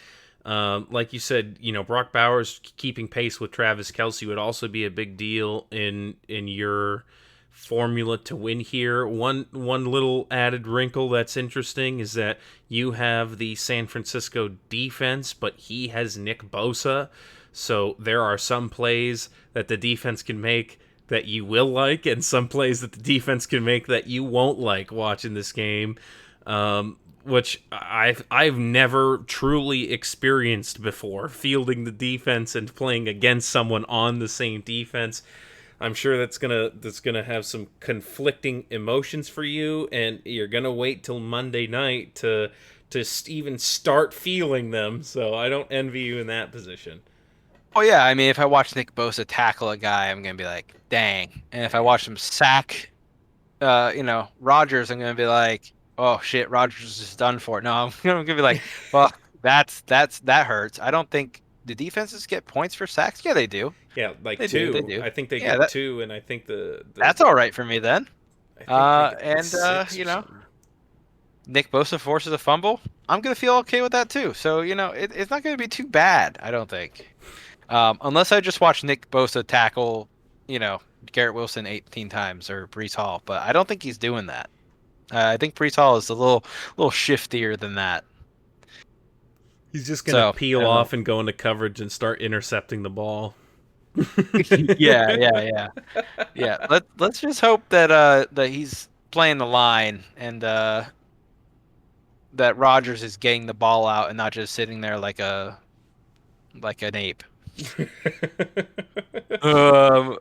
[SPEAKER 2] like you said, Brock Bowers keeping pace with Travis Kelce would also be a big deal in your formula to win here. One little added wrinkle that's interesting is that you have the San Francisco defense, but he has Nick Bosa, so there are some plays that the defense can make that you will like, and some plays that the defense can make that you won't like watching this game, which I've never truly experienced before, fielding the defense and playing against someone on the same defense. I'm sure that's gonna have some conflicting emotions for you, and you're gonna wait till Monday night to even start feeling them. So I don't envy you in that position.
[SPEAKER 3] Oh yeah, I mean, if I watch Nick Bosa tackle a guy, I'm gonna be like, dang. And if I watch him sack, Rodgers, I'm gonna be like, oh shit, Rodgers is done for. No, I'm gonna be like, well, that hurts. I don't think the defenses get points for sacks. Yeah, they do.
[SPEAKER 2] Yeah, like
[SPEAKER 3] They do. They
[SPEAKER 2] two.
[SPEAKER 3] do.
[SPEAKER 2] I think they
[SPEAKER 3] Yeah,
[SPEAKER 2] get two, and I think
[SPEAKER 3] that's all right for me then.
[SPEAKER 2] I think they get like
[SPEAKER 3] And
[SPEAKER 2] six or something.
[SPEAKER 3] Nick Bosa forces a fumble. I'm gonna feel okay with that too. So it's not gonna be too bad. I don't think. Unless I just watch Nick Bosa tackle, Garrett Wilson 18 times or Brees Hall, but I don't think he's doing that. I think Brees Hall is a little shiftier than that.
[SPEAKER 2] He's just gonna
[SPEAKER 3] So I
[SPEAKER 2] peel
[SPEAKER 3] don't know.
[SPEAKER 2] off and go into coverage and start intercepting the ball.
[SPEAKER 3] Yeah, yeah, yeah, yeah. Let's just hope that that he's playing the line and that Rodgers is getting the ball out and not just sitting there like an ape.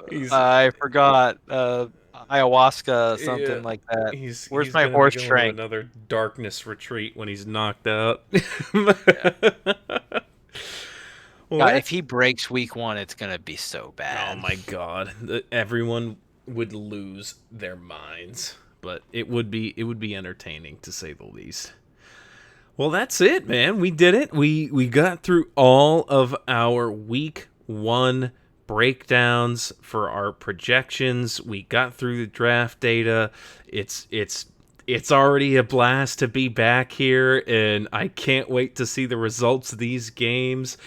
[SPEAKER 2] he's
[SPEAKER 3] I forgot ayahuasca,
[SPEAKER 2] yeah,
[SPEAKER 3] something like that. Where's
[SPEAKER 2] he's
[SPEAKER 3] my
[SPEAKER 2] gonna be
[SPEAKER 3] horse
[SPEAKER 2] going to
[SPEAKER 3] drink?
[SPEAKER 2] another darkness retreat when he's knocked out.
[SPEAKER 3] Yeah.
[SPEAKER 2] Well,
[SPEAKER 3] God, if
[SPEAKER 2] that's
[SPEAKER 3] he breaks week 1, it's gonna be so
[SPEAKER 2] oh
[SPEAKER 3] bad.
[SPEAKER 2] my god, everyone would lose their minds, but it would be entertaining to say the least. Well, that's it, man. We did it. We got through all of our week 1 breakdowns, for our projections. We got through the draft data. It's already a blast to be back here, and I can't wait to see the results of these games.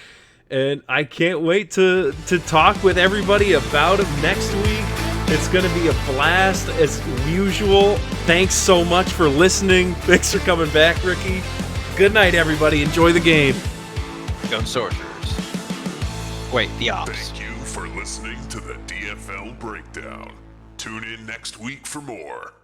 [SPEAKER 2] And I can't wait to talk with everybody about them next week. It's going to be a blast as usual. Thanks so much for listening. Thanks for coming back, Ricky. Good night, everybody. Enjoy the game.
[SPEAKER 3] Go Sorcerers. Wait, the Ops.
[SPEAKER 1] Thank you for listening to the DFL Breakdown. Tune in next week for more.